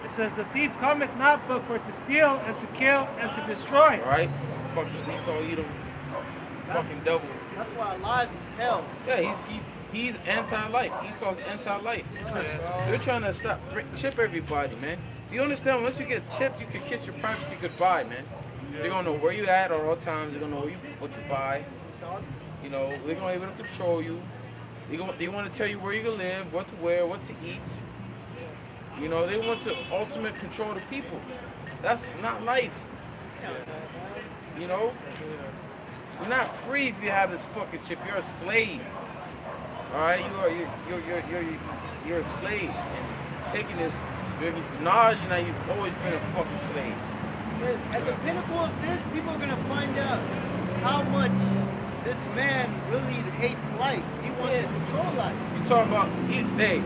Speaker 2: It says, the thief cometh not but for to steal and to kill and to destroy.
Speaker 1: All right? Fucking Esau, Edom, fucking devil.
Speaker 3: That's why our lives is hell.
Speaker 1: Yeah, he's anti-life. Esau's anti-life. They're trying to chip everybody, man. Do you understand? Once you get chipped, you can kiss your privacy goodbye, man. They're gonna know where you at at all times. They're gonna know what you buy. You know, they're gonna be able to control you. They want to tell you where you can live, what to wear, what to eat. You know, they want to ultimate control the people. That's not life. You know, you're not free if you have this fucking chip. You're a slave. All right, you're a slave. And taking this, you're acknowledging that you've always been a fucking slave.
Speaker 3: At the pinnacle of this, people are gonna find out how much this man really hates life. He wants to control life.
Speaker 1: You talking about, hey,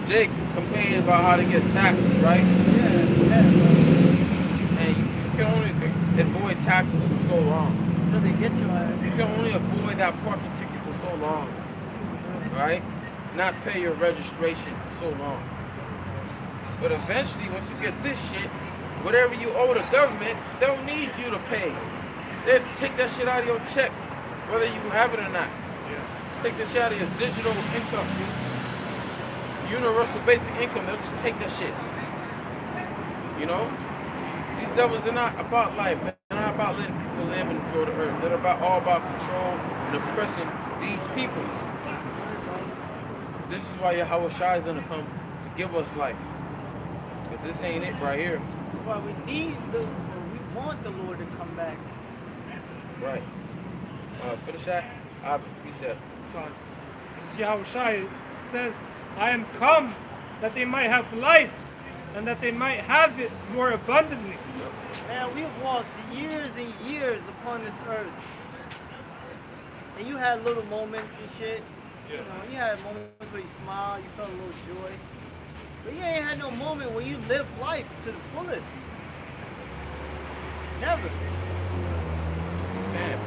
Speaker 1: Jake complained about how to get taxes, right?
Speaker 3: Yeah.
Speaker 1: And you can only avoid taxes for so long.
Speaker 3: Until they get you on.
Speaker 1: You can only avoid that parking ticket for so long, right? Not pay your registration for so long. But eventually, once you get this shit, whatever you owe the government, they don't need you to pay. They'll take that shit out of your check, whether you have it or not. Take that shit out of your digital income, universal basic income. They'll just take that shit. You know? These devils, they're not about life. They're not about letting people live and enjoy the earth. They're all about control and oppressing these people. This is why Yahweh Shai is going to come to give us life. Because this ain't it right here.
Speaker 3: That's why we want the Lord to come back.
Speaker 1: Right. Finish that. You said.
Speaker 2: This is Yahweh Shai says, I am come that they might have life and that they might have it more abundantly.
Speaker 3: Man, we have walked years and years upon this earth. And you had little moments and shit. You know, you had moments where you smiled, you felt a little joy. But you ain't had no moment where you lived life to the fullest. Never.
Speaker 1: Man,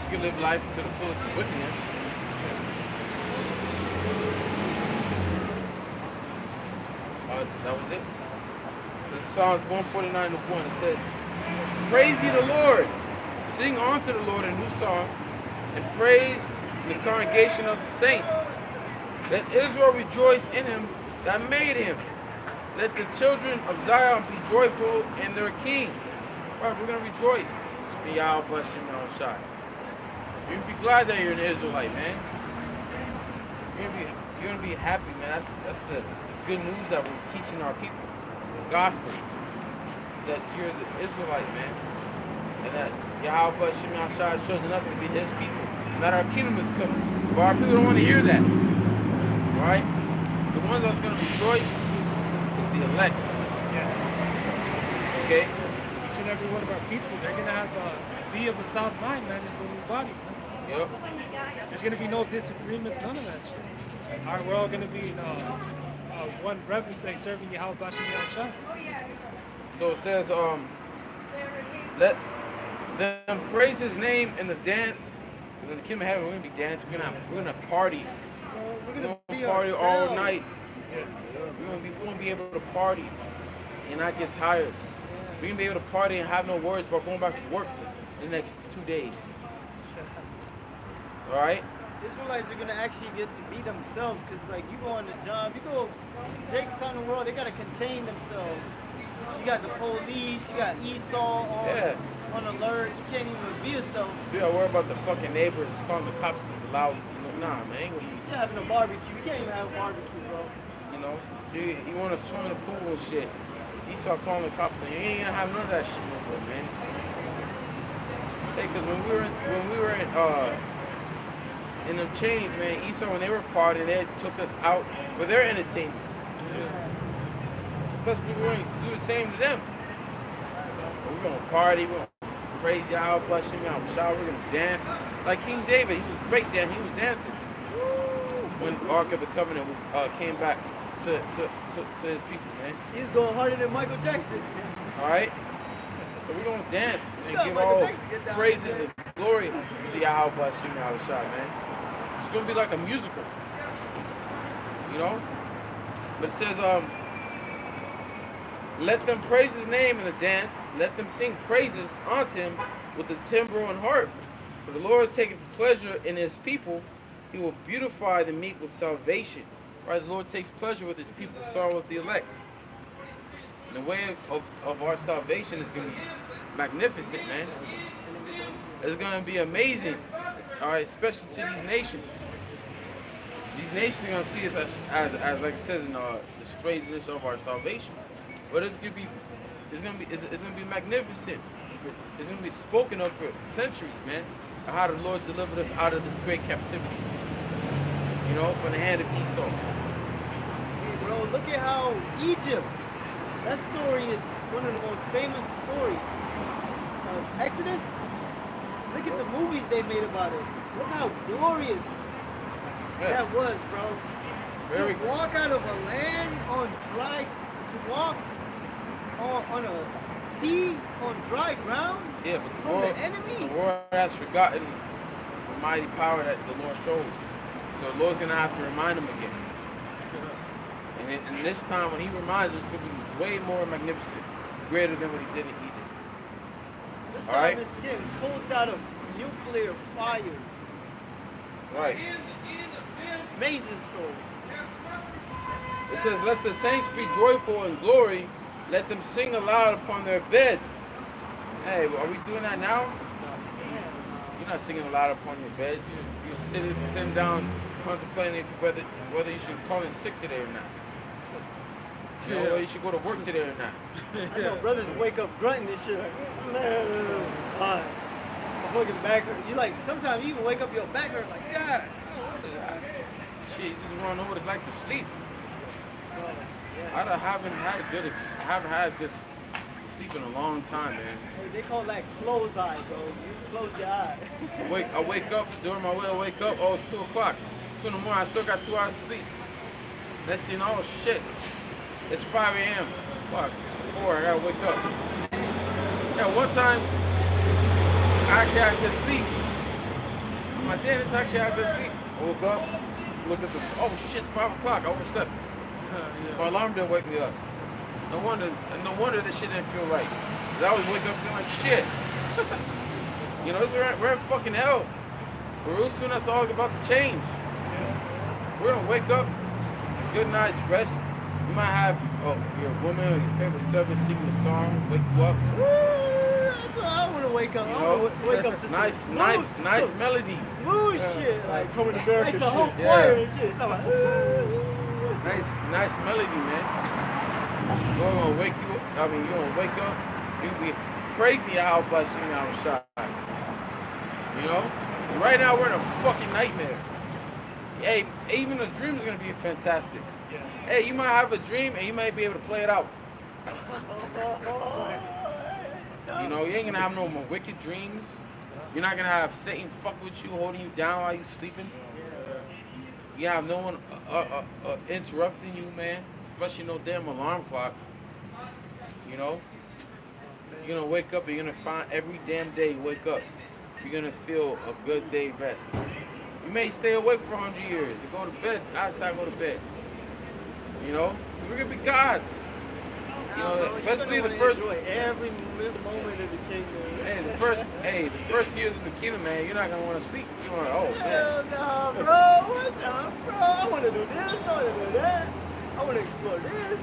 Speaker 1: you can live life to the fullest with him. That was it. This is Psalms 149 to 1. It says, praise ye the Lord. Sing unto the Lord a new song, and praise the congregation of the saints. Let Israel rejoice in him that made him. Let the children of Zion be joyful in their king. Right, we're going to rejoice in Yahweh Hashem Yahweh Shai. You're going to be glad that you're an Israelite, man. You're going to be happy, man. That's the good news that we're teaching our people. The gospel. That you're the Israelite, man. And that Yahweh Hashem Yahweh Shai has chosen us to be his people. And that our kingdom is coming. But our people don't want to hear that. Right? The ones that's going to rejoice is the elect.
Speaker 2: Yeah.
Speaker 1: Okay?
Speaker 2: Each and every one of our people, they're going to have be of a sound mind, man, in the new body.
Speaker 1: Yep.
Speaker 2: There's going to be no disagreements, none of that shit. All right, we're all going to be in one reverence, like serving Yahweh Bashem Yahweh.
Speaker 1: So it says, let them praise his name in the dance. Because in the kingdom of heaven, we're going to be dancing. We're gonna party. We're going to party all night. We're going to be able to party and not get tired. We're going to be able to party and have no worries about going back to work the next 2 days. All right?
Speaker 3: Israelites are gonna actually get to be themselves, because like you go on the job, you go Jake's on the world, they gotta contain themselves. You got the police, you got Esau on alert, you can't even be yourself.
Speaker 1: You gotta worry about the fucking neighbors calling the cops because the loud. Nah, man, ain't gonna be.
Speaker 3: You're having a barbecue, you can't even have a barbecue, bro.
Speaker 1: You know, you want to swim in the pool and shit. Esau calling the cops, and you ain't gonna have none of that shit no more, man. Hey, because when we were in them chains, man, Esau, when they were partying, they took us out for their entertainment. Plus, we were going to do the same to them. We're going to party, we're going to praise Yahweh, bless him, Yahweh, shout, we're going to dance. Like King David, he was great dancing, he was dancing. When the Ark of the Covenant came back to his people, man.
Speaker 3: He's going harder than Michael Jackson.
Speaker 1: All right? So we're going to dance and give all praises and glory to Yahweh, bless him, Yahweh, shout, man. It's going to be like a musical, you know? But it says, let them praise his name in the dance. Let them sing praises unto him with the timbrel and harp. For the Lord taketh pleasure in his people. He will beautify the meek with salvation. Right? The Lord takes pleasure with his people, starting with the elect. And the way of our salvation is going to be magnificent, man. It's going to be amazing, all right, especially to these nations. These nations are going to see us as like it says in the straightness of our salvation. But it's going to be magnificent. It's going to be spoken of for centuries, man, of how the Lord delivered us out of this great captivity. You know, from the hand of Esau.
Speaker 3: Hey, bro, look at how Egypt, that story is one of the most famous stories. Exodus, look at the movies they made about it. Look how glorious that was, bro.
Speaker 1: Very
Speaker 3: To walk out of a land on dry, to walk on a sea on dry ground
Speaker 1: but
Speaker 3: from the enemy.
Speaker 1: The world has forgotten the mighty power that the Lord showed. So the Lord's going to have to remind them again. And this time when he reminds us, it's going to be way more magnificent, greater than what he did in Egypt.
Speaker 3: This
Speaker 1: All
Speaker 3: time
Speaker 1: right.
Speaker 3: it's getting pulled out of nuclear fire.
Speaker 1: Right.
Speaker 3: Amazing story.
Speaker 1: It says, let the saints be joyful in glory. Let them sing aloud upon their beds. Hey, are we doing that now? You're not singing aloud upon your beds. You're sitting down contemplating whether you should call in sick today or not. You know, whether you should go to work today or not.
Speaker 3: I know brothers wake up grunting and shit like, my fucking back hurt. You like, sometimes you even wake up your back hurt like, God.
Speaker 1: Shit, you just want to know what it's like to sleep.
Speaker 3: Yeah.
Speaker 1: I haven't had good sleep in a long time, man.
Speaker 3: Hey, they call that close eye, bro. You close your eye.
Speaker 1: I wake up, during my way I wake up, oh, it's 2 o'clock. 2 in the morning, I still got 2 hours of sleep. Next thing, oh shit, it's 5 a.m. Fuck, 4, I gotta wake up. Yeah, one time, I actually had good sleep. I'm like, damn, it's actually had good sleep. I woke up, looked at the, oh shit, it's 5 o'clock, I overslept. My alarm didn't wake me up. No wonder this shit didn't feel right. 'Cause I always wake up feeling like shit. You know, we're in fucking hell. But real soon that's all about to change. We're gonna wake up, good night's rest. You might have your woman or your favorite servant sing you a song, wake you up.
Speaker 3: Woo, that's what I want to wake up.
Speaker 1: You
Speaker 3: I
Speaker 1: know?
Speaker 3: want to wake up to
Speaker 1: nice
Speaker 3: some
Speaker 1: melodies.
Speaker 3: smooth shit. Like
Speaker 5: Coming to America
Speaker 3: like the whole
Speaker 5: shit.
Speaker 3: choir and shit. I'm like,
Speaker 1: Nice melody, man. Lord gonna wake you up. I mean, you're gonna wake up. You'll be crazy how much you know shot. You know? And right now we're in a fucking nightmare. Hey, even a dream is gonna be fantastic.
Speaker 2: Yeah.
Speaker 1: Hey, you might have a dream and you might be able to play it out. You know, you ain't gonna have no more wicked dreams. You're not gonna have Satan fuck with you, holding you down while you sleeping. You have no one interrupting you, man. Especially no damn alarm clock. You know? You're gonna wake up and you're gonna find every damn day you wake up, you're gonna feel a good day rest. You may stay awake for 100 years and go to bed, outside go to bed. You know? We're gonna be gods. You know, especially the first
Speaker 3: every moment of the kingdom.
Speaker 1: the first years of the kingdom, man, you're not gonna want to sleep. You're gonna, oh man.
Speaker 3: Hell no, bro. What the, bro? I want to do this. I want to do that. I want to explore this.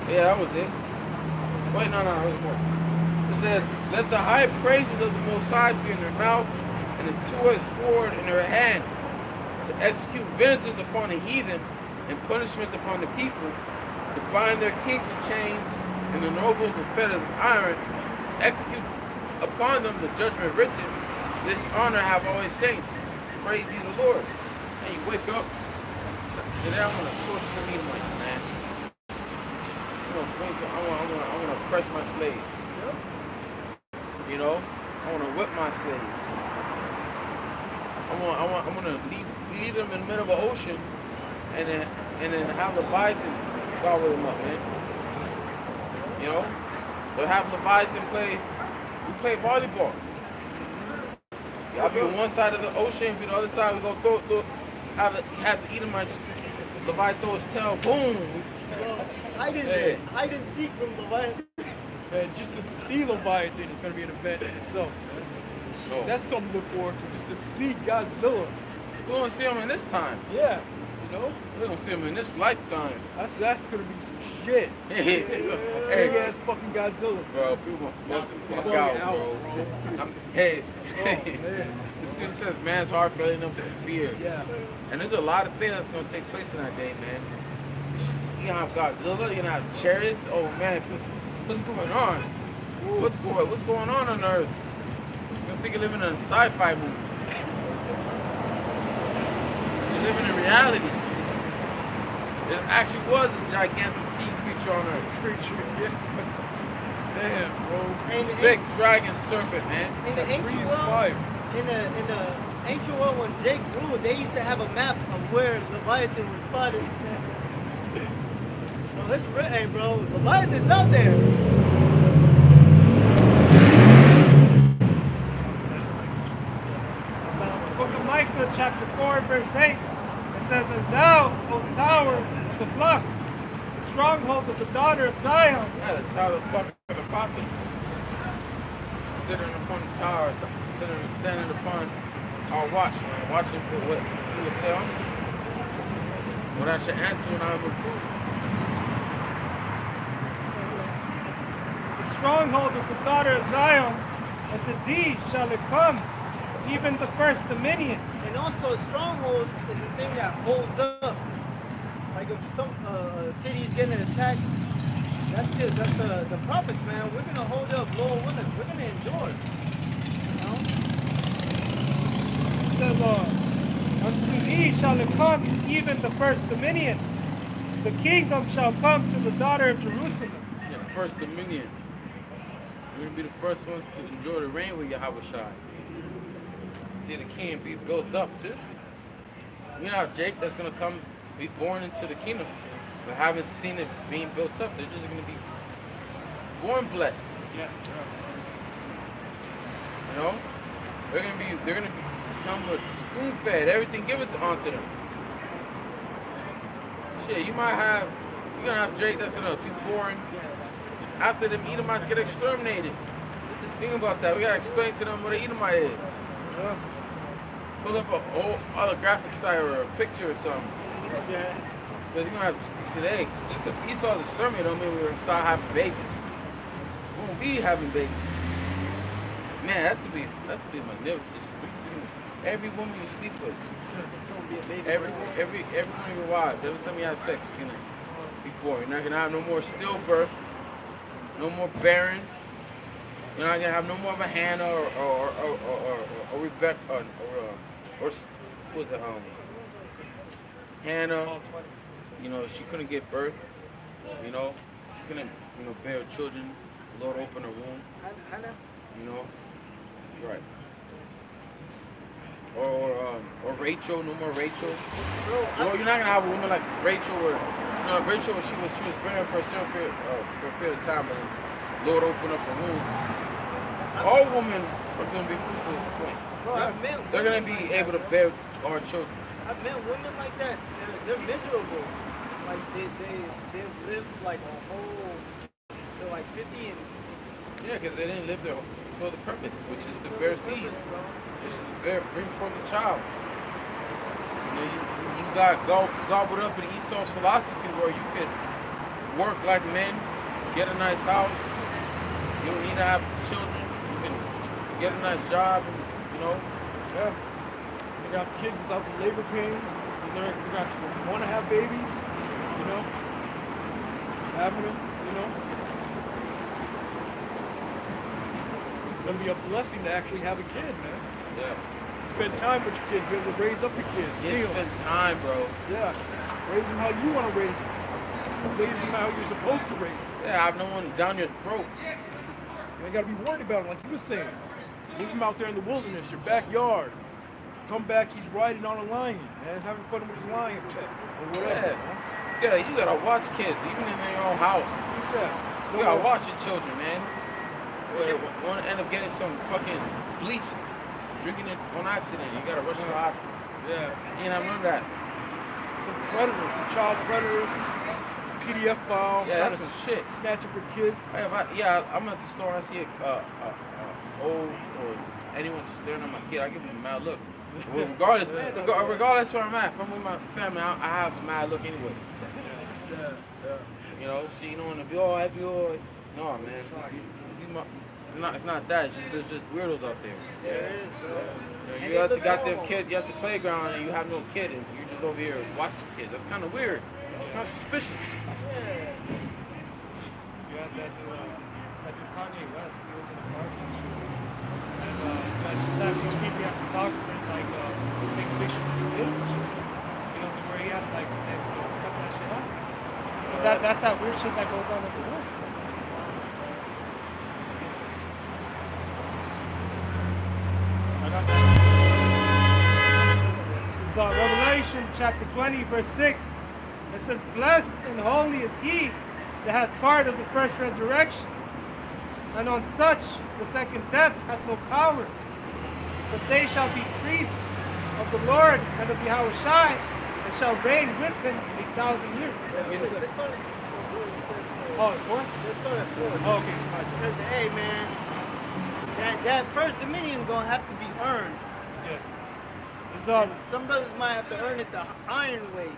Speaker 1: Yeah, that was it. Wait, no, there's more. It says, let the high praises of the Most High be in their mouth and a two-edged sword in their hand, to execute vengeance upon the heathen and punishments upon the people, to bind their kings with chains and the nobles with fetters of iron, to execute upon them the judgment written. This honor have always saints. Praise ye the Lord. And you wake up, today I'm going to torture some Edomites, man. I want to oppress my slave. You know, I want to whip my slave. I'm going to leave them in the middle of an ocean, and then have Leviathan gobble them up, man. You know, they'll have Leviathan play volleyball. I'll be on one side of the ocean, be the other side. We go have the Edomites. Leviathan throw his tail, boom.
Speaker 3: Well, I didn't seek from Leviathan.
Speaker 5: And just to see Leviathan is going to be an event in itself.
Speaker 1: So,
Speaker 5: That's something to look forward to, just to see Godzilla
Speaker 1: We won't see them in this time.
Speaker 5: Yeah, you know,
Speaker 1: We don't see them in this lifetime.
Speaker 5: that's gonna be some shit.
Speaker 1: Hey,
Speaker 5: Big ass fucking Godzilla.
Speaker 1: bro, people bust the fuck
Speaker 5: Bug
Speaker 1: out,
Speaker 5: out,
Speaker 1: bro. Hey,
Speaker 5: Oh man.
Speaker 1: the scripture says man's heart failing up for fear.
Speaker 5: Yeah.
Speaker 1: And there's a lot of things that's gonna take place in that day, man. You're gonna have Godzilla, you're gonna have chariots. Oh man, what's going on? What's going on Earth? You think you're living in a sci-fi movie. But you're living in reality. There actually was a gigantic sea creature on Earth.
Speaker 5: Creature, yeah. Damn, bro.
Speaker 3: And the
Speaker 1: Big dragon serpent, man.
Speaker 3: in the ancient
Speaker 5: Breeze
Speaker 3: world,
Speaker 5: fire.
Speaker 3: in the ancient world when Jake ruled, they used to have a map of where Leviathan was spotted. So it's hey, bro, Leviathan's out there.
Speaker 2: So, the book of Micah, chapter 4, verse 8, it says, "And thou, O tower of the flock, the stronghold of the daughter of Zion,
Speaker 1: Yeah, the tower of the prophets. Sitting upon the tower, standing upon our watch, man, watching for what he will say unto me. What I should answer when I am reproved.
Speaker 2: the stronghold of the daughter of Zion, and to thee shall it come, even the first dominion."
Speaker 3: And also, a stronghold is a thing that holds up. Like if some city's getting attacked, that's the prophets, man. We're gonna hold up, Lord willing. We're gonna endure. You know?
Speaker 2: It says, "Unto thee shall it come, even the first dominion. The kingdom shall come to the daughter of Jerusalem."
Speaker 1: Yeah, the first dominion. We're going to be the first ones to enjoy the reign with Yahweh Shai. See the king be built up, seriously. You know how Jake that's going to come, be born into the kingdom, but haven't seen it being built up. They're just going to be born blessed.
Speaker 2: Yeah.
Speaker 1: You know? They're going to become spoon fed, everything given onto them. Shit, you're going to have Jake that's going to be born after them Edomites get exterminated. Think about that. We got to explain to them what an Edomite is.
Speaker 5: Yeah.
Speaker 1: Pull up an old holographic site or a picture or something.
Speaker 3: Yeah.
Speaker 1: Because you're going to have, hey, just because Esau's exterminated don't mean we're going to start having babies. We won't be having babies. Man, that's going to be magnificent. Every woman you sleep with,
Speaker 3: It's gonna be a baby.
Speaker 1: every one of your wives, every time you have sex, you're going to be born. You're not going to have no more stillbirth, no more barren. You're not going to have no more of a Hannah or Rebecca or what was it, Hannah. You know, she couldn't give birth. You know, she couldn't, bear children. The Lord opened her womb.
Speaker 3: Hannah?
Speaker 1: You know, right. Or Rachel, no more Rachel.
Speaker 3: Bro,
Speaker 1: Well, you're not gonna have a woman like Rachel, or Rachel, she was barren for a certain period, of time, but the Lord opened up her womb. All women are gonna be fruitful at the point.
Speaker 3: bro, I've met
Speaker 1: They're gonna be able to bear our children.
Speaker 3: I've met women like that. They're miserable. Like they've lived like a whole to like 50 and
Speaker 1: Yeah, because they didn't live there for the purpose, which is to bear seeds, which is to bring forth a child. You got gobbled up in Esau's philosophy where you could work like men, get a nice house. You don't need to have children. You can get a nice job, and,
Speaker 5: Yeah. They got kids without the labor pains. And they're actually want to have babies. You know, having them. You know, it's gonna be a blessing to actually have a kid, man.
Speaker 1: Yeah.
Speaker 5: Spend time with your kids. Be able to raise up your kids. See
Speaker 1: You
Speaker 5: 'em.
Speaker 1: spend time, bro.
Speaker 5: Yeah. Raise them how you want to raise them. Raise them how you're supposed to raise them.
Speaker 1: Yeah, have no one down your throat.
Speaker 5: You ain't got to be worried about him, like you were saying. Leave him out there in the wilderness, your backyard. Come back, he's riding on a lion, man, having fun with his lion pet, or whatever.
Speaker 1: Yeah. You gotta watch kids, even in your own house.
Speaker 5: Yeah.
Speaker 1: You gotta watch your children, man. You want to end up getting some fucking bleach, drinking it on accident. You gotta rush to the hospital.
Speaker 5: Yeah.
Speaker 1: You ain't have none of that.
Speaker 5: Some predator, some child predator, PDF file,
Speaker 1: Yeah,
Speaker 5: trying
Speaker 1: that's
Speaker 5: to
Speaker 1: some shit.
Speaker 5: snatch up a kid.
Speaker 1: I'm at the store and I see a old or anyone just staring at my kid. I give them a mad look. Well, regardless where I'm at, if I'm with my family, I have a mad look anyway. You know, she don't want to be all happy or no, man. It's not that. There's just weirdos out there.
Speaker 3: There is, bro.
Speaker 1: You have to got them kids. You have the playground and you have no kid and you're just over here watching kids. That's kind of weird. It's kind of suspicious.
Speaker 2: You had that Kanye West. He was in a car and I just had these creepy ass photographers like take pictures of his kids and shit. You know, to where he had like cut that shit off. But that's that weird shit that goes on in the world. It's Revelation chapter 20, verse 6. It says, "Blessed and holy is he that hath part of the first resurrection. And on such the second death hath no power. But they shall be priests of the Lord and of Yahushua, and shall reign with him 1,000 years."
Speaker 3: Let's start at 4.
Speaker 2: Oh, it's 4?
Speaker 3: Let's start at 4.
Speaker 2: Oh, okay, so
Speaker 3: Because, hey, man, that first dominion gonna have to be earned.
Speaker 2: yeah. It's
Speaker 3: Some brothers might have to earn it the iron way.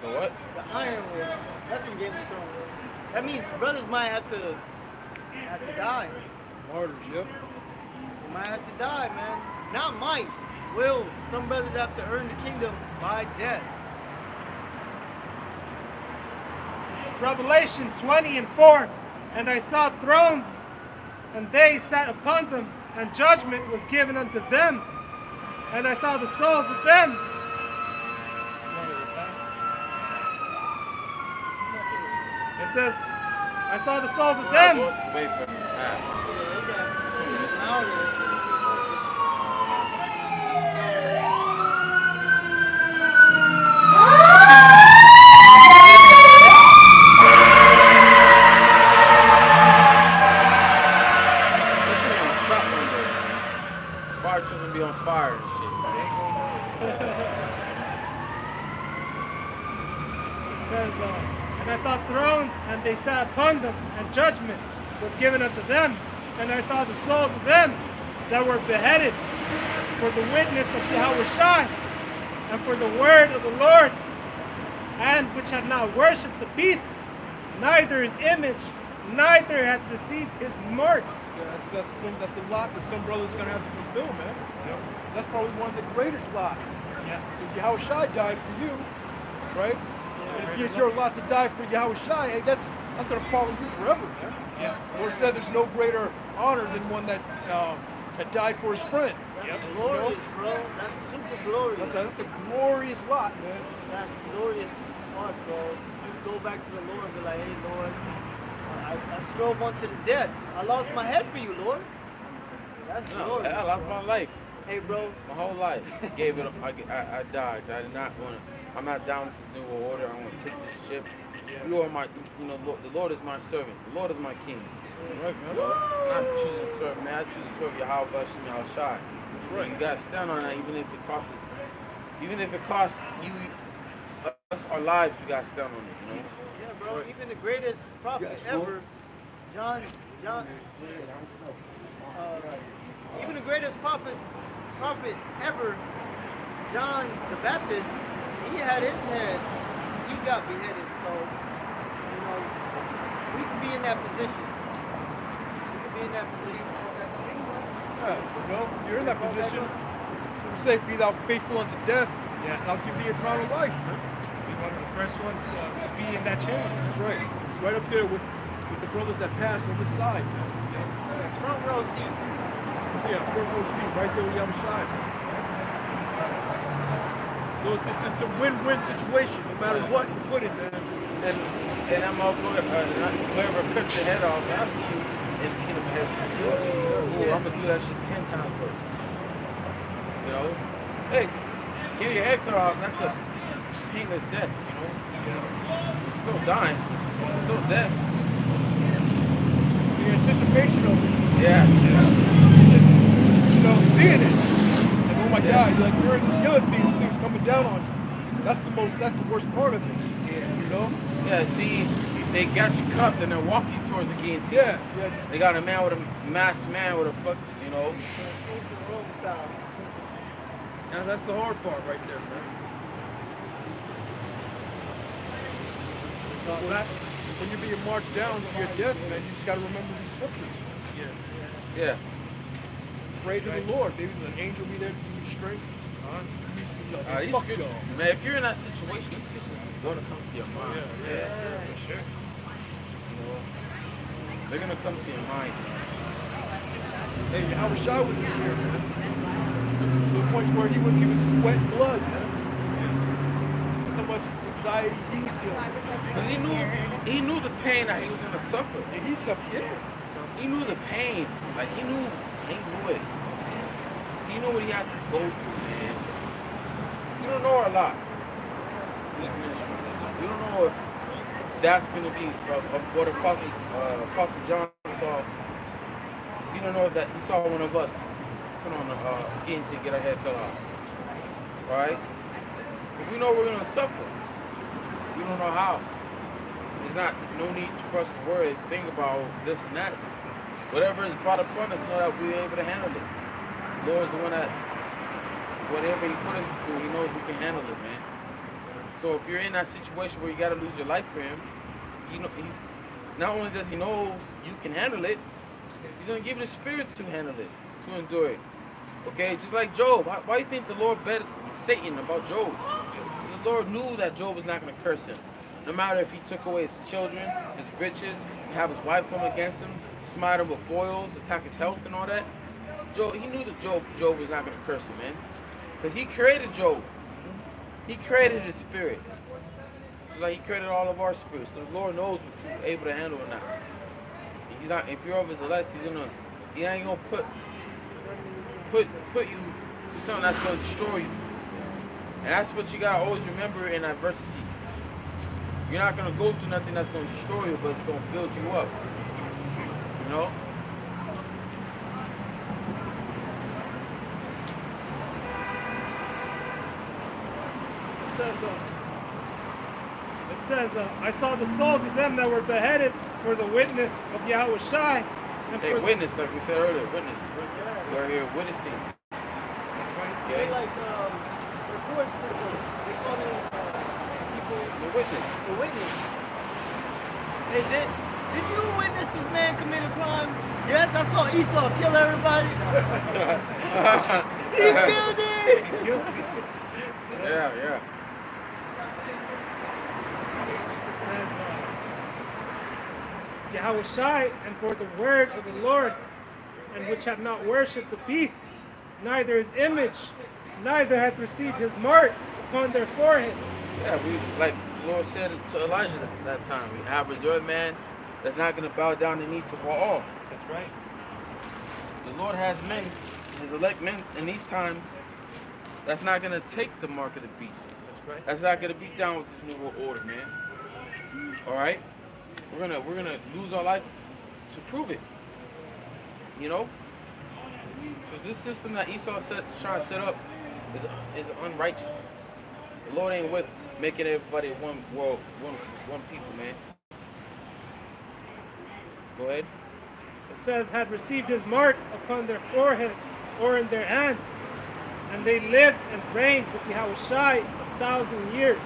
Speaker 1: The what?
Speaker 3: The iron way. That's from Game of Thrones. That means brothers might have to die.
Speaker 5: Martyrs, yep.
Speaker 3: They might have to die, man. Not might. Will. Some brothers have to earn the kingdom by death.
Speaker 2: It's Revelation 20 and 4. "And I saw thrones, and they sat upon them, and judgment was given unto them. And I saw the souls of them." It says, "I saw the souls of them."
Speaker 1: Just wait for them to pass. This shit ain't gonna stop one day. Fire trucks gonna be on fire and shit.
Speaker 2: It says, "And I saw thrones, and they sat upon them, and judgment was given unto them. And I saw the souls of them that were beheaded for the witness of Yahushua, and for the word of the Lord, and which had not worshipped the beast, neither his image, neither had received his mark."
Speaker 5: Yeah, that's the lot that some brothers are gonna have to fulfill, man. That's probably one of the greatest lots.
Speaker 2: Yeah.
Speaker 5: Because Yahushua died for you, right? And if it's your lot to die for Yahushua, hey, that's gonna follow you forever, man.
Speaker 2: Yeah.
Speaker 5: Lord said there's no greater honor than one that died for his friend.
Speaker 3: That's glorious, bro. That's super glorious.
Speaker 5: That's a glorious lot, man.
Speaker 3: That's glorious part, bro. You go back to the Lord and be like, "Hey, Lord, I strove unto the death. I lost my head for you, Lord." That's
Speaker 1: No,
Speaker 3: glorious.
Speaker 1: I lost
Speaker 3: bro.
Speaker 1: my life.
Speaker 3: Hey, bro.
Speaker 1: My whole life. Gave it. I died. I did not want to. I'm not down with this new order. I want to take this ship. You are my. Lord, the Lord is my servant. The Lord is my king.
Speaker 5: Right, man.
Speaker 1: I'm not choosing to serve man. I choose to serve Yahweh Shem Yahushua.
Speaker 5: That's right.
Speaker 1: You gotta stand on that, even if it costs us. Even if it costs you, us, our lives. You gotta stand on it. You know.
Speaker 3: Yeah, bro. Even the greatest prophet ever, John. Even the greatest prophet ever, John the Baptist, he had his head. He got beheaded. So, we could be in that position. We could be in that position.
Speaker 5: Yeah, you're in that position. So we say, "Be thou faithful unto death,
Speaker 2: Yeah.
Speaker 5: and I'll give thee eternal life." Man.
Speaker 2: Be one of the first ones to be in that chair.
Speaker 5: That's right. Right up there with the brothers that passed on this side.
Speaker 3: Front row seat.
Speaker 5: Yeah, front row seat, right there with Yahushua. So it's a win-win situation, no matter what you put in, man.
Speaker 1: And that motherfucker, whoever cuts your head off, I'll see you in the kingdom of heaven. Ooh, I'm gonna do that shit 10 times worse. You know? Hey, get your head cut off, that's a painless death, you know? You're still dying. You're still dead.
Speaker 5: It's the anticipation of it.
Speaker 1: Yeah.
Speaker 5: It's just, seeing it. And oh my God, you're like, you're in this guillotine, this thing's coming down on you. That's the worst part of it. You know?
Speaker 1: Yeah, see, they got you cuffed and they're walking you towards the guillotine.
Speaker 5: Yeah.
Speaker 1: They got a man with a masked man with a fuck, you know.
Speaker 3: Ancient Rome style.
Speaker 5: And that's the hard part right there, man.
Speaker 2: So that,
Speaker 5: When you're being marched down to your death, man, you just got to remember these scriptures.
Speaker 1: Yeah.
Speaker 5: Pray to the Lord. Maybe an angel be there to give you strength.
Speaker 1: These
Speaker 5: Fuck
Speaker 1: scriptures,
Speaker 5: y'all.
Speaker 1: man, if you're in that situation, these scriptures are going to come to your mind.
Speaker 4: Yeah, for sure.
Speaker 1: You know, they're going to come to your mind.
Speaker 5: Hey, Howard Shaw was in here, man. To the point where he was sweating blood, man. So much anxiety he was feeling.
Speaker 1: Because he knew the pain that he was going to suffer.
Speaker 5: And he suffered, yeah.
Speaker 1: He knew the pain. Like, he knew it. He knew what he had to go through, man. You don't know a lot in this ministry. You don't know if that's going to be what Apostle John saw. You don't know if that he saw one of us put on getting to get our head cut off. Right? But we know we're going to suffer. We don't know how. There's no need for us to worry, think about this and that. Just whatever is brought upon us, know that we're able to handle it. The Lord's the one that, whatever He put us through, He knows we can handle it, man. So if you're in that situation where you got to lose your life for Him, He's not only does He know you can handle it, He's going to give you the spirit to handle it, to endure it. Okay, just like Job. Why do you think the Lord bet Satan about Job? The Lord knew that Job was not going to curse him. No matter if he took away his children, his riches, have his wife come against him, smite him with boils, attack his health and all that. He knew that Job was not going to curse him, man. Because he created Job. He created his spirit. Just like He created all of our spirits. So the Lord knows what you're able to handle or not. He's not, if you're of His elect, He ain't gonna put you through something that's gonna destroy you. And that's what you gotta always remember in adversity. You're not gonna go through nothing that's gonna destroy you, but it's gonna build you up. You know?
Speaker 2: It says, I saw the souls of them that were beheaded for the witness of Yahweh Shai.
Speaker 1: They witness, like we said earlier, witness. We're here witnessing.
Speaker 2: That's right.
Speaker 1: Okay?
Speaker 3: They like report system. They call them people.
Speaker 1: The witness.
Speaker 3: The witness. Hey, did you witness this man commit a crime? Yes, I saw Esau kill everybody. He's guilty.
Speaker 2: He's guilty.
Speaker 1: Yeah.
Speaker 2: It says, Yahweh Shai, and for the word of the Lord, and which have not worshipped the beast, neither his image, neither hath received his mark upon their foreheads.
Speaker 1: Yeah, we, like the Lord said to Elijah that time, we have reserved man that's not going to bow down the knee to Baal.
Speaker 2: That's right.
Speaker 1: The Lord has men, His elect men in these times, that's not going to take the mark of the beast.
Speaker 2: That's right.
Speaker 1: That's not going to be down with this new world order, man. All right? We're gonna lose our life to prove it. You know? Because this system that Esau trying to set up is unrighteous. The Lord ain't with making everybody one world, one people, man. Go ahead.
Speaker 2: It says, had received his mark upon their foreheads or in their hands, and they lived and reigned with Yahweh Shai 1,000 years.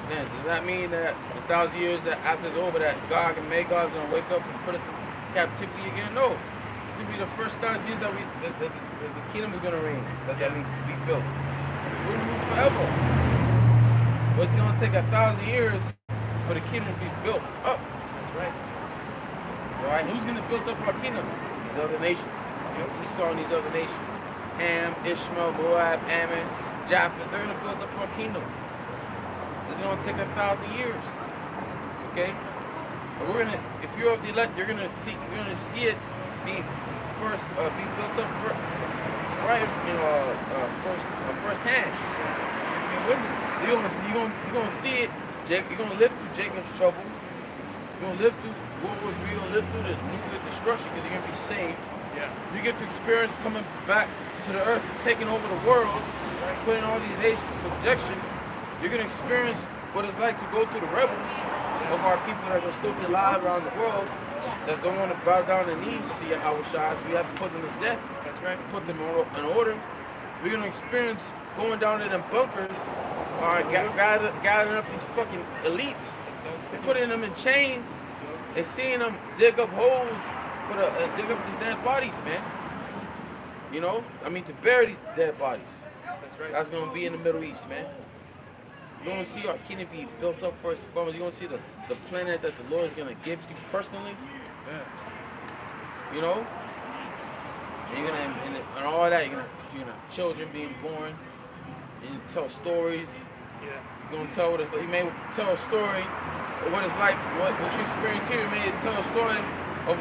Speaker 1: Man, does that mean that 1,000 years that after it's over, that Gog and Magog's gonna wake up and put us in captivity again? No. This will be the first 1,000 years that the kingdom is gonna reign, that be built. We're gonna rule forever. But it's gonna take 1,000 years for the kingdom to be built up.
Speaker 2: That's right.
Speaker 1: All right, who's gonna build up our kingdom? These other nations. We saw in these other nations. Ham, Ishmael, Moab, Ammon, Japheth. They're gonna build up our kingdom. It's gonna take 1,000 years. Okay? But we're gonna, if you're of the elect, you're gonna see it be built up right, first hand.
Speaker 2: Witness.
Speaker 1: You're gonna see it. You're gonna live through Jacob's trouble. You're gonna live through World War III. You're gonna live through the nuclear destruction because you're gonna be saved.
Speaker 2: Yeah.
Speaker 1: You get to experience coming back to the earth, taking over the world, putting all these nations in subjection. You're going to experience what it's like to go through the rebels of our people that are going to still be alive around the world that don't want to bow down the knee to Yahweh Shai, so we have to put them to death.
Speaker 2: That's right.
Speaker 1: Put them in order. We're gonna experience going down to them bunkers, gathering up these fucking elites, and putting them in chains, and seeing them dig up holes for dig up these dead bodies, man. You know, I mean to bury these dead bodies.
Speaker 2: That's right.
Speaker 1: That's gonna be in the Middle East, man. You're gonna see our kingdom be built up first and foremost. You're gonna see the planet that the Lord is gonna give you personally.
Speaker 2: Yeah.
Speaker 1: You know? And you're gonna and all that, you're gonna have children being born, and you tell stories.
Speaker 2: Yeah.
Speaker 1: You're gonna tell what it's like. You may tell a story of what it's like, what you experienced here. You may tell a story of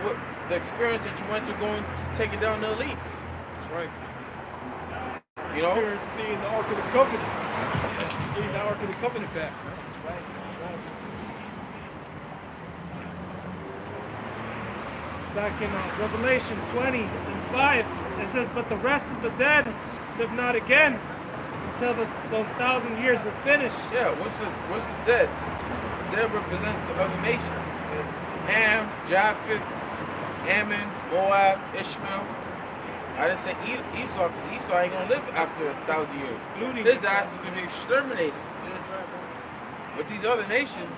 Speaker 1: what the experience that you went through going to taking down the elites.
Speaker 5: That's right.
Speaker 1: You know?
Speaker 5: Experiencing the Ark of the Covenant. Getting the Ark of the Covenant back.
Speaker 2: That's right. That's right. Back in Revelation 20:5, it says, "But the rest of the dead live not again until those 1,000 years were finished."
Speaker 1: Yeah. What's the dead? The dead represents the other nations. Ham, Japheth, Ammon, Moab, Ishmael. I didn't say Esau because Esau ain't gonna live after 1,000 years.
Speaker 2: Including
Speaker 1: His
Speaker 2: Esau.
Speaker 1: ass is gonna be exterminated.
Speaker 2: That's right, bro.
Speaker 1: But these other nations,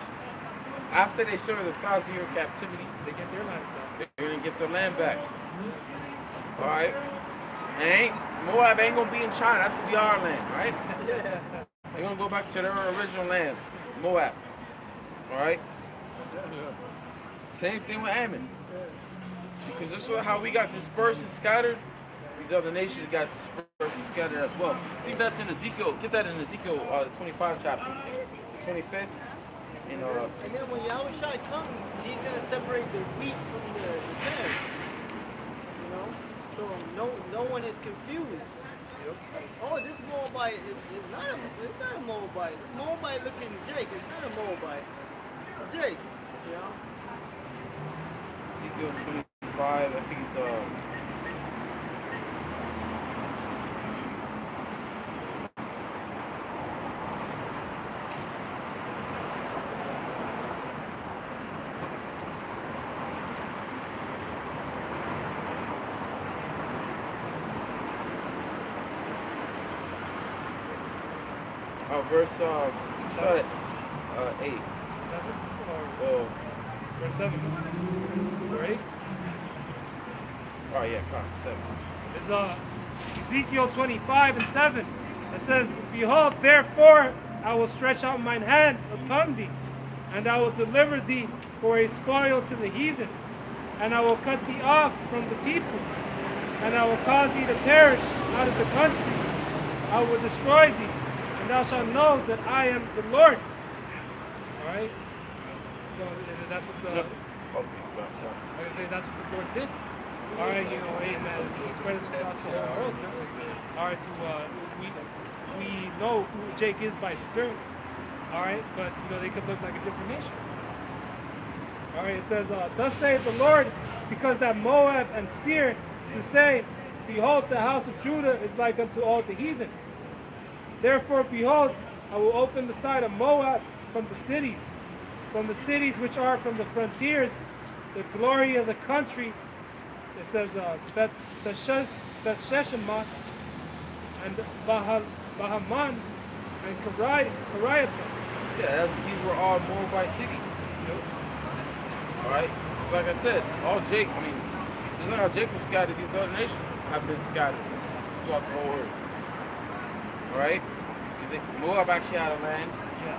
Speaker 1: after they serve the 1,000-year captivity,
Speaker 2: They get their lives back.
Speaker 1: they're gonna get their land back. All right. Moab ain't gonna be in China. That's gonna be our land, right? They're gonna go back to their original land, Moab. All right. Same thing with Ammon. Because this is how we got dispersed and scattered. These other nations got dispersed and scattered as well. I think that's in Ezekiel. Get that in Ezekiel, the 25 chapter, the 25th.
Speaker 3: And then when Yahushua comes, he's going to separate the wheat from the tares. You know? So no one is confused. Oh, this Moabite is not a Moabite. This Moabite looking Jake. It's not a Moabite. It's a Jake. You know?
Speaker 1: Ezekiel 25, I think it's verse 8.
Speaker 2: 7 or
Speaker 1: Oh,
Speaker 2: verse 7 or 8?
Speaker 1: oh yeah, come on, 7.
Speaker 2: It's Ezekiel 25:7. It says, "Behold, therefore I will stretch out mine hand upon thee, and I will deliver thee for a spoil to the heathen, and I will cut thee off from the people, and I will cause thee to perish out of the countries. I will destroy thee, and thou shalt know that I am the Lord." All right. So, that's what the.
Speaker 1: Okay, sorry.
Speaker 2: Like I say, that's what the Lord did. All right, you know, amen. He spread us across the whole world. All right, we know who Jake is by spirit. All right, but you know they could look like a different nation. All right, it says, "Thus saith the Lord, because that Moab and Seir do say, Behold, the house of Judah is like unto all the heathen. Therefore, behold, I will open the side of Moab from the cities which are from the frontiers, the glory of the country." It says Beth-Sheshemah and Bahaman and Kariathah.
Speaker 1: Yeah, these were all Moabite cities. All right. So like I said, just like how Jacob scattered, these other nations have been scattered throughout the whole earth. All right. Because Moab actually had a land.
Speaker 2: Yeah.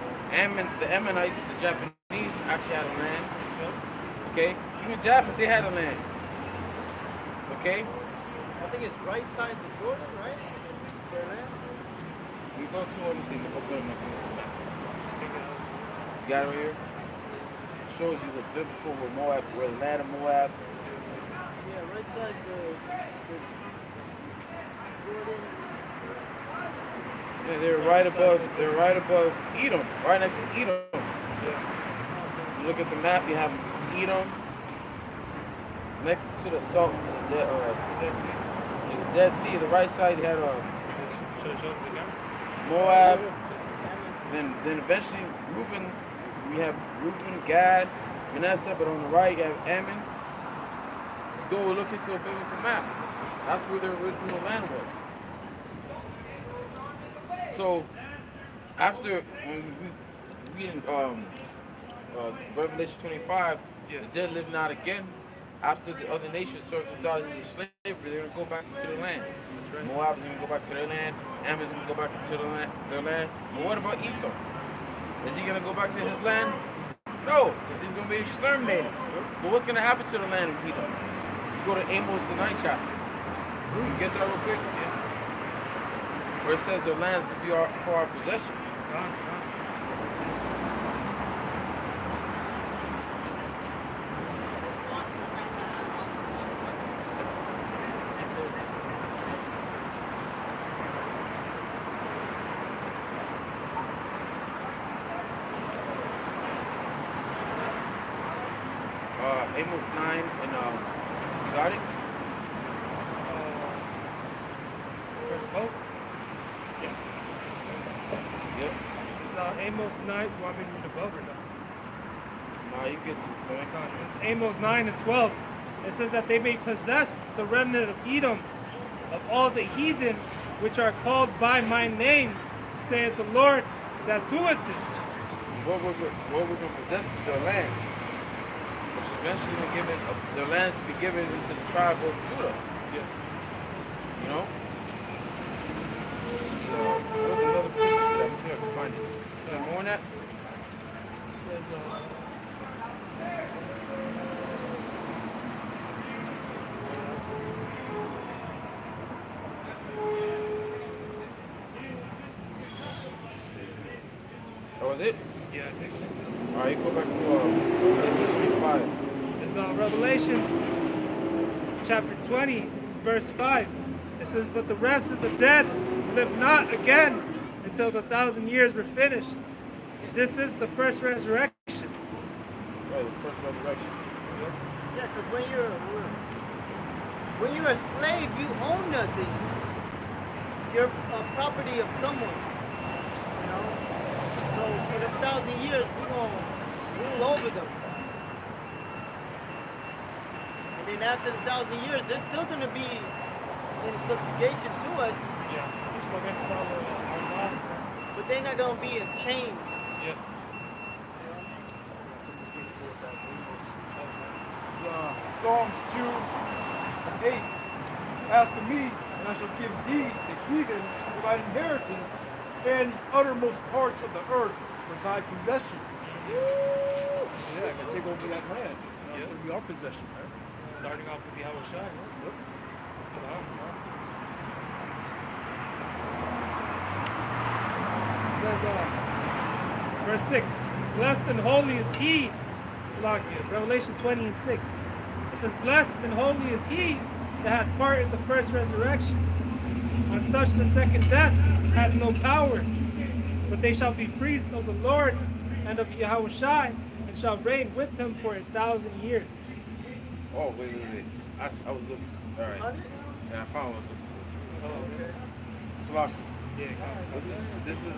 Speaker 1: The Ammonites, the Japanese, actually had a land.
Speaker 2: Yep.
Speaker 1: Okay. Even Japheth, they had a land. Okay.
Speaker 3: I think it's right side of Jordan, right? Their land.
Speaker 1: We go to let me see. Open them up here. You got it right here? Shows you the biblical where the land of Moab.
Speaker 3: Yeah, right side the Jordan.
Speaker 1: Yeah, they're right above Edom, right next to Edom. You look at the map, you have Edom next to the salt, the Dead Sea. The right side you had Moab. Then eventually Reuben. We have Reuben, Gad, Manasseh, but on the right you have Ammon. Go look into a biblical map. That's where their original land was. So after when we in Revelation 25,
Speaker 2: Yeah.
Speaker 1: the dead live not again. After the other nations served 2,000 years of slavery, they're gonna go back into their land.
Speaker 2: That's right.
Speaker 1: Moab's gonna go back to their land. Ammon's gonna go back into their land. But what about Esau? Is he gonna go back to his land? No, because he's gonna be exterminated. But what's gonna happen to the land of Edom? You go to Amos the 9th chapter. You get that real quick? Where it says their lands could be for our possession. Amos 9 and you got it?
Speaker 2: Verse 12? Yeah.
Speaker 1: Yep.
Speaker 2: It's Amos 9. You want me to read above or no?
Speaker 1: Nah, you get to the point.
Speaker 2: It's Amos 9 and 12. It says that they may possess the remnant of Edom, of all the heathen which are called by my name, saith the Lord that doeth this.
Speaker 1: What we're going to possess is their land. Which is eventually going to give it, their land to be given into the tribe of Judah.
Speaker 2: Yeah.
Speaker 1: You know? There's another piece to that. Let's see if I can find it. Is there more on that?
Speaker 2: It says,
Speaker 1: That was it?
Speaker 2: yeah, I think so.
Speaker 1: Alright, go back to Revelation 25.
Speaker 2: It's Revelation chapter 20, verse 5. It says, but the rest of the dead live not again until the 1,000 years were finished. This is the first resurrection.
Speaker 1: Right, the first resurrection.
Speaker 3: Yeah, because when you're a slave, you own nothing. You're a property of someone. You know? So for the 1,000 years, we're gonna rule over them. And then after the 1,000 years, they're still gonna be in subjugation to us,
Speaker 2: Yeah, we're still going to follow our laws, man.
Speaker 3: but they're not gonna be in chains.
Speaker 2: Yeah.
Speaker 5: Psalms 2 and 8. Ask of me, and I shall give thee the heathen for thy inheritance, and the uttermost parts of the earth for thy possession. Yeah, I can take over that land. It's going to be our possession, right?
Speaker 2: Starting off with Yahweh Shai, right? It says, verse 6, blessed and holy is he, Salakia, Revelation 20 and 6. It says, blessed and holy is he that hath part in the first resurrection. On such the second death hath no power, but they shall be priests of the Lord and of Yahweh Shai, and shall reign with him for 1,000 years.
Speaker 1: Oh, wait. I was looking. Alright. Yeah, I found what I was looking for. Salaki.
Speaker 2: Yeah,
Speaker 1: This is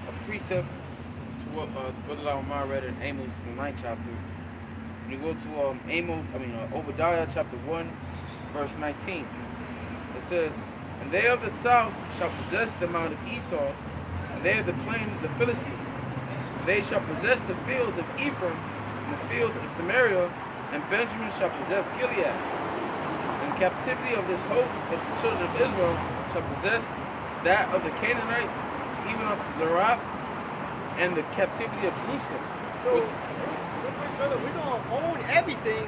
Speaker 1: a precept to what Brother Lamar read in Amos the 9th chapter. When you go to Obadiah chapter 1, verse 19, it says, and they of the south shall possess the mount of Esau, and they of the plain of the Philistines. They shall possess the fields of Ephraim, and the fields of Samaria, and Benjamin shall possess Gilead. And the captivity of this host of the children of Israel shall possess that of the Canaanites, even unto Zarephath, and the captivity of Jerusalem.
Speaker 3: So, brother, we're gonna own everything,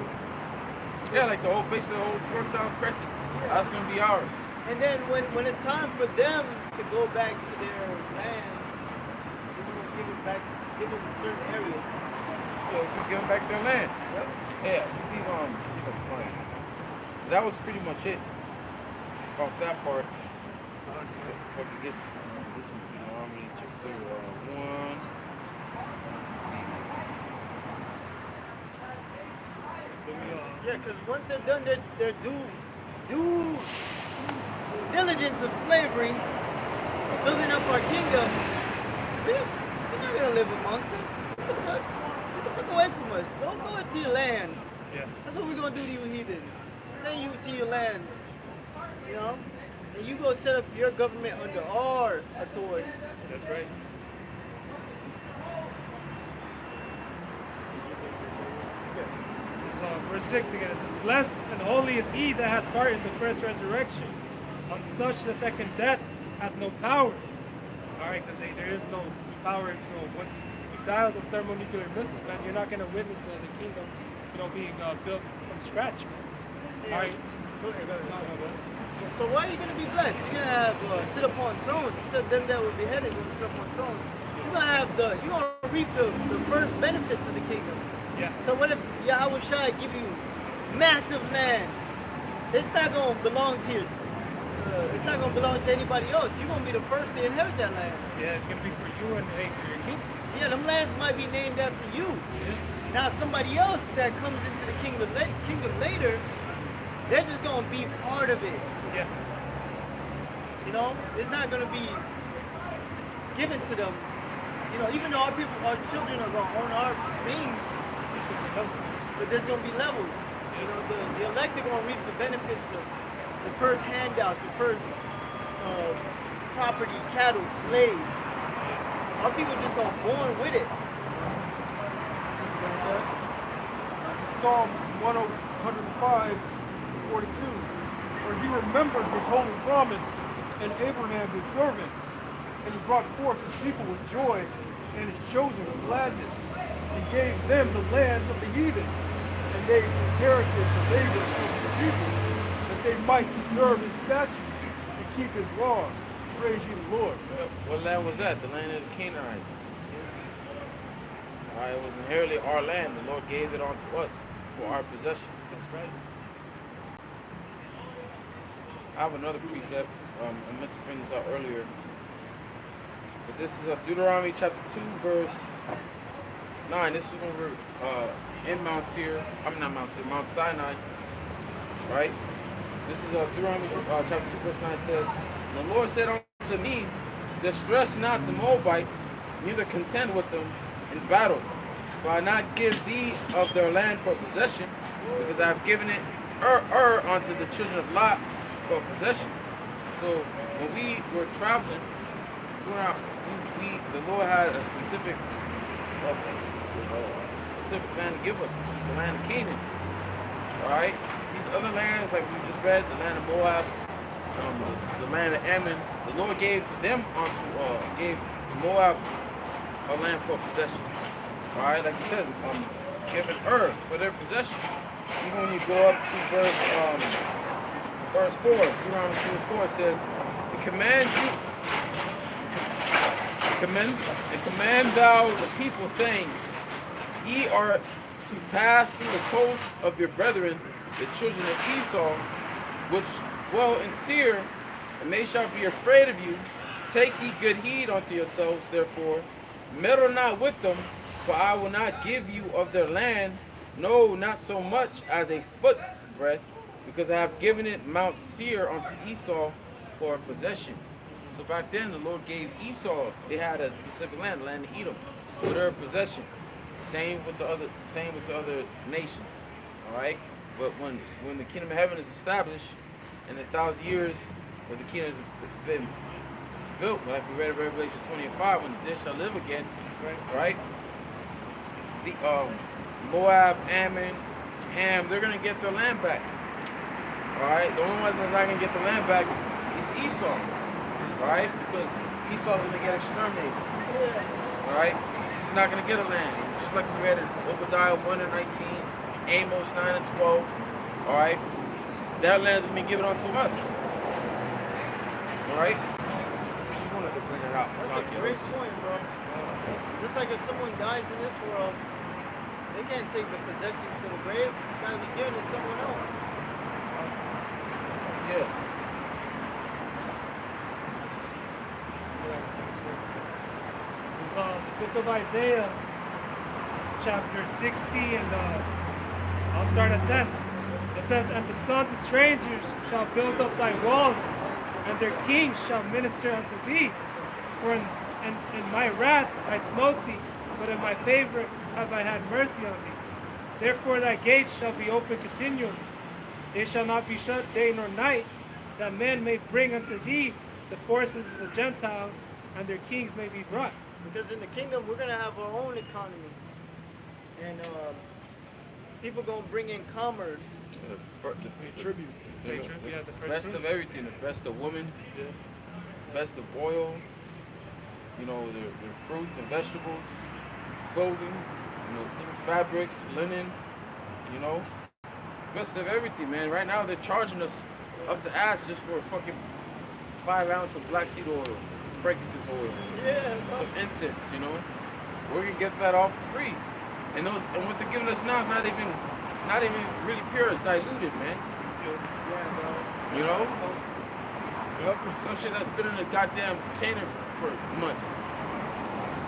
Speaker 1: Yeah, like basically the whole Fertile Crescent. That's gonna be ours.
Speaker 3: and then when it's time for them to go back to their lands, we're gonna give them certain areas.
Speaker 1: So we give them back their land. Yeah, we leave see if I can find it. That was pretty much it. Off that part. If I can get this in Deuteronomy chapter 1.
Speaker 3: Yeah, because once they're done their due diligence of slavery, building up our kingdom, they're not gonna live amongst us. What the fuck? Get the fuck away from us. Don't go into your lands.
Speaker 2: Yeah.
Speaker 3: That's what we're gonna do to you heathens. Send you to your lands. You know? and you go set up your government under our authority.
Speaker 2: That's right. So verse 6 again, it says, "Blessed and holy is he that hath part in the first resurrection. On such the second death hath no power." All right, because there is no power. Once you die with those thermonuclear missiles, man, you're not going to witness the kingdom, being built from scratch. All right. Go ahead.
Speaker 3: So why are you going to be blessed? You're going to have sit upon thrones. It said them that were beheaded will sit upon thrones. You're going to have you're going to reap the first benefits of the kingdom.
Speaker 2: Yeah.
Speaker 3: So what if Yahweh Shai give you massive land? It's not going to belong to you. It's not going to belong to anybody else. You're going to be the first to inherit that land.
Speaker 2: Yeah, it's going to be for you and for your kids.
Speaker 3: Yeah, them lands might be named after you.
Speaker 2: Yeah.
Speaker 3: Now somebody else that comes into the kingdom later, they're just going to be part of it.
Speaker 2: Yeah.
Speaker 3: You know, it's not going to be given to them. You know, even though our children are going to own our things, but there's going to be levels. You know, the elect are going to reap the benefits of the first handouts, the first property, cattle, slaves. Our people just got born with it.
Speaker 5: This is Psalms 105, 42, where he remembered his holy promise and Abraham his servant, and he brought forth his people with joy and his chosen with gladness, and gave them the lands of the heathen, and they inherited the labor of the people, that they might preserve his statutes and keep his laws. Praise you, the Lord.
Speaker 1: What land was that? The land of the Canaanites. It was inherently our land. The Lord gave it unto us for our possession.
Speaker 2: That's right.
Speaker 1: I have another precept. I meant to bring this out earlier. But this is Deuteronomy chapter 2, verse 9. This is when we're in Mount Sinai. Right? This is Deuteronomy chapter 2, verse 9 says, "The Lord said unto me, distress not the Moabites, neither contend with them in battle. For I not give thee of their land for possession, because I have given it unto the children of Lot for possession." So when we were traveling, the Lord had a specific land to give us, which is the land of Canaan. Alright? These other lands, like we just read, the land of Moab, the land of Ammon, the Lord gave them gave Moab a land for possession. Alright, like he says, given for their possession. Even when you go up to verse 4, Deuteronomy 2:4 says, command thou the people, saying, ye are to pass through the coast of your brethren, the children of Esau, which dwell in Seir, and they shall be afraid of you. Take ye good heed unto yourselves, therefore, meddle not with them, for I will not give you of their land, no, not so much as a foot breadth, because I have given it Mount Seir unto Esau for possession. So back then the Lord gave Esau, they had a specific land, the land of Edom, for their possession. Same with the other nations. Alright? But when the kingdom of heaven is established, and 1,000 years where the kingdom has been built, like we read in Revelation 20:5, when the dead shall live again, right? The Moab, Ammon, Ham, they're gonna get their land back. Alright? The only ones that's not gonna get the land back is Esau. Alright? Because Esau's gonna get exterminated. Alright? He's not gonna get a land. Just like we read in Obadiah 1:19, Amos 9:12. Alright? That land's gonna be given unto us. Alright? Just wanted to bring it out.
Speaker 3: That's a great point, bro. Just like if someone dies in this world, they can't take the possessions to the grave. It's gotta be given to someone else.
Speaker 1: Yeah.
Speaker 2: It's the book of Isaiah, chapter 60, and I'll start at 10. It says, "And the sons of strangers shall build up thy walls, and their kings shall minister unto thee. For in my wrath I smote thee, but in my favor have I had mercy on thee. Therefore thy gates shall be open continually. They shall not be shut day nor night, that men may bring unto thee the forces of the Gentiles, and their kings may be brought.
Speaker 3: Because in the kingdom, we're going to have our own economy. And people going to bring in commerce.
Speaker 1: The
Speaker 5: Tribute.
Speaker 1: the best of everything, the best of women, best of oil, you know, the fruits and vegetables, clothing, you know, fabrics, linen, you know, best of everything, man. Right now they're charging us up the ass just for a fucking 5 ounce of black seed oil, frankincense oil, some incense, you know. We're gonna get that all for free, and what they're giving us now is not even really pure. It's diluted, man. You know, some shit that's been in a goddamn container for months.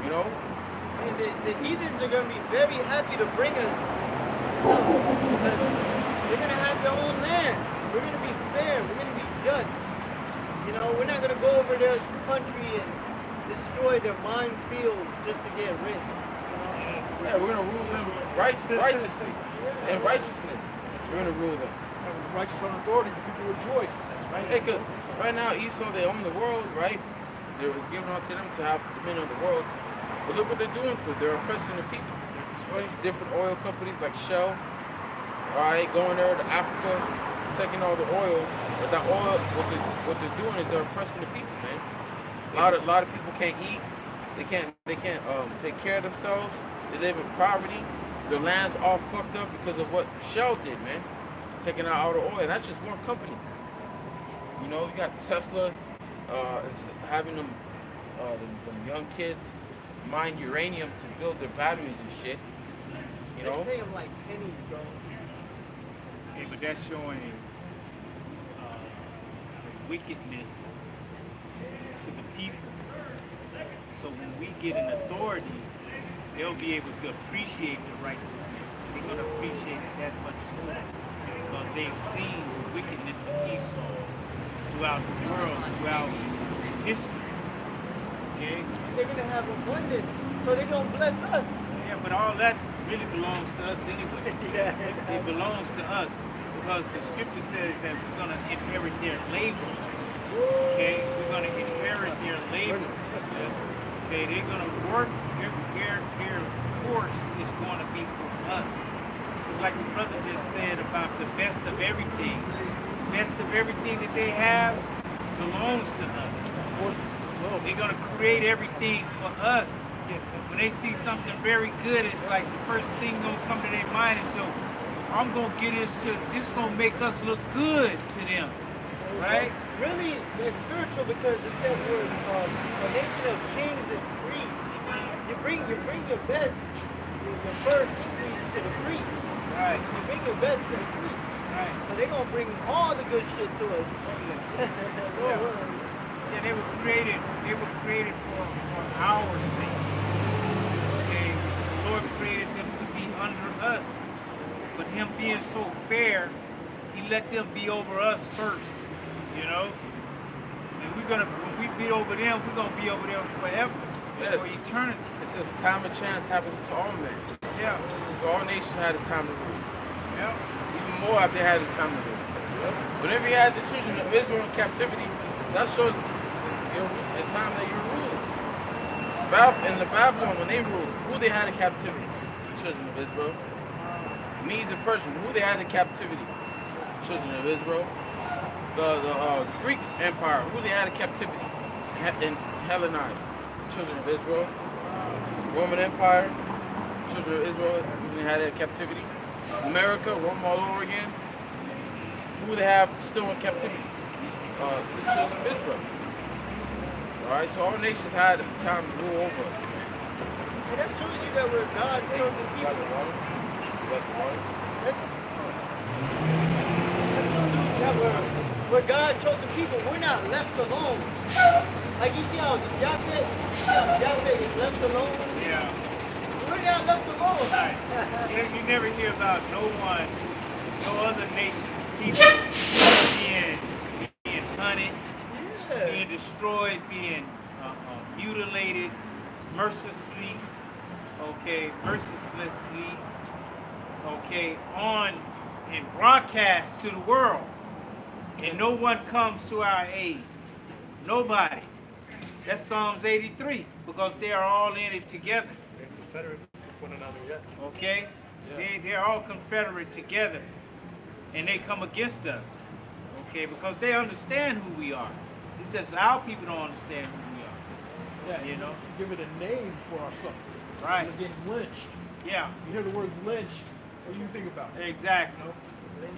Speaker 1: You know.
Speaker 3: And the heathens are going to be very happy to bring us stuff because they're going to have their own lands. We're going to be fair. We're going to be just. You know, we're not going to go over their country and destroy their minefields just to get rich. You know?
Speaker 1: Yeah, we're going to rule them righteously and righteousness. We're going to rule them.
Speaker 5: Righteous on authority, the people rejoice.
Speaker 1: That's right. Because right now, Esau, they own the world, right? It was given unto them to have dominion of the world. But look what they're doing to it. They're oppressing the people. These different oil companies like Shell, all right, going there to Africa, taking all the oil. But that oil, what they're doing is they're oppressing the people, man. A lot of people can't eat. They can't take care of themselves. They live in poverty. Their land's all fucked up because of what Shell did, man. Taking out all the oil. And that's just one company. You know, you got Tesla, having them young kids mine uranium to build their batteries and shit. You know?
Speaker 3: They pay them like pennies, bro.
Speaker 4: Hey, but that's showing the wickedness to the people. So when we get an authority, they'll be able to appreciate the righteousness. They're going to appreciate it that much more because they've seen the wickedness of Esau throughout the world, throughout history. Okay?
Speaker 3: They're going to have abundance, so they're going to bless us.
Speaker 4: Yeah, but all that really belongs to us anyway. It belongs to us because the scripture says that we're going to inherit their labor. Okay? We're going to inherit their labor. Okay? They're going to work, their force is going to be for us. It's like the brother just said about the best of everything. The best of everything that they have belongs to us. They're going to create everything for us. When they see something very good, it's like the first thing going to come to their mind is, so I'm going to get this going to make us look good to them. Right?
Speaker 3: Really, it's spiritual because it says we're a nation of kings and priests. You bring your best, your first increase to the priest.
Speaker 4: Right.
Speaker 3: You bring your best to the priest.
Speaker 4: Right.
Speaker 3: So they're going to bring all the good shit to us.
Speaker 4: Yeah, they were created for our sake. Okay, the Lord created them to be under us. But him being so fair, he let them be over us first. You know? And when we be over them, we're gonna be over them forever.
Speaker 1: Yeah.
Speaker 4: For eternity.
Speaker 1: It says time and chance happens to all men.
Speaker 4: Yeah.
Speaker 1: So all nations had a time to rule.
Speaker 4: Yeah.
Speaker 1: Even more if they had a time to rule. Whenever you had the children of Israel in captivity, that shows the time that you're ruling. In the Babylon, when they ruled, who they had in captivity? The children of Israel. Medes and Persians, who they had in captivity? The children of Israel. The Greek Empire, who they had in captivity? In Hellenized, children of Israel. Roman Empire, children of Israel, who they had in captivity. America, Rome all over again. Who they have still in captivity? The children of Israel. Alright, so all nations had time to rule over us.
Speaker 3: And that shows you that we're God's chosen people.
Speaker 1: You got the water?
Speaker 3: That shows you that we're God's chosen people. We're not left alone. Like you see how Japhet is left alone?
Speaker 4: Yeah.
Speaker 3: We're not left alone.
Speaker 4: Right. You never hear about no other nation's people being hunted, being destroyed, being mutilated mercilessly, on and broadcast to the world. and no one comes to our aid. Nobody. That's Psalms 83, because they are all in it together.
Speaker 2: They're confederate with one another, yeah.
Speaker 4: Okay?
Speaker 5: Yeah.
Speaker 4: They're all confederate together, and they come against us. Okay? Because they understand who we are. He says our people don't understand who we are.
Speaker 5: Yeah,
Speaker 4: You know?
Speaker 5: give it a name for our suffering.
Speaker 4: Right.
Speaker 5: We're getting lynched.
Speaker 4: Yeah,
Speaker 5: You hear the word lynched, what do you think about it?
Speaker 4: exactly.
Speaker 5: You know?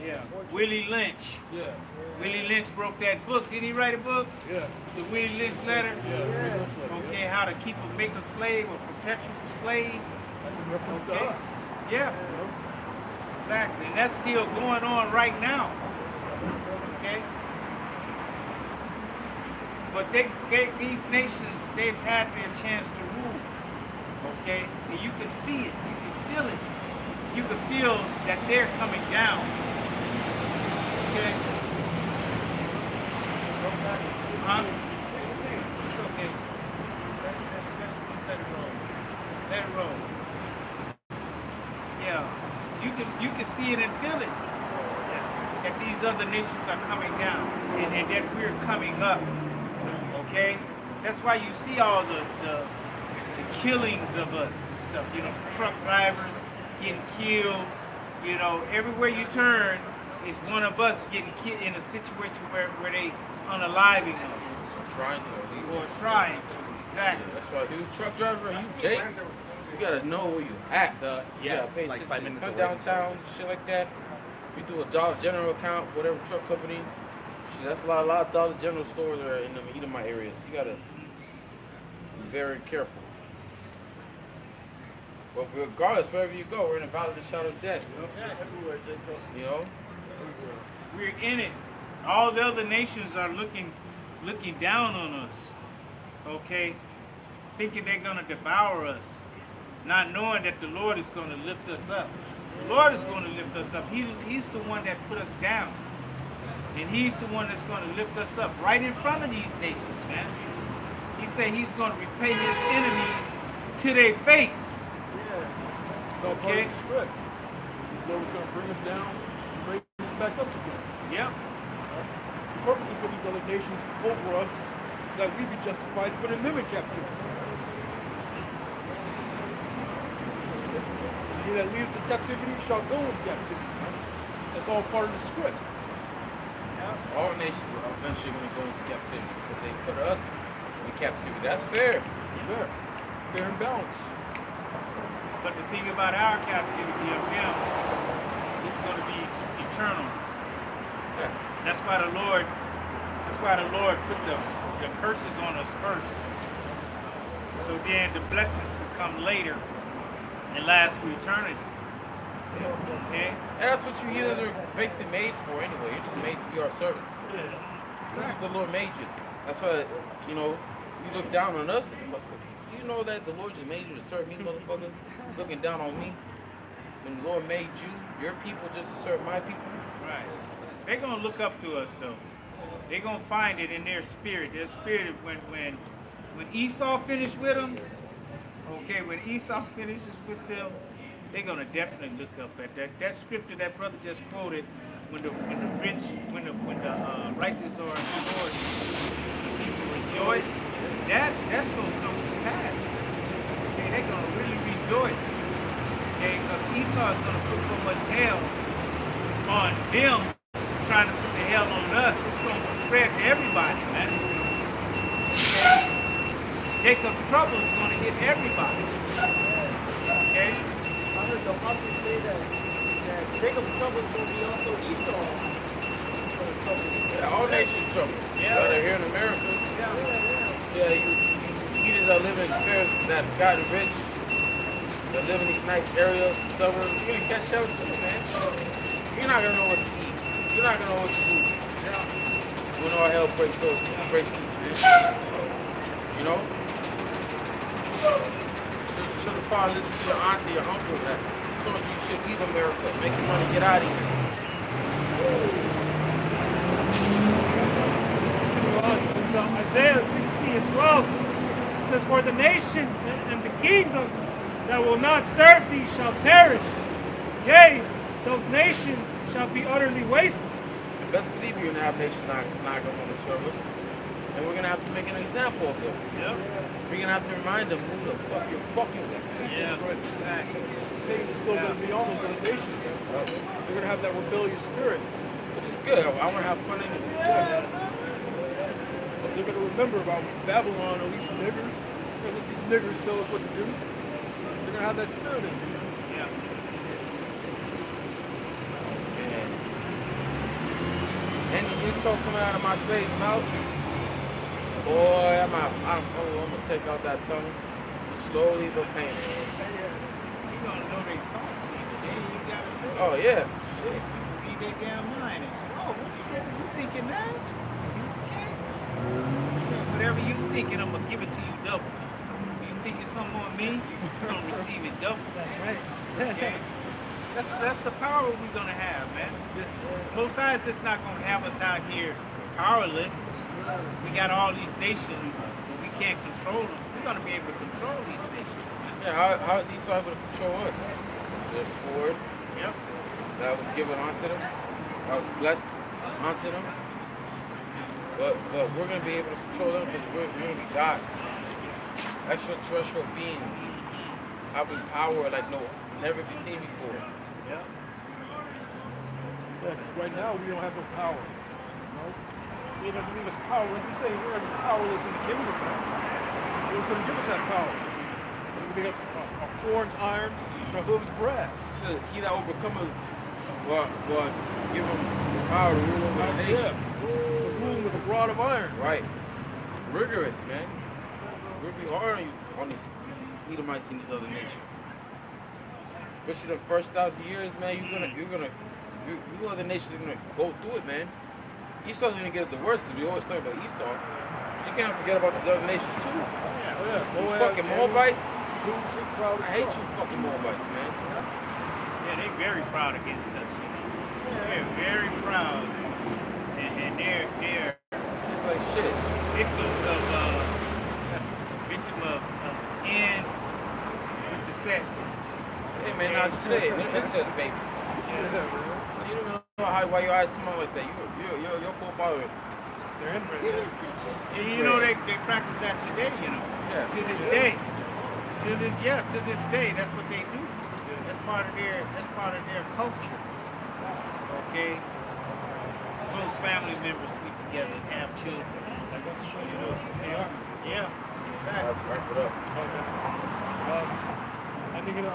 Speaker 4: Yeah. Willie Lynch.
Speaker 5: Yeah.
Speaker 4: Willie Lynch wrote that book. Didn't he write a book?
Speaker 5: Yeah.
Speaker 4: The Willie Lynch letter?
Speaker 5: Yeah.
Speaker 4: Okay, how to keep a make a slave, a perpetual slave.
Speaker 5: That's a reference
Speaker 4: Okay.
Speaker 5: to us.
Speaker 4: Yeah,
Speaker 5: You know?
Speaker 4: exactly. And that's still going on right now. Okay? But these nations, they've had their chance to rule. Okay? And you can see it. You can feel it. You can feel that they're coming down. Okay? Huh? It's okay. Just let it roll. Let it roll. Yeah. You can see it and feel it. That these other nations are coming down. And that we're coming up. Okay? That's why you see all the killings of us and stuff. You know, truck drivers getting killed. You know, everywhere you turn is one of us getting killed in a situation where they unaliving us.
Speaker 1: Trying to.
Speaker 4: Or trying to. Exactly.
Speaker 1: That's why if you're a truck driver and you Jake, you gotta know where you at. You
Speaker 7: Yes,
Speaker 1: gotta pay
Speaker 7: like
Speaker 1: attention
Speaker 7: 5
Speaker 1: to
Speaker 7: minutes away.
Speaker 1: downtown, shit like that. If you do a Dollar General account for whatever truck company, shit, that's a lot of Dollar General stores are in them Edomite areas. You gotta be very careful. But regardless, wherever you go, we're in a valley of the shadow of death.
Speaker 5: Everywhere, Jacob.
Speaker 1: You know?
Speaker 5: Everywhere.
Speaker 4: We're in it. All the other nations are looking down on us. Okay? Thinking they're gonna devour us. Not knowing that the Lord is gonna lift us up. The Lord is gonna lift us up. He's the one that put us down. And he's the one that's gonna lift us up right in front of these nations, man. He said he's gonna repay his enemies to their face.
Speaker 5: It's all part
Speaker 4: Okay.
Speaker 5: of the script. The Lord was going to bring us down and bring us back up again.
Speaker 4: Yep.
Speaker 5: He purposely put these other nations over us so that we be justified putting them in captivity. He that leads to captivity shall go in captivity. That's all part of the script.
Speaker 1: All nations are eventually gonna go into captivity because they put us in captivity. That's fair.
Speaker 5: Fair. Fair and balanced.
Speaker 4: But the thing about our captivity of them, it's going to be eternal.
Speaker 1: Yeah.
Speaker 4: That's why the Lord put the curses on us first. So then the blessings could come later and last for eternity. Okay?
Speaker 1: And that's what you healers are basically made for anyway. You're just made to be our servants. That's what the Lord made you. That's why, you know, you look down on us. Do you know that the Lord just made you to serve me, motherfucker? Looking down on me? When the Lord made you, your people, just to serve my people?
Speaker 4: Right. They're going to look up to us, though. They're going to find it in their spirit. Their spirit, when Esau finished with them, okay, when Esau finishes with them, they're going to definitely look up at that. That scripture that brother just quoted, when the righteous are restored, people rejoice. That's going to come to pass. Okay, they're going to really rejoice. Okay, because Esau is going to put so much hell on them, trying to put the hell on us. It's going to spread to everybody, man. Okay? Jacob's trouble is going to hit everybody. Okay?
Speaker 3: I heard the apostle say that Jacob's trouble is going to be also Esau.
Speaker 1: Yeah, all nations trouble.
Speaker 4: Yeah.
Speaker 1: Whether here in America. Yeah, you either are living affairs that have gotten rich, that live in these nice areas, suburbs, you're gonna catch hell too, man. You're not gonna know what to eat. You're not gonna know what to do. When all hell breaks loose, man. You know? You should have probably listened to your auntie, your uncle that told you should leave America, make your money, get out of here.
Speaker 2: So Isaiah 60:12 says, "For the nation and the kingdom that will not serve thee shall perish. Yea, those nations shall be utterly wasted."
Speaker 1: best believe you're gonna have nations not gonna want to serve us, and we're gonna have to make an example of them.
Speaker 4: Yep.
Speaker 1: We're gonna have to remind them who the fuck you're fucking with.
Speaker 4: Yeah.
Speaker 5: That's right.
Speaker 4: Exactly.
Speaker 5: Satan is still going to be on those other nations. They're going to have that rebellious spirit.
Speaker 1: Which is good. I want to have fun in it.
Speaker 5: But they're going to remember about Babylon, or these niggers. They're going to let these niggers tell us what to do. They're going to have that spirit in them.
Speaker 4: Yeah.
Speaker 1: And the insult coming out of my slave's mouth, boy, I'm gonna take out that tongue slowly but painfully.
Speaker 4: You gonna know they thoughts, then you gotta say.
Speaker 1: Oh yeah, shit.
Speaker 4: Read their damn mind and say, oh, what you thinking that? Okay. Whatever you thinking, I'm gonna give it to you double. You thinking something on me, you're gonna receive it double.
Speaker 2: That's right.
Speaker 4: Okay? That's the power we're gonna have, man. Most High's just not gonna have us out here powerless. We got all these nations, but we can't control them. We're gonna be able to control these nations, man.
Speaker 1: Yeah, how is Esau able to control us? The sword
Speaker 4: Yep.
Speaker 1: that was given onto them, that was blessed onto them. But we're gonna be able to control them because we're gonna be gods, extraterrestrial beings, having power like never been seen before.
Speaker 4: Yep.
Speaker 5: Yeah, because right now we don't have no power. You know? They don't believe us power. When you say we're going to be powerless in the kingdom, who's going to give us that power? They're going to give us our horns iron and our hooves brass.
Speaker 1: So he that overcometh will give him the power to rule over the
Speaker 5: Yeah.
Speaker 1: nations.
Speaker 5: To rule with a rod of iron.
Speaker 1: Right. Rigorous, man. We'll be hard on these Edomites and these other nations. Especially the first 1,000 years, man, you other nations are gonna go through it, man. Esau's gonna get the worst because we always talk about Esau. But you can't forget about the other nations too.
Speaker 5: Oh, yeah.
Speaker 1: You
Speaker 5: Moab,
Speaker 1: fucking Moabites.
Speaker 5: proud
Speaker 1: I hate you fucking Moabites, man.
Speaker 4: Yeah, they're very proud against us. You know? They're very proud, and they're
Speaker 1: It's like shit.
Speaker 4: victims of incest.
Speaker 1: Hey man, now just say it. They're incest babies. You don't know why your eyes come out like that. You're full follower.
Speaker 2: They're inbred.
Speaker 4: And you know they practice that today. You know,
Speaker 1: Yeah.
Speaker 4: to this day. To this day, that's what they do. That's part of their culture. Okay. Close family members sleep together and have children. You know. Yeah. Exactly.
Speaker 1: Wrap it up.
Speaker 2: I'm thinking of,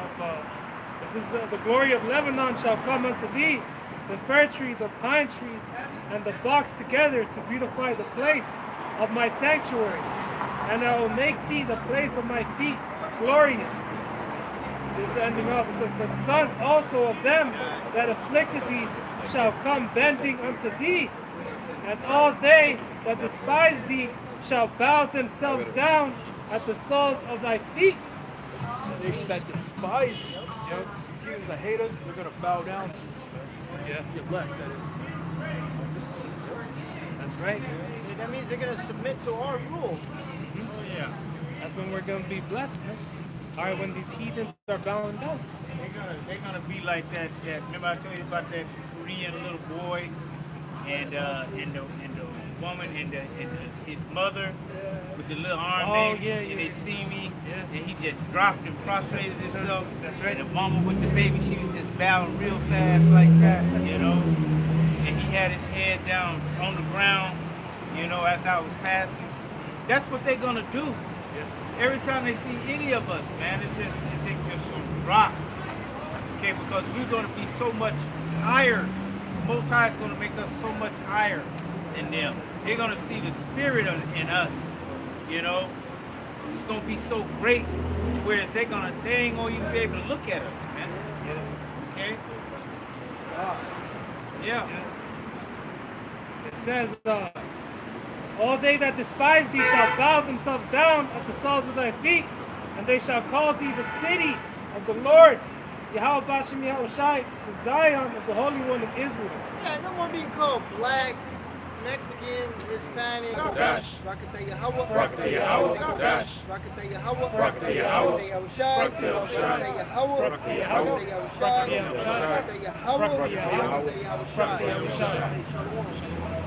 Speaker 2: this is the glory of Lebanon shall come unto thee, the fir tree, the pine tree, and the box together to beautify the place of my sanctuary. And I will make thee the place of my feet glorious. This ending off, it says, the sons also of them that afflicted thee shall come bending unto thee, and all they that despise thee shall bow themselves down at the soles of thy feet.
Speaker 5: The nation that despise you. These humans that hate us, they're going to bow down to us, man.
Speaker 2: Yeah.
Speaker 5: The elect, that is, man. This is
Speaker 2: That's right.
Speaker 3: Yeah, that means they're gonna submit to our rule.
Speaker 4: Oh yeah.
Speaker 2: That's when we're gonna be blessed, man. All right, when these heathens are bowing down.
Speaker 4: They're gonna be like that. Remember I told you about that Korean little boy, and the woman and his mother with the little arm baby, and they see me, and he just dropped and prostrated himself.
Speaker 2: That's right.
Speaker 4: And the mama with the baby, she was just bowing real fast like that, you know. And he had his head down on the ground, you know, as I was passing. That's what they're gonna do. Every time they see any of us, man, they just gonna drop. Okay, because we're gonna be so much higher. Most High is gonna make us so much higher than them. They're gonna see the spirit in us, you know. It's gonna be so great, whereas they ain't gonna even be able to look at us, man. Okay? Yeah.
Speaker 2: It says, all they that despise thee shall bow themselves down at the soles of thy feet, and they shall call thee the city of the Lord, Yahweh Bashem Yahushai, the Zion of the Holy One of Israel.
Speaker 3: Yeah, no more being called blacks, Mexicans. again, Hispanic.
Speaker 1: Dash.
Speaker 3: Rakata Yahweh.
Speaker 1: Rakata Yahweh. Dash.
Speaker 3: Rakata Yahweh.
Speaker 1: Rakata Yahweh.
Speaker 3: Rakata Yahushai.
Speaker 1: Rakata Yahushai.
Speaker 3: Rakata Yahweh.
Speaker 1: Rakata Yahweh.
Speaker 3: Rakata Yahushai.
Speaker 2: Rakata
Speaker 3: Rakata Yahweh.
Speaker 1: Rakata Yahweh.
Speaker 3: Rakata Yahushai.
Speaker 2: Rakata Yahushai.
Speaker 3: Shalom.